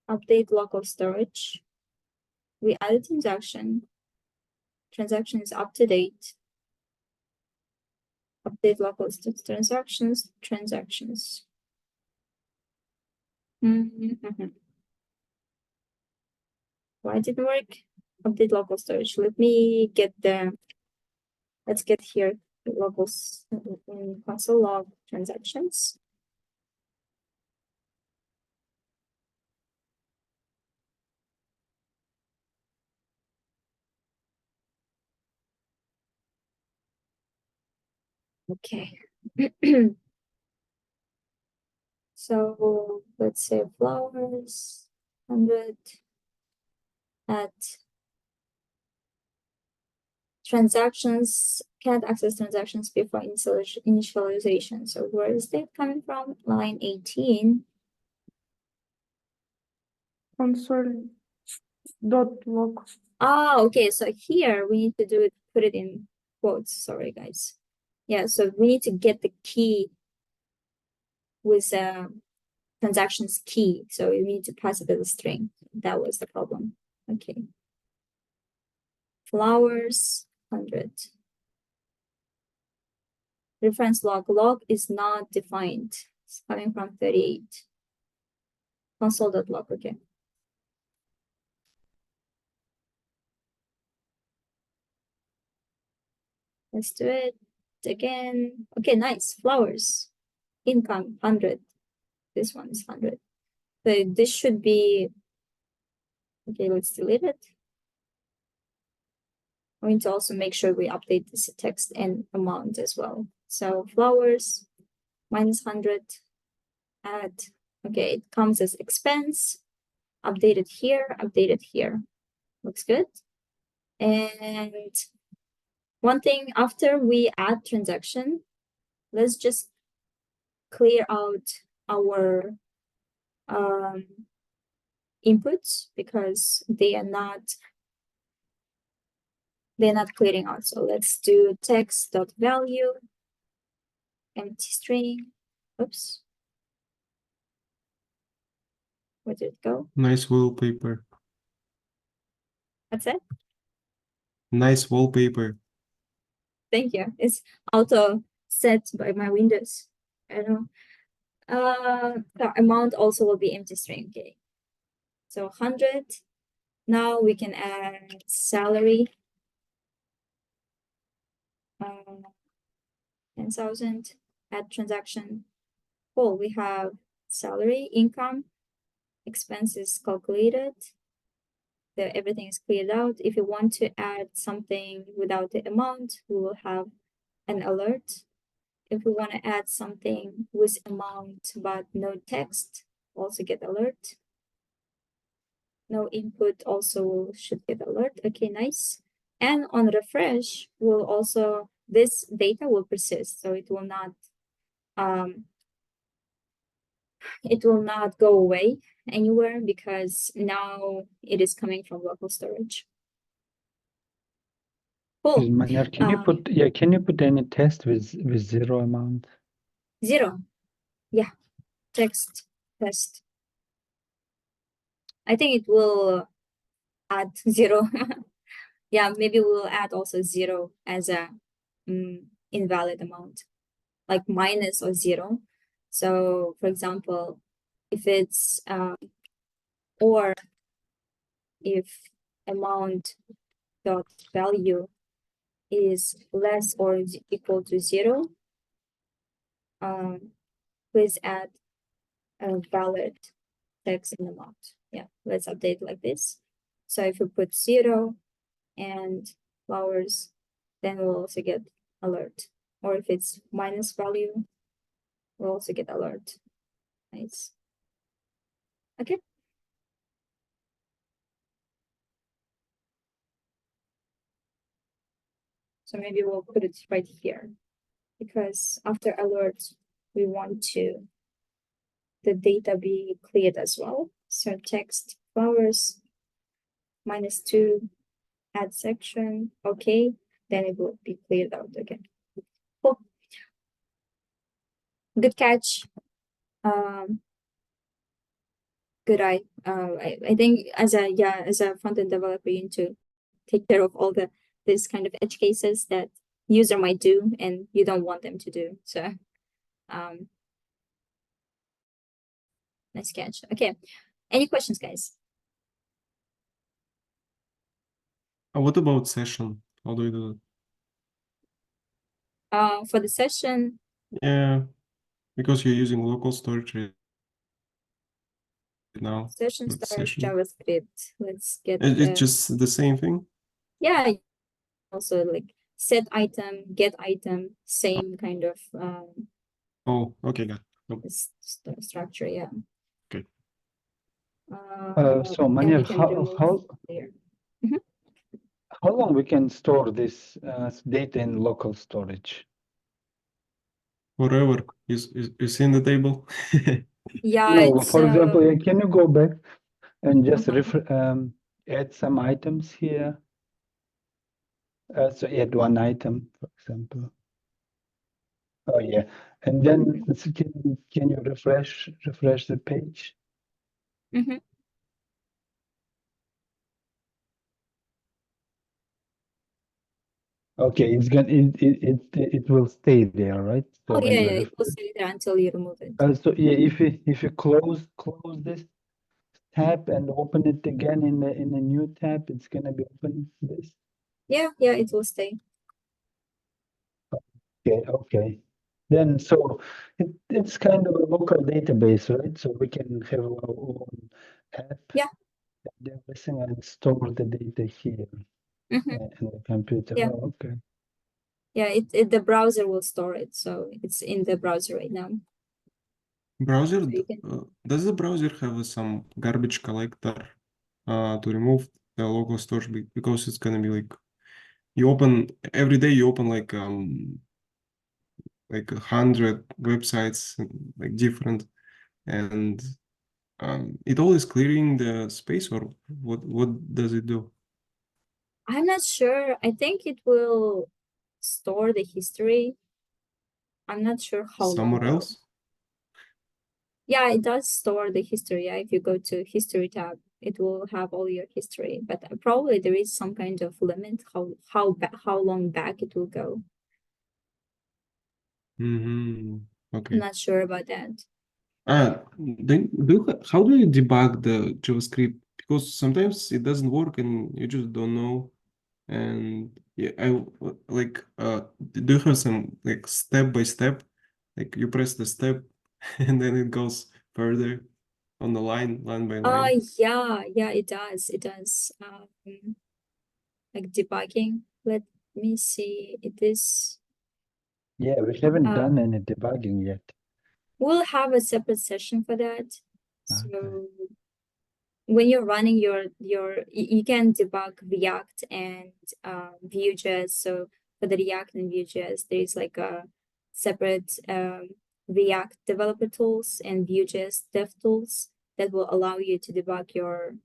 Update local storage. We added transaction. Transaction is up to date. Update local transactions. Why didn't work? Update local storage. Let's get here the locals in console log transactions. Okay. So let's say flowers, 100 at transactions, can't access transactions before initialization. So where is that coming from? Line 18.
Console.log.
Ah, okay. So here we need to do it, put it in quotes. Sorry, guys. Yeah, so we need to get the key with transactions key. So you need to pass it as a string. That was the problem. Okay. Flowers, 100. Reference log is not defined. It's coming from 38. Console.log, okay. Let's do it again. Okay, nice. Flowers. Income, 100. This one is 100. So this should be, okay, let's delete it. We need to also make sure we update this text and amount as well. So flowers, minus 100, add, okay, it comes as expense, updated here. Looks good. And one thing, after we add transaction, let's just clear out our inputs because they're not clearing out. So let's do text.value, empty string. Oops. Where did it go?
Nice wallpaper.
That's it.
Nice wallpaper.
Thank you. It's auto set by my Windows. I don't know. The amount also will be empty string. Okay. So 100. Now we can add salary. 10,000. Add transaction. Cool. We have salary, income, expenses calculated. Everything is cleared out. If you want to add something without the amount, we will have an alert. If we want to add something with amount but no text, also get alert. No input also should get alert. Okay, nice. And on refresh, will also, this data will persist, so it will not go away anywhere because now it is coming from local storage. Cool.
Manner, can you put any test with 0 amount?
0. Yeah. Text test. I think it will add 0. Yeah, maybe we'll add also 0 as a invalid amount, like minus or 0. So for example, if it's or if amount dot value is less or equal to 0, please add a valid text in amount. Yeah, let's update like this. So if we put 0 and flowers, then we'll also get alert. Or if it's minus value, we'll also get alert. Nice. Okay. So maybe we'll put it right here because after alert, we want the data be cleared as well. So text flowers -2, add section, okay, then it will be cleared out again. Cool. Good catch. Good eye. I think as a front-end developer, you need to take care of all this kind of edge cases that user might do and you don't want them to do. So nice catch. Okay. Any questions, guys?
What about session? How do you do
For the session,
that? Yeah, because you're using local storage right now.
session
Not
start
session.
JavaScript. Let's get
It's just the same thing.
yeah. Also like set item, get item, same kind of
Oh, okay, got it.
structure. Yeah.
Okay.
So
and we
Manir,
can remove there.
how long we can store this data in local storage?
Forever. You see in the table?
Yeah,
No,
it's
for example, can you go back and just
uh-huh.
add some items here? So add one item, for example. Oh yeah, and then can you refresh the page?
Mhm.
Okay, it's gonna it will stay there, right? So
Oh
when
yeah,
you
yeah, it will stay there until you remove it.
so yeah, if you close this tab and open it again in a new tab, it's gonna be open this.
Yeah, it will stay.
Okay. Then so it's kind of a local database, right? So we can have our own app.
Yeah.
And everything and store the data here
Mhm.
in the computer.
Yeah.
Oh, okay.
Yeah, the browser will store it, so it's in the browser right now.
Browser,
So you can
does the browser have some garbage collector to remove the local storage because it's gonna be like you open every day you open like 100 websites like different and it always clearing the space or what does it do?
I'm not sure. I think it will store the history. I'm not sure how long
Somewhere
though.
else?
Yeah, it does store the history. Yeah, if you go to history tab, it will have all your history. But probably there is some kind of limit how long back it will go.
Mm-hmm.
I'm
Okay.
not sure about that.
Then how do you debug the JavaScript? Because sometimes it doesn't work and you just don't know. And yeah, do you have some like step by step? Like you press the step and then it goes further on the line by line.
Yeah, it does. It does. Like debugging. Let me see. It is.
Yeah, we haven't done any debugging yet.
We'll have a separate session for that.
Okay.
So when you're running you can debug React and Vue.js. So for the React and Vue.js, there's like a separate React developer tools and Vue.js dev tools that will allow you to debug your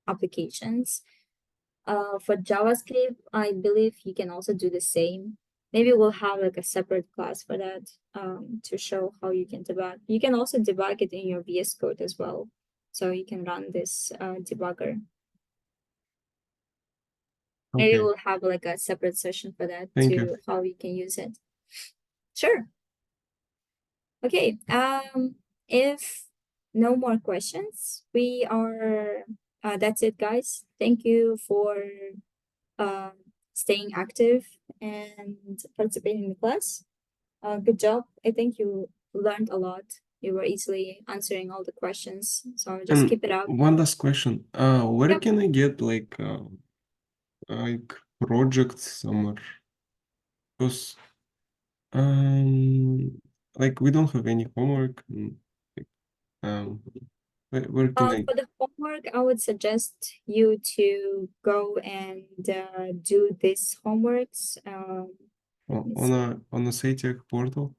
applications. For JavaScript, I believe you can also do the same. Maybe we'll have like a separate class for that to show how you can debug. You can also debug it in your VS Code as well. So you can run this debugger. Maybe
Okay.
we'll have like a separate session for that
Thank
to
you.
how you can use it. Sure. Okay. If no more questions, we are that's it, guys. Thank you for staying active and participating in the class. Good job. I think you learned a lot. You were easily answering all the questions. So just
And
keep it up.
one last question. Where
Yep.
can I get like projects somewhere? Because like we don't have any homework. Where can I
For the homework, I would suggest you to go and do these homeworks. Let me see.
on a Satec portal?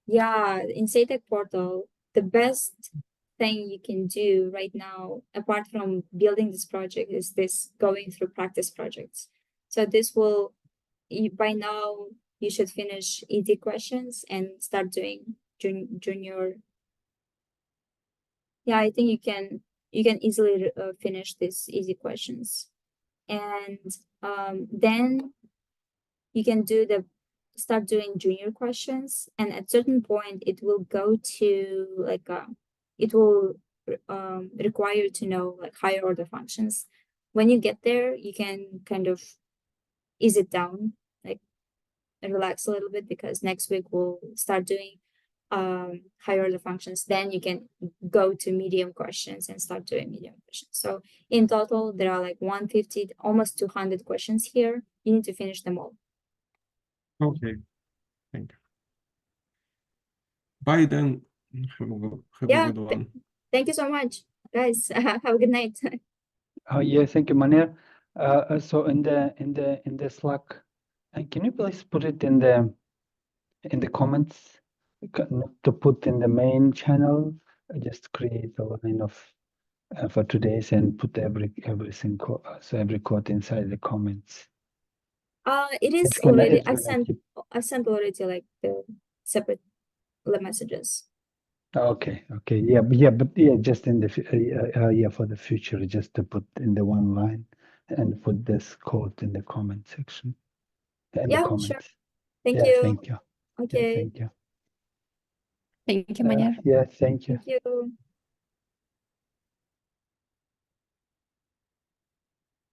Yeah, in Saytech portal, the best thing you can do right now, apart from building this project, is this going through practice projects. So this will, by now, you should finish easy questions and start doing junior. Yeah, I think you can easily finish these easy questions, and then you can start doing junior questions, and at certain point it will go to like it will require you to know like higher order functions. When you get there, you can kind of ease it down, like, and relax a little bit, because next week we'll start doing higher order functions. Then you can go to medium questions and start doing medium questions. So in total there are like 150, almost 200 questions here. You need to finish them all.
Okay, thank you. Bye then. Have a
Yeah,
good one.
thank you so much, guys. Have a good night.
Oh yeah, thank you, Manir. So in the Slack, can you please put it in the comments? Not to put in the main channel, just create a line of for today's and put everything so every code inside the comments.
It is
It's gonna-
already,
it's gonna keep-
I sent already like the separate messages.
Okay, yeah, but just in the for the future, just to put in the one line and put this code in the comment section. In
Yeah,
the
sure.
comments.
Thank
Yeah,
you.
thank you. Yeah,
Okay,
thank you.
Thank you, Manir.
Yeah, thank you.
thank you.